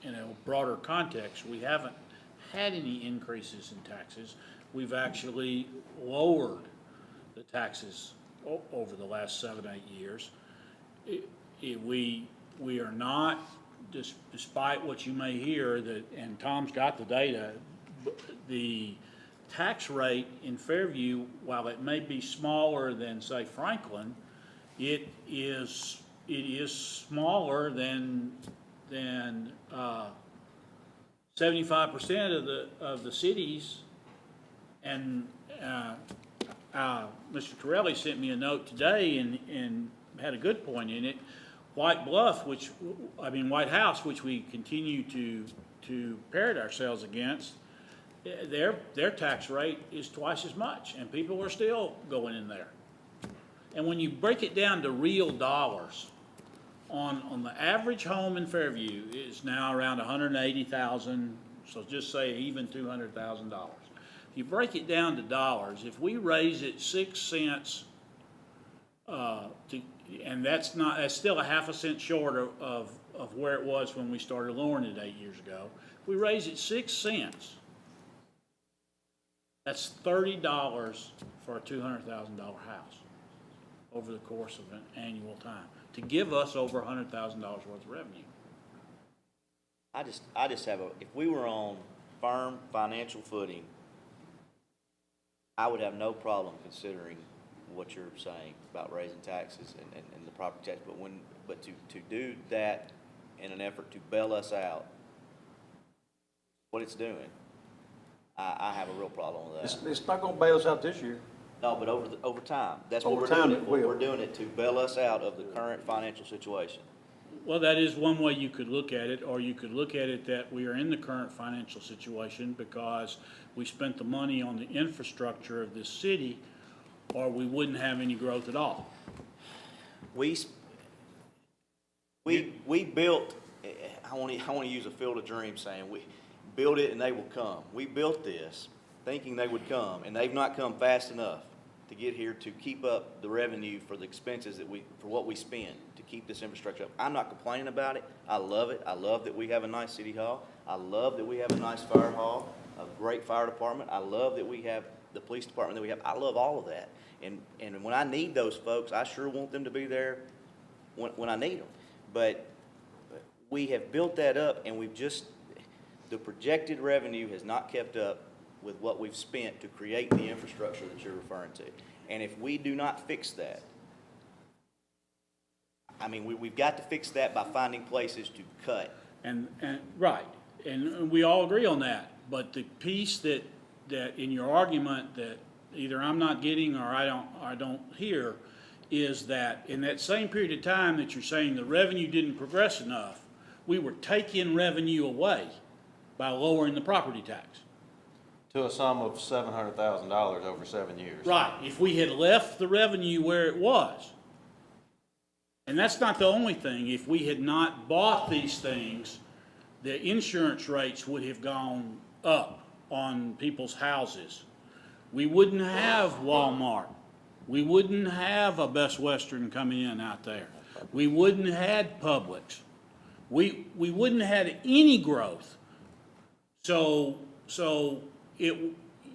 a broader context. We haven't had any increases in taxes. We've actually lowered the taxes over the last 7, 8 years. We are not, despite what you may hear, that, and Tom's got the data, the tax rate in Fairview, while it may be smaller than, say, Franklin, it is smaller than 75% of the cities. And Mr. Torelli sent me a note today and had a good point in it. White Bluff, White House, which we continue to parrot ourselves against, their tax rate is twice as much, and people are still going in there. And when you break it down to real dollars, on the average home in Fairview is now around $180,000, so just say even $200,000. If you break it down to dollars, if we raise it 6 cents, and that's still a half a cent short of where it was when we started lowering it 8 years ago. If we raise it 6 cents, that's $30 for a $200,000 house over the course of an annual time, to give us over $100,000 worth of revenue. I just have if we were on firm financial footing, I would have no problem considering what you're saying about raising taxes and the property tax, but to do that in an effort to bail us out, what it's doing, I have a real problem with that. It's not gonna bail us out this year. No, but over time, that's what Over we're time doing it it for. will. We're doing it to bail us out of the current financial situation. Well, that is one way you could look at it, or you could look at it that we are in the current financial situation because we spent the money on the infrastructure of this city, or we wouldn't have any growth at all. We built, I want to use a Field of Dreams saying, we build it and they will come. We built this thinking they would come, and they've not come fast enough to get here to keep up the revenue for the expenses for what we spend to keep this infrastructure up. I'm not complaining about it. I love it. I love that we have a nice city hall. I love that we have a nice fire hall, a great fire department. I love that we have the police department that we have. I love all of that. And when I need those folks, I sure want them to be there when I need them. But we have built that up, and the projected revenue has not kept up with what we've spent to create the infrastructure that you're referring to. And if we do not fix that, I mean, we've got to fix that by finding places to cut. And right, and we all agree on that. But the piece that in your argument that either I'm not getting or I don't hear is that in that same period of time that you're saying the revenue didn't progress enough, we were taking revenue away by lowering the property tax. To a sum of $700,000 over 7 years. Right, if we had left the revenue where it was. And that's not the only thing. If we had not bought these things, the insurance rates would have gone up on people's houses. We wouldn't have Walmart. We wouldn't have a Best Western coming in out there. We wouldn't have had Publix. We wouldn't have had any growth. So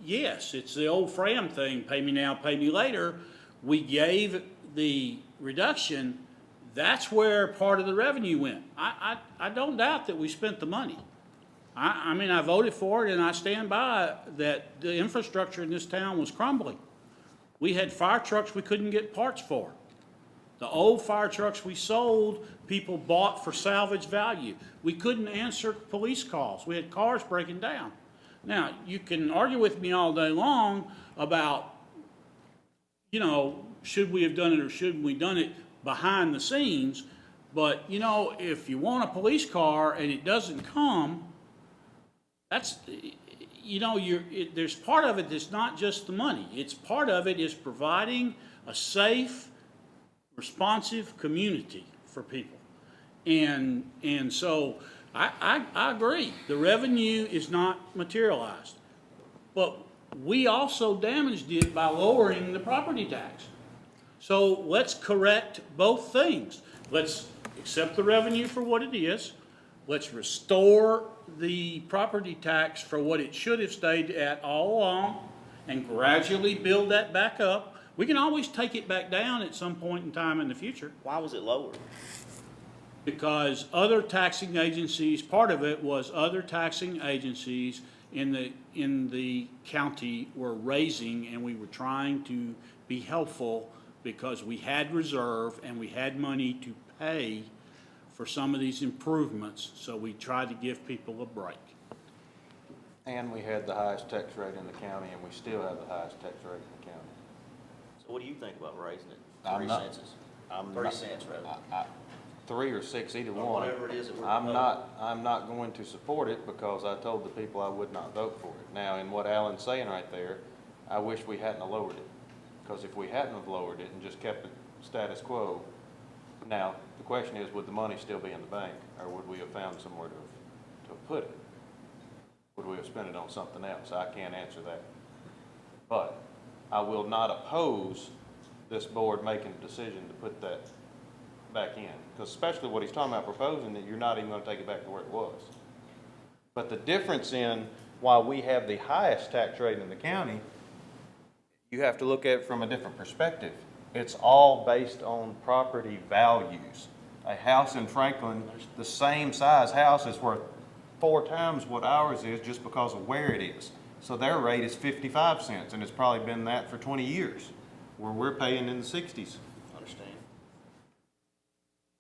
yes, it's the old Fram thing, pay me now, pay me later. We gave the reduction, that's where part of the revenue went. I don't doubt that we spent the money. I mean, I voted for it and I stand by that the infrastructure in this town was crumbling. We had fire trucks we couldn't get parts for. The old fire trucks we sold, people bought for salvage value. We couldn't answer police calls. We had cars breaking down. Now, you can argue with me all day long about, you know, should we have done it or shouldn't we done it behind the scenes? But, you know, if you want a police car and it doesn't come, that's, you know, there's part of it that's not just the money. It's part of it is providing a safe, responsive community for people. And so I agree. The revenue is not materialized. But we also damaged it by lowering the property tax. So let's correct both things. Let's accept the revenue for what it is. Let's restore the property tax for what it should have stayed at all along and gradually build that back up. We can always take it back down at some point in time in the future. Why was it lowered? Because other taxing agencies, part of it was other taxing agencies in the county were raising, and we were trying to be helpful because we had reserve and we had money to pay for some of these improvements, so we tried to give people a break. And we had the highest tax rate in the county, and we still have the highest tax rate in the county. So what do you think about raising it? I'm 3 not- cents? I'm 30 not- cents rather. 3 or 6, either Or one. whatever it is that we're I'm proposing. not going to support it because I told the people I would not vote for it. Now, in what Alan's saying right there, I wish we hadn't have lowered it. Because if we hadn't have lowered it and just kept it status quo, now, the question is, would the money still be in the bank? Or would we have found somewhere to put it? Would we have spent it on something else? I can't answer that. But I will not oppose this board making a decision to put that back in. Because especially what he's talking about proposing, that you're not even going to take it back to where it was. But the difference in why we have the highest tax rate in the county, you have to look at it from a different perspective. It's all based on property values. A house in Franklin, the same size house is worth 4 times what ours is just because of where it is. So their rate is 55 cents, and it's probably been that for 20 years, where we're paying in the 60s. Understand?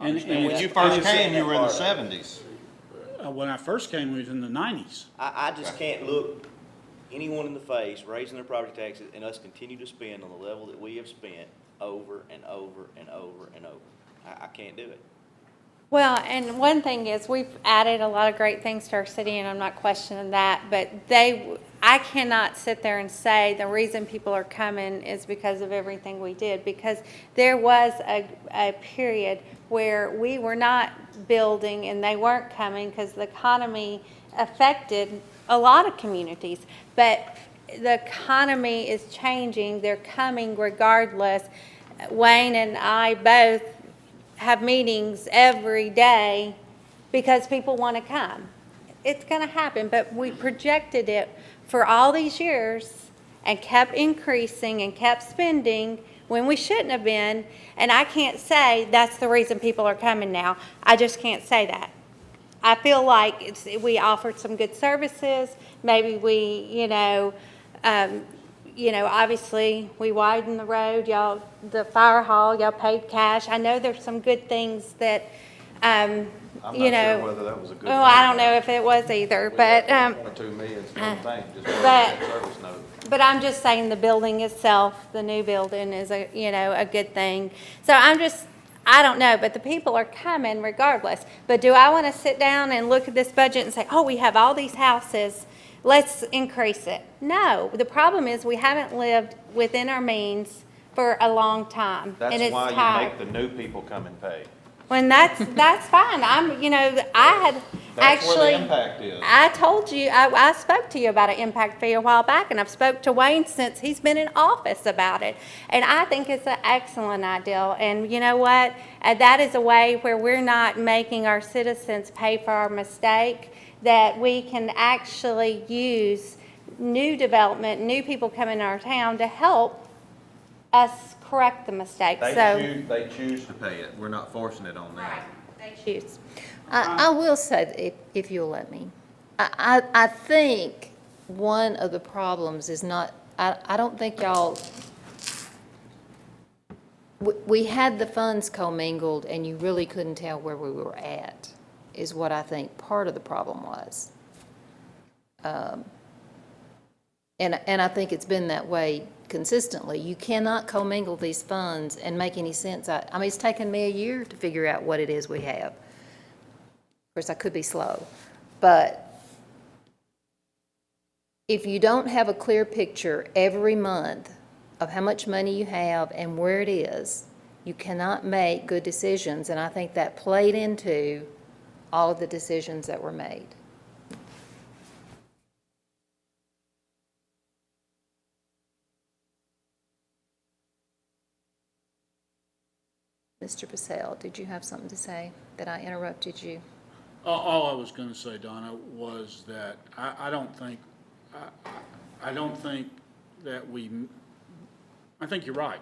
And When you first came, you were in the 70s. when I first came, we was in the 90s. I just can't look anyone in the face raising their property taxes and us continue to spend on the level that we have spent over and over and over and over. I can't do it. Well, and one thing is, we've added a lot of great things to our city, and I'm not questioning that, but I cannot sit there and say the reason people are coming is because of everything we did, because there was a period where we were not building and they weren't coming because the economy affected a lot of communities. But the economy is changing, they're coming regardless. Wayne and I both have meetings every day because people want to come. It's going to happen, but we projected it for all these years and kept increasing and kept spending when we shouldn't have been. And I can't say that's the reason people are coming now. I just can't say that. I feel like we offered some good services. Maybe we, obviously we widened the road, y'all, the fire hall, y'all paid cash. I know there's some good things that, I'm not sure whether that was a good thing. Oh, I don't know if it was either, but, 2 million is one thing, just one but- service note. but I'm just saying the building itself, the new building is a good thing. So I don't know, but the people are coming regardless. But do I want to sit down and look at this budget and say, oh, we have all these houses, let's increase it? No, the problem is we haven't lived within our means for a long time, and That's it's why you time. make the new people come and pay. When that's fine. I had That's where actually. the impact is. I told you, I spoke to you about an impact fee a while back, and I've spoke to Wayne since he's been in office about it. And I think it's an excellent idea. And you know what? That is a way where we're not making our citizens pay for our mistake, that we can actually use new development, new people coming to our town to help us correct the mistakes, so. They choose to pay it. We're not forcing it on them. Right, they Choose. I will say, if you'll let me, I think one of the problems is not, I don't think y'all, we had the funds commingled and you really couldn't tell where we were at, is what I think part of the problem was. And I think it's been that way consistently. You cannot commingle these funds and make any sense. I mean, it's taken me a year to figure out what it is we have. Of course, I could be slow, but if you don't have a clear picture every month of how much money you have and where it is, you cannot make good decisions, and I think that played into all of the decisions that were made. Mr. Purcell, did you have something to say that I interrupted you? All I was gonna say, Donna, was that I don't think that I think you're right,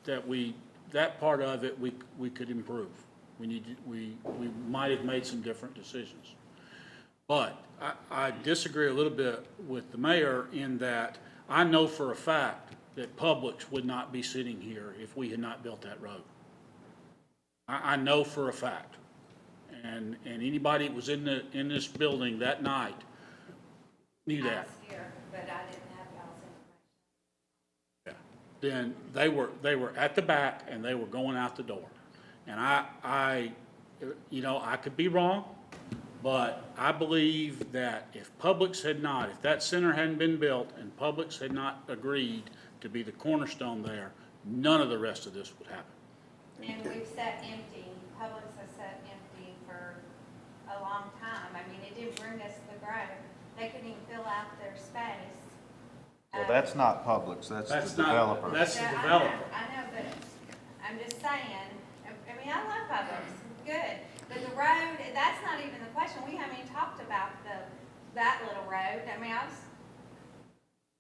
that part of it, we could improve. We might have made some different decisions. But I disagree a little bit with the mayor in that I know for a fact that Publix would not be sitting here if we had not built that road. I know for a fact. And anybody that was in this building that night knew that. I was here, but I didn't have y'all's information. Yeah. Then they were at the back and they were going out the door. And I could be wrong, but I believe that if that center hadn't been built and Publix had not agreed to be the cornerstone there, none of the rest of this would happen. And we've sat empty, Publix has sat empty for a long time. I mean, it didn't bring us the growth. They couldn't even fill out their space. Well, that's not Publix, that's the developer. That's the Yeah, developer. I know, but I'm just saying, I mean, I love Publix, good. But the road, that's not even the question. We haven't even talked about that little road. I mean, I was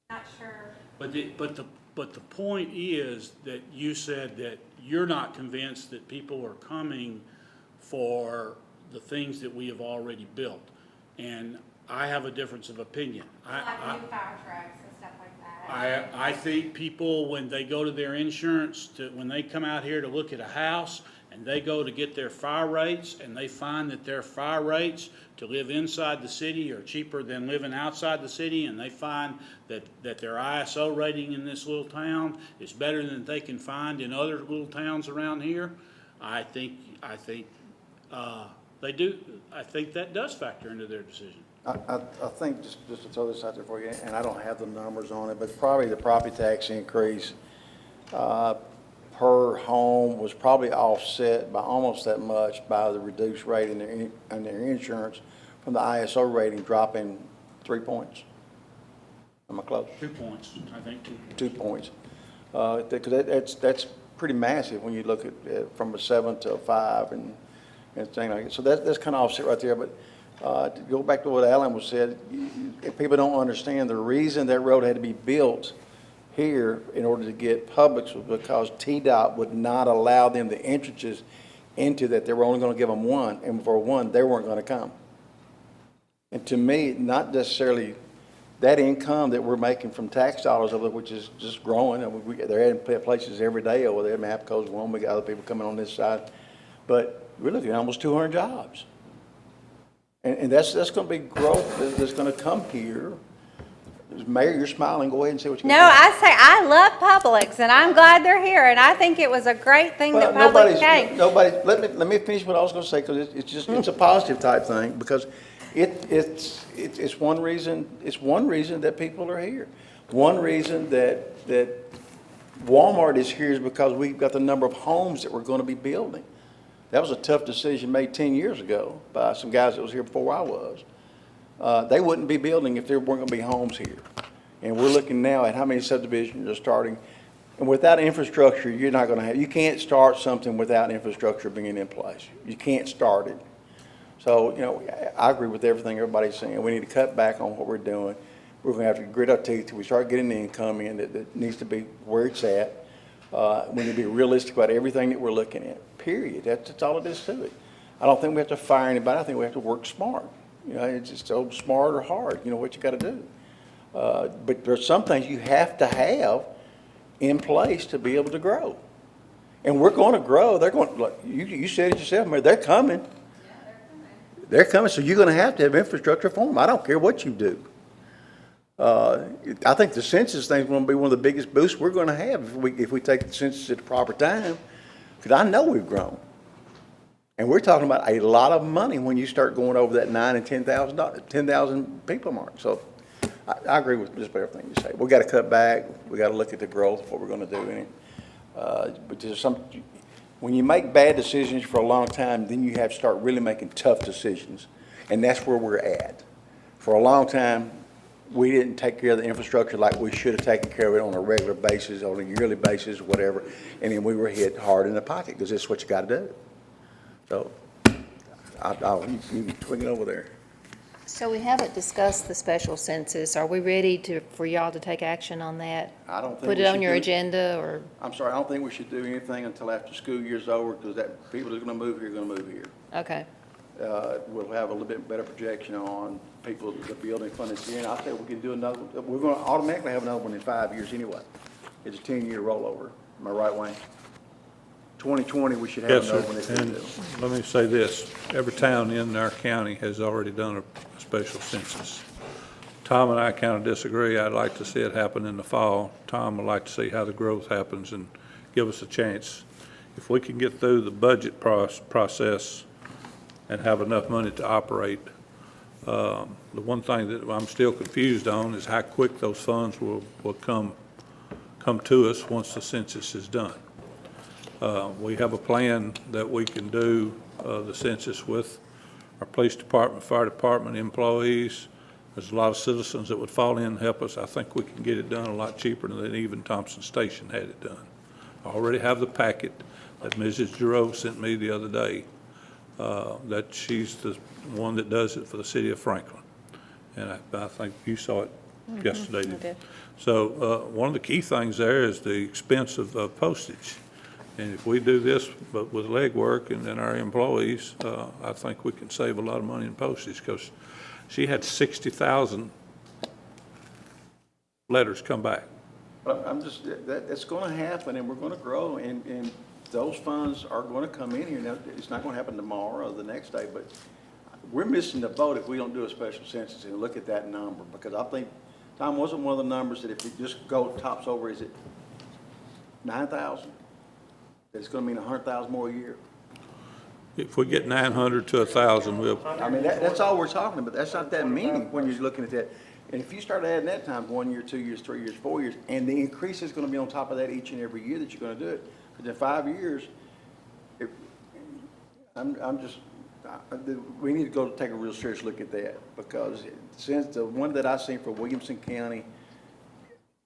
not sure. But the point is that you said that you're not convinced that people are coming for the things that we have already built. And I have a difference of opinion. Like new fire trucks and stuff like that. I think people, when they go to their insurance, when they come out here to look at a house, and they go to get their fire rates, and they find that their fire rates to live inside the city are cheaper than living outside the city, and they find that their ISO rating in this little town is better than they can find in other little towns around here, I think they do. I think that does factor into their decision. I think, just to throw this out there for you, and I don't have the numbers on it, but probably the property tax increase per home was probably offset by almost that much by the reduced rate in their insurance from the ISO rating dropping 3 points. Am I close? 2 points, I think 2 points. 2 points. Because that's pretty massive when you look at it from a 7 to a 5 and things like that. So that's kind of offset right there. But to go back to what Alan was said, if people don't understand the reason that road had to be built here in order to get Publix was because TDOT would not allow them the entrances into that. They were only going to give them one, and for one, they weren't going to come. And to me, not necessarily that income that we're making from tax dollars, which is just growing. And they're adding places every day over there. Mapco's one. We got other people coming on this side. But we're looking at almost 200 jobs. And that's going to be growth that's going to come here. Mayor, you're smiling. Go ahead and say what you No, I say I love Publix, and I'm glad they're here, and I think it was a great thing that Publix came. Let me finish what I was going to say, because it's a positive type thing, because it's one reason that people are here. One reason that Walmart is here is because we've got the number of homes that we're going to be building. That was a tough decision made 10 years ago by some guys that was here before I was. They wouldn't be building if there weren't going to be homes here. And we're looking now at how many subdivisions are starting. And without infrastructure, you're not going to have, you can't start something without infrastructure being in place. You can't start it. So, I agree with everything everybody's saying. We need to cut back on what we're doing. We're gonna have to grit our teeth till we start getting the income in that needs to be where it's at. We need to be realistic about everything that we're looking at, period. That's all it is to it. I don't think we have to fire anybody. I think we have to work smart. You know, it's just so smart or hard, you know, what you gotta do. But there's some things you have to have in place to be able to grow. And we're gonna grow. They're going, look, you said it yourself, Mayor, they're coming. They're coming, so you're gonna have to have infrastructure for them. I don't care what you do. I think the census thing's gonna be one of the biggest boosts we're gonna have if we take the census at the proper time, because I know we've grown. And we're talking about a lot of money when you start going over that 9,000 and 10,000 people mark. So I agree with just about everything you say. We gotta cut back, we gotta look at the growth of what we're gonna do in it. But there's when you make bad decisions for a long time, then you have to start really making tough decisions. And that's where we're at. For a long time, we didn't take care of the infrastructure like we should have taken care of it on a regular basis, on a yearly basis, whatever. And then we were hit hard in the pocket, because this is what you gotta do. So, you can swing it over there. So we haven't discussed the special census. Are we ready for y'all to take action on that? I don't think Put we it on should your do- agenda, or, I'm sorry, I don't think we should do anything until after school year's over, because that, people that are gonna move here are gonna move here. okay. We'll have a little bit better projection on people, the building fund this year, and I think we can do another, we're gonna automatically have another one in 5 years anyway. It's a 10-year rollover. Am I right, Wayne? 2020, we should have Yes, another sir. one this And year. let me say this, every town in our county has already done a special census. Tom and I kind of disagree. I'd like to see it happen in the fall. Tom would like to see how the growth happens and give us a chance. If we can get through the budget process and have enough money to operate, the one thing that I'm still confused on is how quick those funds will come to us once the census is done. We have a plan that we can do the census with our police department, fire department employees. There's a lot of citizens that would fall in and help us. I think we can get it done a lot cheaper than even Thompson Station had it done. I already have the packet that Mrs. Giroux sent me the other day, that she's the one that does it for the city of Franklin. And I think you saw it yesterday. I did. So one of the key things there is the expense of postage. And if we do this, but with legwork and then our employees, I think we can save a lot of money in postage, because she had 60,000 letters come back. But I'm just, that's gonna happen, and we're gonna grow, and those funds are gonna come in here. Now, it's not gonna happen tomorrow or the next day, but we're missing the boat if we don't do a special census and look at that number, because I think, Tom, wasn't one of the numbers that if you just go tops over, is it 9,000? That it's gonna mean 100,000 more a year? If we get 900 to 1,000, we'll, I mean, that's all we're talking about. That's not that many when you're looking at that. And if you start adding that times 1 year, 2 years, 3 years, 4 years, and the increase is gonna be on top of that each and every year that you're gonna do it. Because in 5 years, we need to go take a real serious look at that. Because since the one that I seen for Williamson County,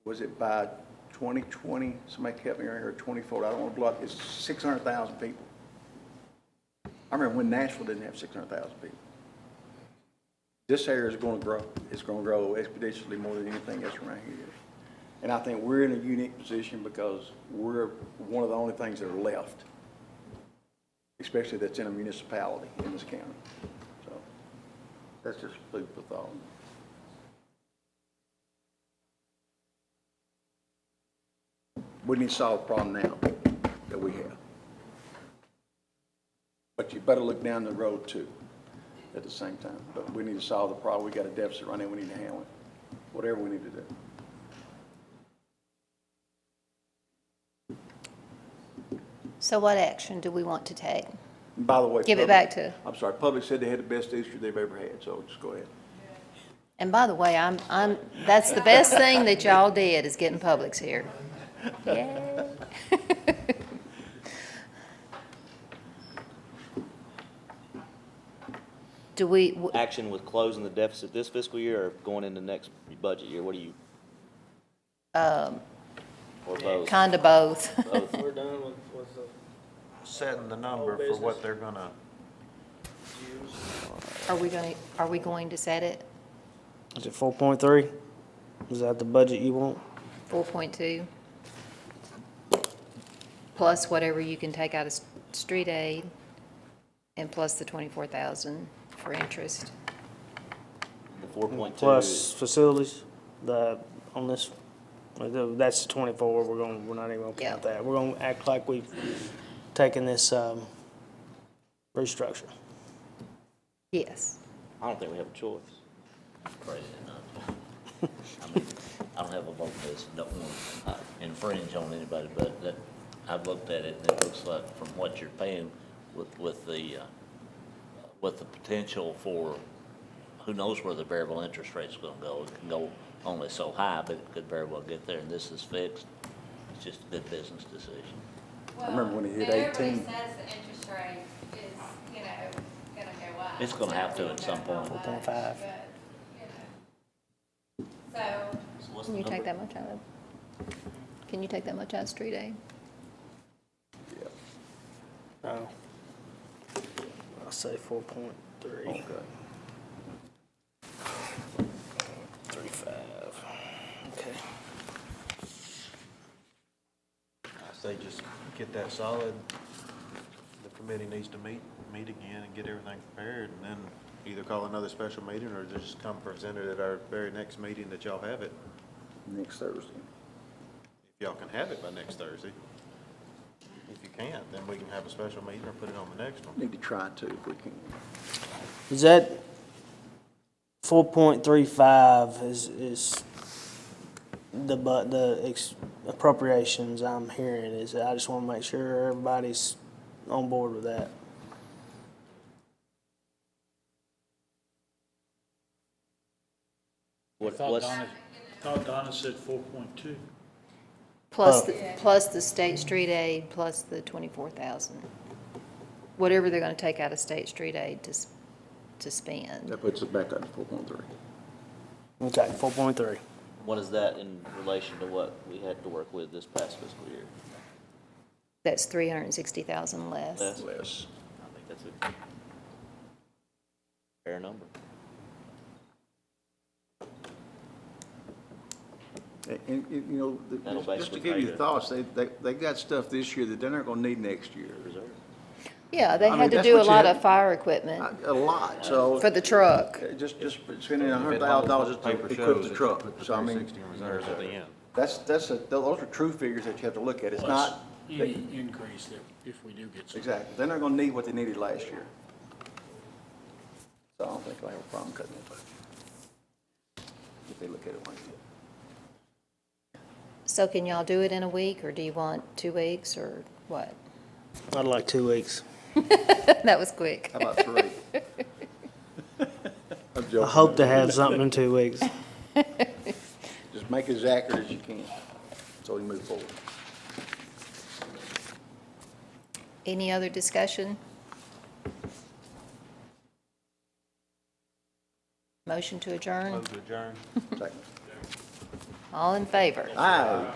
was it by 2020, somebody kept me right here, 24, I don't want to block, it's 600,000 people. I remember when Nashville didn't have 600,000 people. This area is going to grow. It's going to grow exponentially more than anything else around here. And I think we're in a unique position because we're one of the only things that are left, especially that's in a municipality in this county. So that's just food for thought. We need to solve the problem now that we have. But you better look down the road too, at the same time. But we need to solve the problem. We got a deficit right now, we need to handle it, whatever we need to do. So what action do we want to take? And by the way. Give it Public- back to- I'm sorry, Public said they had the best Easter they've ever had, so just go ahead. And by the way, that's the best thing that y'all did, is getting Publix here. Yay. Do we, Action with closing the deficit this fiscal year or going into next budget year? What do you? Or both? kind of both? Both. We're done with the. Setting the number for what they're gonna, Are we going to set it? Is it 4.3? Is that the budget you want? 4.2, plus whatever you can take out of street aid, and plus the 24,000 for interest. The 4.2. Plus facilities, on this, that's the 24, we're not even gonna count that. We're gonna act like we've taken this, restructure. Yes. I don't think we have a choice. Pray that not. I mean, I don't have a vote for this, don't want to infringe on anybody, but that, I've looked at it, and it looks like from what you're paying with the potential for, who knows where the variable interest rate's gonna go. It can go only so high, but it could very well get there, and this is fixed. It's just a good business decision. I remember when it hit Everybody 18. says the interest rate is, gonna go up. It's gonna have to at some point. 4.5. But, so, So what's Can the you take number? that much out of, can you take that much out of street aid? No. I'll say 4.3. Okay. 35. Okay. I say just get that solid. The committee needs to meet again and get everything prepared, and then either call another special meeting or just come present it at our very next meeting that y'all have it, Next Thursday. if y'all can have it by next Thursday. If you can't, then we can have a special meeting or put it on the next one. Need to try to if we can. Is that 4.35 is the appropriations I'm hearing? Is I just want to make sure everybody's on board with that. What's, Thought Donna said 4.2. Plus, plus the state street aid, plus the 24,000. Whatever they're gonna take out of state street aid to spend. That puts us back up to 4.3. Okay, 4.3. what is that in relation to what we had to work with this past fiscal year? That's 360,000 less. Less? Less. I think that's a fair number. And, you know, That'll just to basically give pay you the- thoughts, they got stuff this year that they're not gonna need next year. Reserve. Yeah, they I mean, had to that's do a what you lot had- of fire equipment A lot, so. for the truck. Just spending $100,000 just to equip the truck. So I mean, in reserves at the end. those are true figures that you have to look at. It's not, Any increase that, if we do get some. exactly, they're not gonna need what they needed last year. So I don't think they'll have a problem cutting it. If they look at it like that. So can y'all do it in a week, or do you want 2 weeks, or what? I'd like 2 weeks. That was quick. How about 3? I'm joking. I hope to have something in 2 weeks. Just make it as accurate as you can, so we move forward. Any other discussion? Motion to adjourn? Move to adjourn. Second. All in favor? Aye.